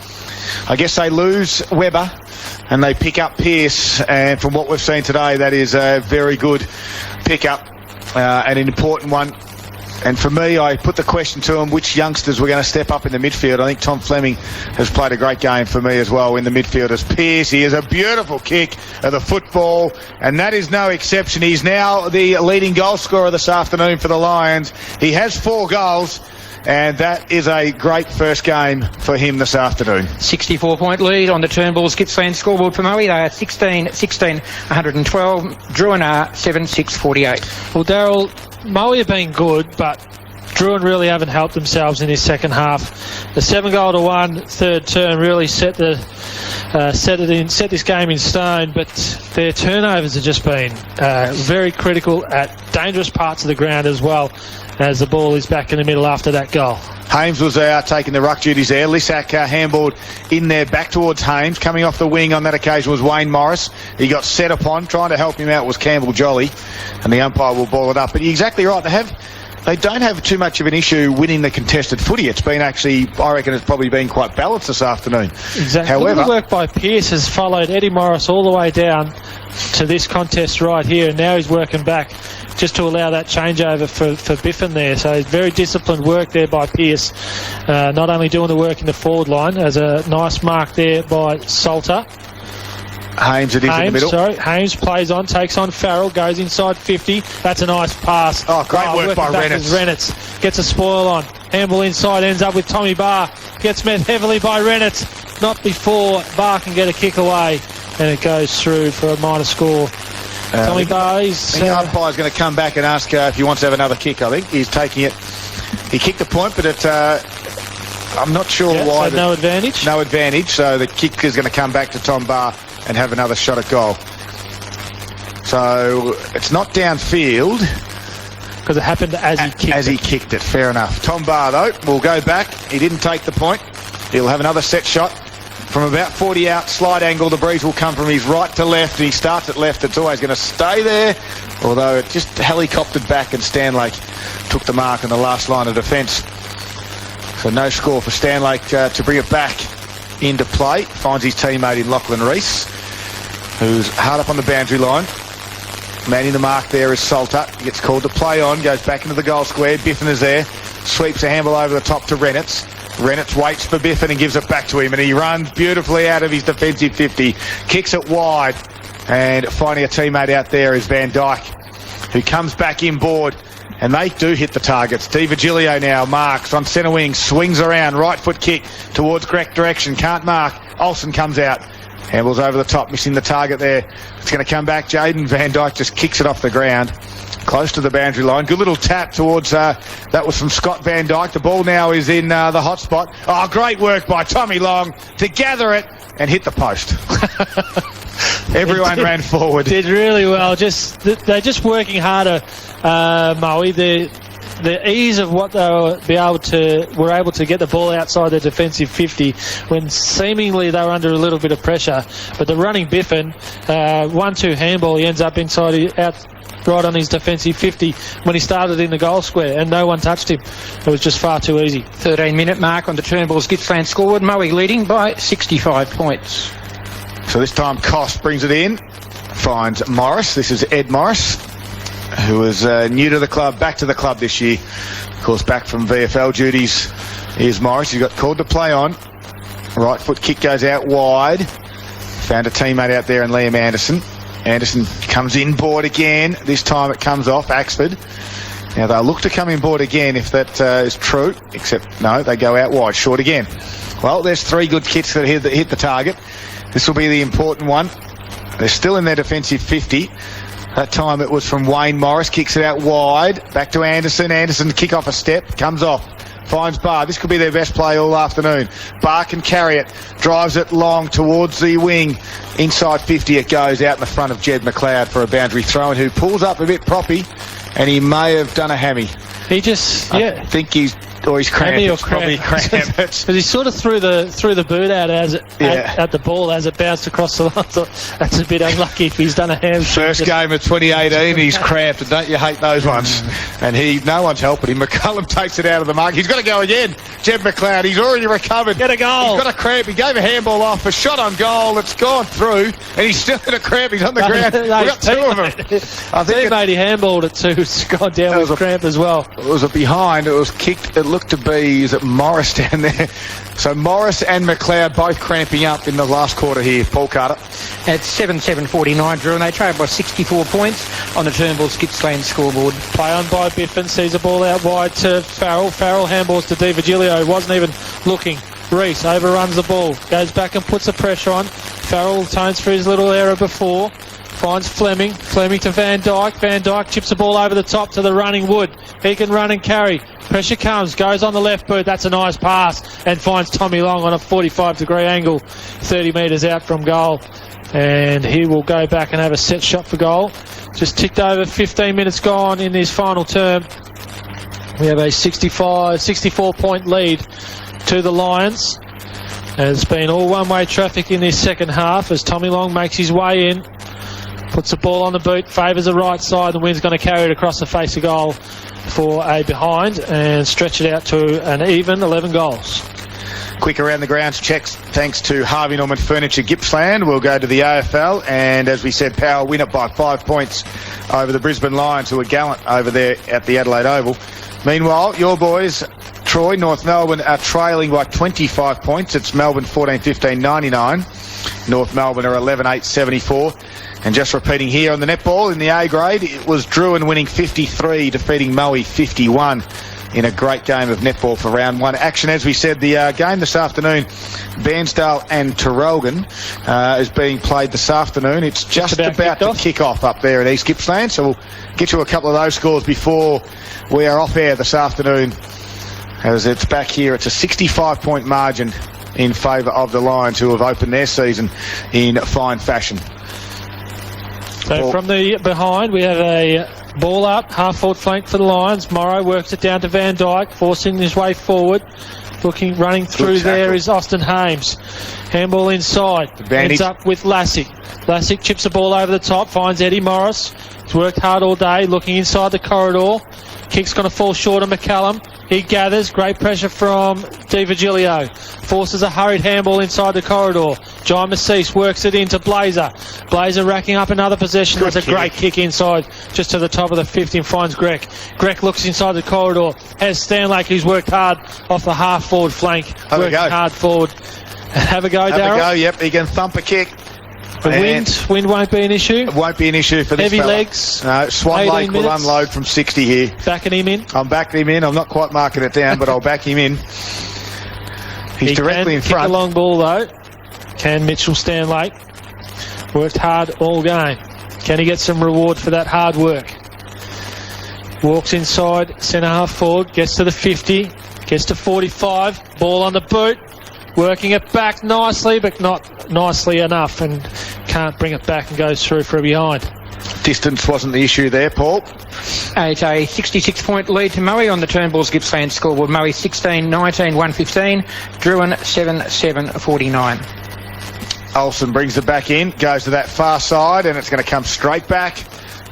I guess they lose Webber and they pick up Pearce. And from what we've seen today, that is a very good pickup and an important one. And for me, I put the question to him, which youngsters were going to step up in the midfield. I think Tom Fleming has played a great game for me as well in the midfield as Pearce. He has a beautiful kick of the football, and that is no exception. He's now the leading goal scorer this afternoon for the Lions. He has 4 goals, and that is a great first game for him this afternoon. 64-point lead on the Turnbull's Gippsland scoreboard for Moe. They are 16-16, 112. Drouin are 7-6-48. Well, Daryl, Moe have been good, but Drouin really haven't helped themselves in this second half. The 7-1 third term really set this game in stone, but their turnovers have just been very critical at dangerous parts of the ground as well, as the ball is back in the middle after that goal. Hames was out taking the ruck duties there. Lissack handballed in there back towards Hames. Coming off the wing on that occasion was Wayne Morris. He got set upon. Trying to help him out was Campbell Jolly, and the umpire will ball it up. But you're exactly right. They don't have too much of an issue winning the contested footy. It's been actually, I reckon it's probably been quite balanced this afternoon. Exactly. However, the work by Pearce has followed Eddie Morris all the way down to this contest right here, and now he's working back just to allow that changeover for Biffin there. So very disciplined work there by Pearce. Not only doing the work in the forward line, as a nice mark there by Salter. Hames in the middle. Hames plays on, takes on Farrell, goes inside 50. That's a nice pass. Oh, great work by Renitz. Renitz gets a spoil on. Handball inside, ends up with Tommy Barr. Gets met heavily by Renitz. Not before Barr can get a kick away, and it goes through for a minor score. Tommy Barr, the umpire's going to come back and ask if he wants to have another kick, I think. He's taking it. He kicked the point, but I'm not sure why. So no advantage? No advantage, so the kick is going to come back to Tom Barr and have another shot at goal. So it's not downfield. Because it happened as he kicked it. Fair enough. Tom Barr, though, will go back. He didn't take the point. He'll have another set shot. From about 40 out, slide angle, the breeze will come from his right to left. He starts at left. It's always going to stay there, although it just helicoptered back and Stanlake took the mark in the last line of defence. So no score for Stanlake to bring it back into play. Finds his teammate in Lachlan Reese, who's hard up on the boundary line. Man in the mark there is Salter. He gets called to play on, goes back into the goal square. Biffin is there, sweeps a handball over the top to Renitz. Renitz waits for Biffin and gives it back to him, and he runs beautifully out of his defensive 50, kicks it wide, and finding a teammate out there is Van Dyke, who comes back inboard, and they do hit the targets. Di Virgilio now marks on centre wing, swings around, right foot kick towards correct direction, can't mark. Olsen comes out, handballs over the top, missing the target there. It's going to come back. Jaden Van Dyke just kicks it off the ground, close to the boundary line. Good little tap towards, that was from Scott Van Dyke. The ball now is in the hot spot. Oh, great work by Tommy Long to gather it and hit the post. Everyone ran forward. Did really well. They're just working harder, Moe. The ease of what they were able to get the ball outside their defensive 50 when seemingly they were under a little bit of pressure. But the running Biffin, 1-2 handball, he ends up right on his defensive 50 when he started in the goal square, and no one touched him. It was just far too easy. 13-minute mark on the Turnbull's Gippsland scoreboard. Moe leading by 65 points. So this time Koss brings it in, finds Morris. This is Ed Morris, who is new to the club, back to the club this year. Of course, back from VFL duties. Here's Morris. He got called to play on. Right foot kick goes out wide. Found a teammate out there in Liam Anderson. Anderson comes inboard again. This time it comes off Axford. Now they'll look to come inboard again if that is true, except no, they go out wide, short again. Well, there's three good kicks that hit the target. This will be the important one. They're still in their defensive 50. That time it was from Wayne Morris, kicks it out wide, back to Anderson. Anderson kick off a step, comes off, finds Barr. This could be their best play all afternoon. Barr can carry it, drives it long towards the wing. Inside 50 it goes, out in the front of Jed McLeod for a boundary throw, and who pulls up a bit proppy, and he may have done a hammy. He just, I think he's cramped. It's probably cramped. Because he sort of threw the boot out at the ball as it bounced across the line. So that's a bit unlucky if he's done a hamstring. First game of 2018, he's cramped, and don't you hate those ones? And no one's helping him. McCullum takes it out of the mark. He's got to go again. Jed McLeod, he's already recovered. Get a goal. He's got a cramp. He gave a handball off, a shot on goal. It's gone through, and he's still in a cramp. He's on the ground. We've got two of them. I think he handballed it too. It's gone down with cramp as well. It was a behind. It was kicked. It looked to be, is it Morris down there? So Morris and McLeod both cramping up in the last quarter here. Paul Carter. At 7:49 Drew, and they trail by 64 points on the Turnbull's Gippsland scoreboard. Play on by Biffin, sees the ball out wide to Farrell. Farrell handballs to Di Virgilio, wasn't even looking. Reese overruns the ball, goes back and puts the pressure on. Farrell tones for his little error before. Finds Fleming. Fleming to Van Dyke. Van Dyke chips the ball over the top to the running Wood. He can run and carry. Pressure comes. Goes on the left boot. That's a nice pass. And finds Tommy Long on a 45-degree angle. 30 metres out from goal. And he will go back and have a set shot for goal. Just ticked over 15 minutes gone in his final term. We have a 64-point lead to the Lions. It's been all one-way traffic in this second half as Tommy Long makes his way in. Puts the ball on the boot, favours the right side. The wind's going to carry it across the face of goal for a behind and stretch it out to an even 11 goals. Quick around the grounds checks thanks to Harvey Norman Furniture Gippsland. We'll go to the AFL, and as we said, Power win it by 5 points over the Brisbane Lions, who are gallant over there at the Adelaide Oval. Meanwhile, your boys, Troy, North Melbourne, are trailing by 25 points. It's Melbourne 14-15, 99. North Melbourne are 11-8, 74. And just repeating here on the netball, in the A grade, it was Drouin winning 53, defeating Moe 51 in a great game of netball for round one. Action, as we said, the game this afternoon, Bairnsdale and Terrelgan, is being played this afternoon. It's just about to kick off up there at East Gippsland, so we'll get you a couple of those scores before we are off air this afternoon. As it's back here, it's a 65-point margin in favour of the Lions, who have opened their season in fine fashion. So from the behind, we have a ball up, half-forward flank for the Lions. Morrow works it down to Van Dyke, forcing his way forward. Running through there is Austin Hames. Handball inside. Ends up with Lassick. Lassick chips the ball over the top, finds Eddie Morris. He's worked hard all day, looking inside the corridor. Kick's going to fall short of McCallum. He gathers. Great pressure from Di Virgilio. Forces a hurried handball inside the corridor. John Massis works it into Blazer. Blazer racking up another possession. There's a great kick inside just to the top of the 50 and finds Greg. Greg looks inside the corridor. Has Stanlake, who's worked hard off the half-forward flank. Working hard forward. Have a go, Darryl. Have a go, yep. He can thump a kick. The wind won't be an issue. It won't be an issue for this Heavy fella. legs. No, Swan Lake will unload from 60 here. Backing him in. I'm backing him in. I'm not quite marking it down, but I'll back him in. He's directly in front. Kick a long ball though. Can Mitchell Stanlake. Worked hard all game. Can he get some reward for that hard work? Walks inside, centre half forward, gets to the 50, gets to 45, ball on the boot. Working it back nicely, but not nicely enough, and can't bring it back and goes through for a behind. Distance wasn't the issue there, Paul. It's a 66-point lead to Moe on the Turnbull's Gippsland scoreboard. Moe 16-19, 115. Drouin 7-7, 49. Olsen brings it back in, goes to that far side, and it's going to come straight back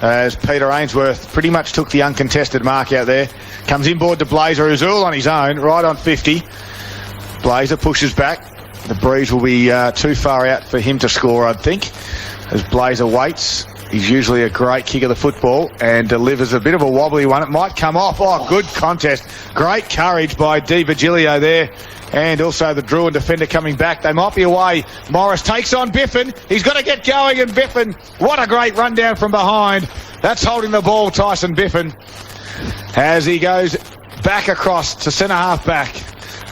as Peter Ainsworth pretty much took the uncontested mark out there. Comes inboard to Blazer, who's all on his own, right on 50. Blazer pushes back. The breeze will be too far out for him to score, I'd think, as Blazer waits. He's usually a great kick of the football and delivers a bit of a wobbly one. It might come off. Oh, good contest. Great courage by Di Virgilio there. And also the Drouin defender coming back. They might be away. Morris takes on Biffin. He's got to get going, and Biffin, what a great run down from behind. That's holding the ball, Tyson Biffin, as he goes back across to centre half back.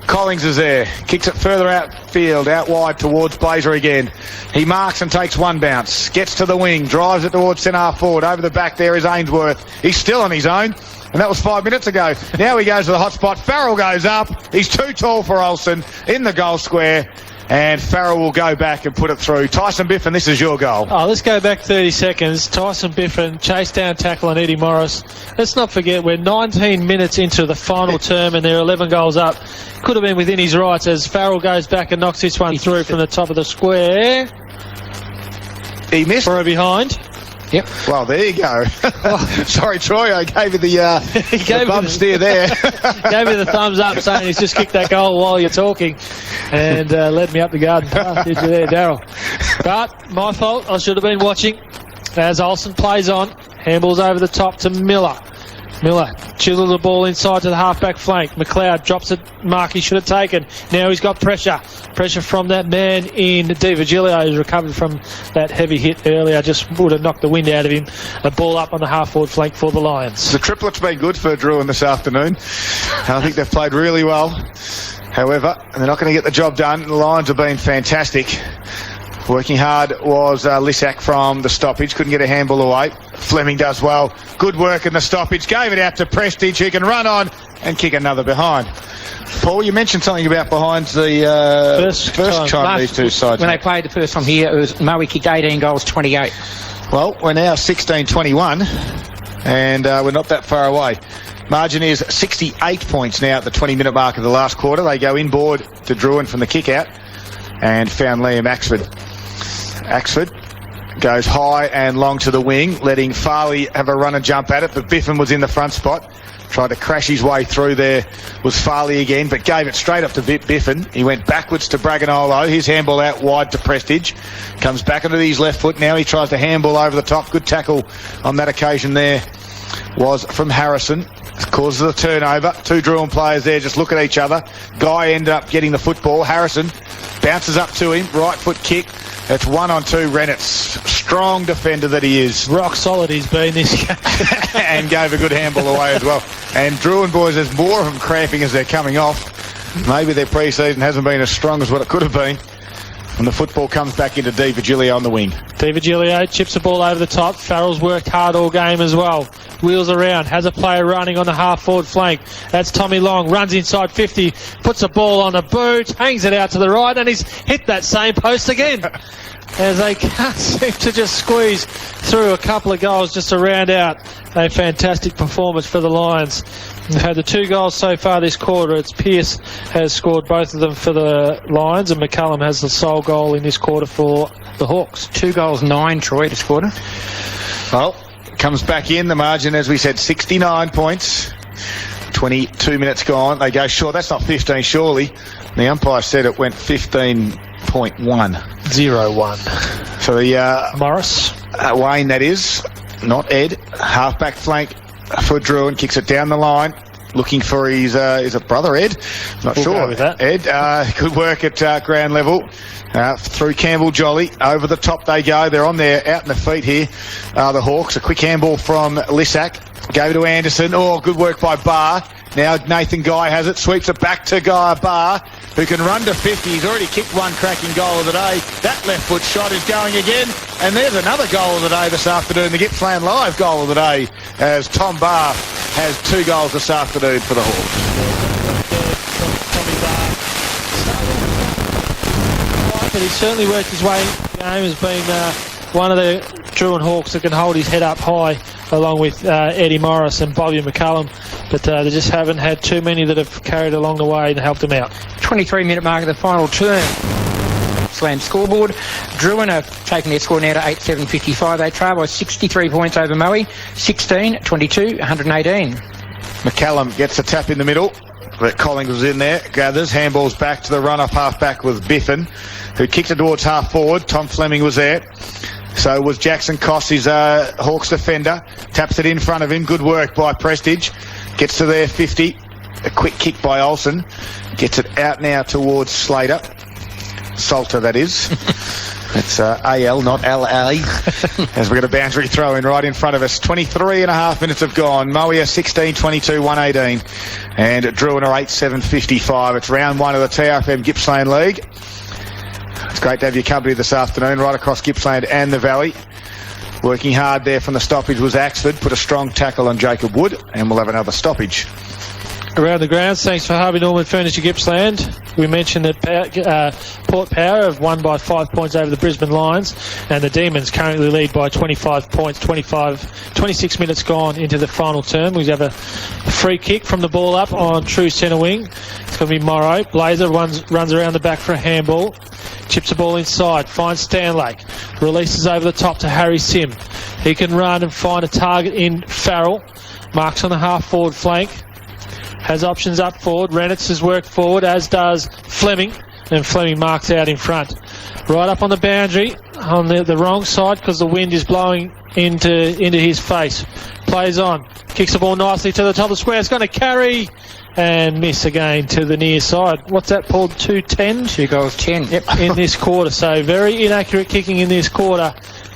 Collings is there, kicks it further outfield, out wide towards Blazer again. He marks and takes one bounce, gets to the wing, drives it towards centre half forward. Over the back there is Ainsworth. He's still on his own, and that was 5 minutes ago. Now he goes to the hot spot. Farrell goes up. He's too tall for Olsen in the goal square, and Farrell will go back and put it through. Tyson Biffin, this is your goal. Oh, let's go back 30 seconds. Tyson Biffin, chase down tackle on Eddie Morris. Let's not forget we're 19 minutes into the final term and they're 11 goals up. Could have been within his rights as Farrell goes back and knocks this one through from the top of the square. He missed. For a behind. Yep. Well, there you go. Sorry, Troy, I gave you the bum steer there. Gave me the thumbs up saying he's just kicked that goal while you're talking and led me up the garden path. Did you there, Darryl? But my fault. I should have been watching as Olsen plays on. Handballs over the top to Miller. Miller chisels the ball inside to the half-back flank. McLeod drops it. Mark he should have taken. Now he's got pressure. Pressure from that man in Di Virgilio, who's recovered from that heavy hit earlier. Just would have knocked the wind out of him. A ball up on the half-forward flank for the Lions. The triplet's been good for Drouin this afternoon. I think they've played really well. However, they're not going to get the job done. The Lions have been fantastic. Working hard was Lissack from the stoppage. Couldn't get a handball away. Fleming does well. Good work in the stoppage. Gave it out to Prestige, who can run on and kick another behind. Paul, you mentioned something about behind the first time these two sides. When they played the first time here, it was Moe kicked 18 goals, 28. Well, we're now 16-21, and we're not that far away. Margin is 68 points now at the 20-minute mark of the last quarter. They go inboard to Drouin from the kick-out and found Liam Axford. Axford goes high and long to the wing, letting Farley have a run and jump at it, but Biffin was in the front spot. Tried to crash his way through there was Farley again, but gave it straight up to Biffin. He went backwards to Braganolo. His handball out wide to Prestige. Comes back onto his left foot. Now he tries to handball over the top. Good tackle on that occasion there was from Harrison. Causes a turnover. Two Drouin players there just look at each other. Guy ended up getting the football. Harrison bounces up to him. Right foot kick. It's 1-on-2 Rennett's. Strong defender that he is. Rock solid he's been this game. And gave a good handball away as well. And Drouin boys, there's more of them cramping as they're coming off. Maybe their pre-season hasn't been as strong as what it could have been. And the football comes back into Di Virgilio on the wing. Di Virgilio chips the ball over the top. Farrell's worked hard all game as well. Wheels around, has a player running on the half-forward flank. That's Tommy Long, runs inside 50, puts the ball on the boot, hangs it out to the right, and he's hit that same post again. As they can't seem to just squeeze through a couple of goals just to round out a fantastic performance for the Lions. They've had the 2 goals so far this quarter. It's Pearce has scored both of them for the Lions, and McCullum has the sole goal in this quarter for the Hawks. 2 goals, 9, Troy, this quarter. Well, comes back in. The margin, as we said, 69 points. 22 minutes gone. They go short. That's not 15, surely. The umpire said it went 15.1. 0-1. So the Morris. Wayne, that is, not Ed. Half-back flank for Drouin, kicks it down the line, looking for his, is it brother Ed? Not we'll sure. Go with that. Ed, good work at ground level. Through Campbell Jolly, over the top they go. They're on there, out in the feet here. The Hawks, a quick handball from Lissack. Gave it to Anderson. Oh, good work by Barr. Now Nathan Guy has it, sweeps it back to Guy Barr, who can run to 50. He's already kicked one cracking goal of the day. That left foot shot is going again. And there's another goal of the day this afternoon, the Gippsland Live goal of the day, as Tom Barr has 2 goals this afternoon for the Hawks. Tommy Barr. But he's certainly worked his way in the game as being one of the Drouin Hawks that can hold his head up high, along with Eddie Morris and Bobby McCullum. But they just haven't had too many that have carried along the way and helped him out. 23-minute mark of the final term. Slam scoreboard. Drouin have taken their score now to 8-7-55. They trail by 63 points over Moe. 16-22, 118. McCallum gets a tap in the middle, but Collins was in there, gathers, handballs back to the run-off half-back with Biffin, who kicked it towards half-forward. Tom Fleming was there. So was Jackson Koss, his Hawks defender. Taps it in front of him. Good work by Prestige. Gets to their 50. A quick kick by Olsen. Gets it out now towards Slater. Salter, that is. It's AL, not LA. As we got a boundary throw in right in front of us. 23 and a half minutes have gone. Moe 16-22, 118. And Drouin are 8-7-55. It's round 1 of the Trfm Gippsland League. It's great to have your company this afternoon, right across Gippsland and the Valley. Working hard there from the stoppage was Axford. Put a strong tackle on Jacob Wood, and we'll have another stoppage. Around the grounds, thanks for Harvey Norman Furniture Gippsland. We mentioned that Port Power have won by 5 points over the Brisbane Lions, and the Demons currently lead by 25 points, 26 minutes gone into the final term. We have a free kick from the ball up on true centre wing. It's going to be Morrow. Blazer runs around the back for a handball. Chips the ball inside, finds Stanlake. Releases over the top to Harry Sim. He can run and find a target in Farrell. Marks on the half-forward flank. Has options up forward. Rennett's has worked forward, as does Fleming. And Fleming marks out in front. Right up on the boundary, on the wrong side, because the wind is blowing into his face. Plays on. Kicks the ball nicely to the top of the square. It's going to carry and miss again to the near side. What's that, Paul? 2-10? 2 goals, 10. Yep, in this quarter. So very inaccurate kicking in this quarter.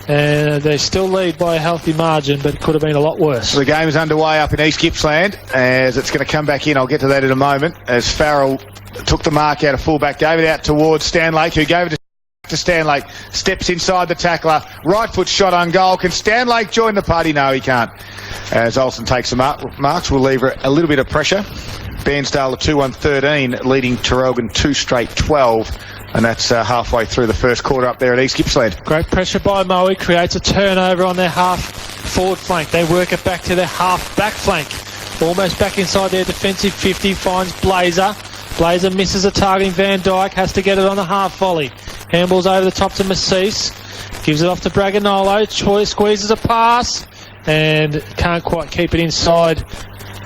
And they still lead by a healthy margin, but it could have been a lot worse. The game is underway up in East Gippsland, as it's going to come back in. I'll get to that in a moment, as Farrell took the mark out of fullback, gave it out towards Stanlake, who gave it to to Stanlake, steps inside the tackler, right foot shot on goal. Can Stanlake join the party? No, he can't. As Olsen takes some marks, will leave a little bit of pressure. Bairnsdale 2-1-13, leading Traralgon 2 straight 12. And that's halfway through the first quarter up there at East Gippsland. Great pressure by Moe, creates a turnover on their half forward flank. They work it back to their half back flank. Almost back inside their defensive 50, finds Blazer. Blazer misses a targeting Van Dyke, has to get it on the half volley. Handballs over the top to Massis, gives it off to Braganolo. Choi squeezes a pass and can't quite keep it inside.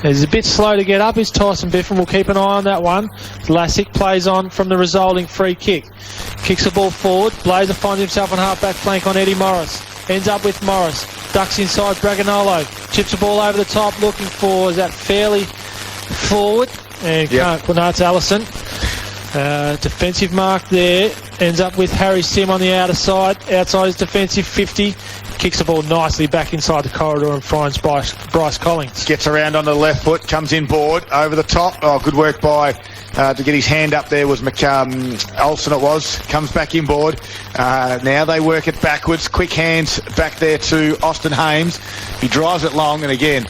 He's a bit slow to get up, is Tyson Biffin. We'll keep an eye on that one. Lassick plays on from the resulting free kick. Kicks the ball forward. Blazer finds himself on half-back flank on Eddie Morris. Ends up with Morris. Ducks inside Braganolo. Chips the ball over the top looking for, is that fairly forward? And can't. Well, no, it's Allison. Defensive mark there. Ends up with Harry Sim on the outer side. Outside his defensive 50. Kicks the ball nicely back inside the corridor and finds Bryce Collins. Gets around on the left foot, comes in board, over the top. Oh, good work by, to get his hand up there was Olsen it was. Comes back in board. Now they work it backwards. Quick hands back there to Austin Hames. He drives it long, and again,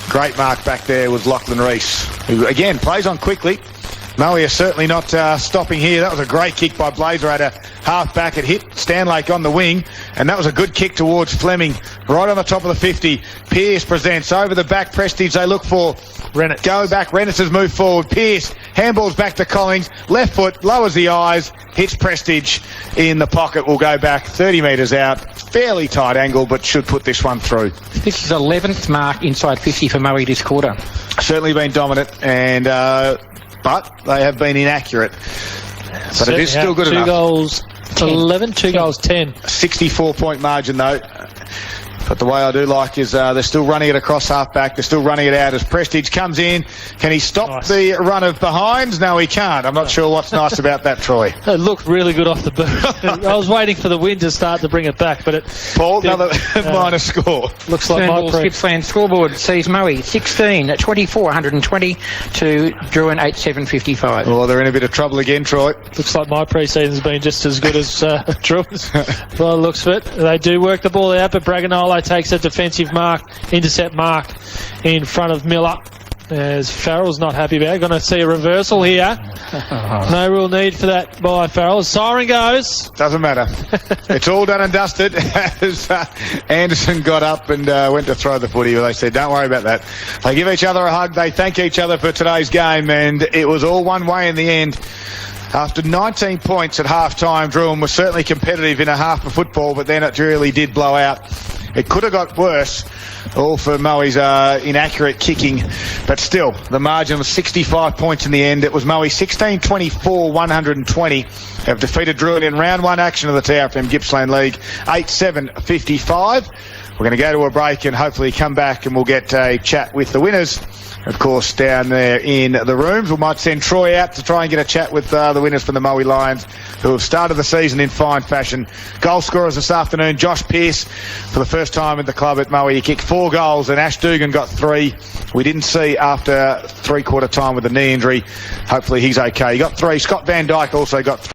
great mark back there was Lachlan Reese, who again plays on quickly. Moe are certainly not stopping here. That was a great kick by Blazer at a half-back. It hit Stanlake on the wing, and that was a good kick towards Fleming. Right on the top of the 50. Pearce presents over the back. Prestige they look for. Rennet. Go back. Rennet has moved forward. Pearce handballs back to Collins. Left foot, lowers the eyes, hits Prestige in the pocket. Will go back 30 metres out. Fairly tight angle, but should put this one through. This is 11th mark inside 50 for Moe this quarter. Certainly been dominant, and but they have been inaccurate. But it is still good enough. 2 goals, 11, 2 goals, 10. 64-point margin, though. But the way I do like is they're still running it across half-back. They're still running it out as Prestige comes in. Can he stop the run of behinds? No, he can't. I'm not sure what's nice about that, Troy. It looked really good off the boot. I was waiting for the wind to start to bring it back, but it... Paul, another minor score. Looks like my Gippsland scoreboard sees Moe 16 at 24, 120 to Drouin 8-7-55. Well, they're in a bit of trouble again, Troy. Looks like my pre-season's been just as good as Drouin's. By the looks of it. They do work the ball out, but Braganolo takes a defensive mark, intercept mark in front of Miller. As Farrell's not happy about it. Going to see a reversal here. No real need for that by Farrell. Siren goes. Doesn't matter. It's all done and dusted as Anderson got up and went to throw the footy. They said, don't worry about that. They give each other a hug. They thank each other for today's game, and it was all one way in the end. After 19 points at half-time, Drouin was certainly competitive in a half of football, but then it really did blow out. It could have got worse, all for Moe's inaccurate kicking, but still, the margin was 65 points in the end. It was Moe 16-24-120 have defeated Drouin in round 1 action of the Trfm Gippsland League, 8-7-55. We're going to go to a break and hopefully come back and we'll get a chat with the winners. Of course, down there in the rooms. We might send Troy out to try and get a chat with the winners from the Moe Lions, who have started the season in fine fashion. Goal scorers this afternoon, Josh Pearce, for the first time at the club at Moe. He kicked 4 goals and Ash Dugan got 3. We didn't see after three-quarter time with a knee injury. Hopefully he's okay. He got 3. Scott Van Dyke also got 3.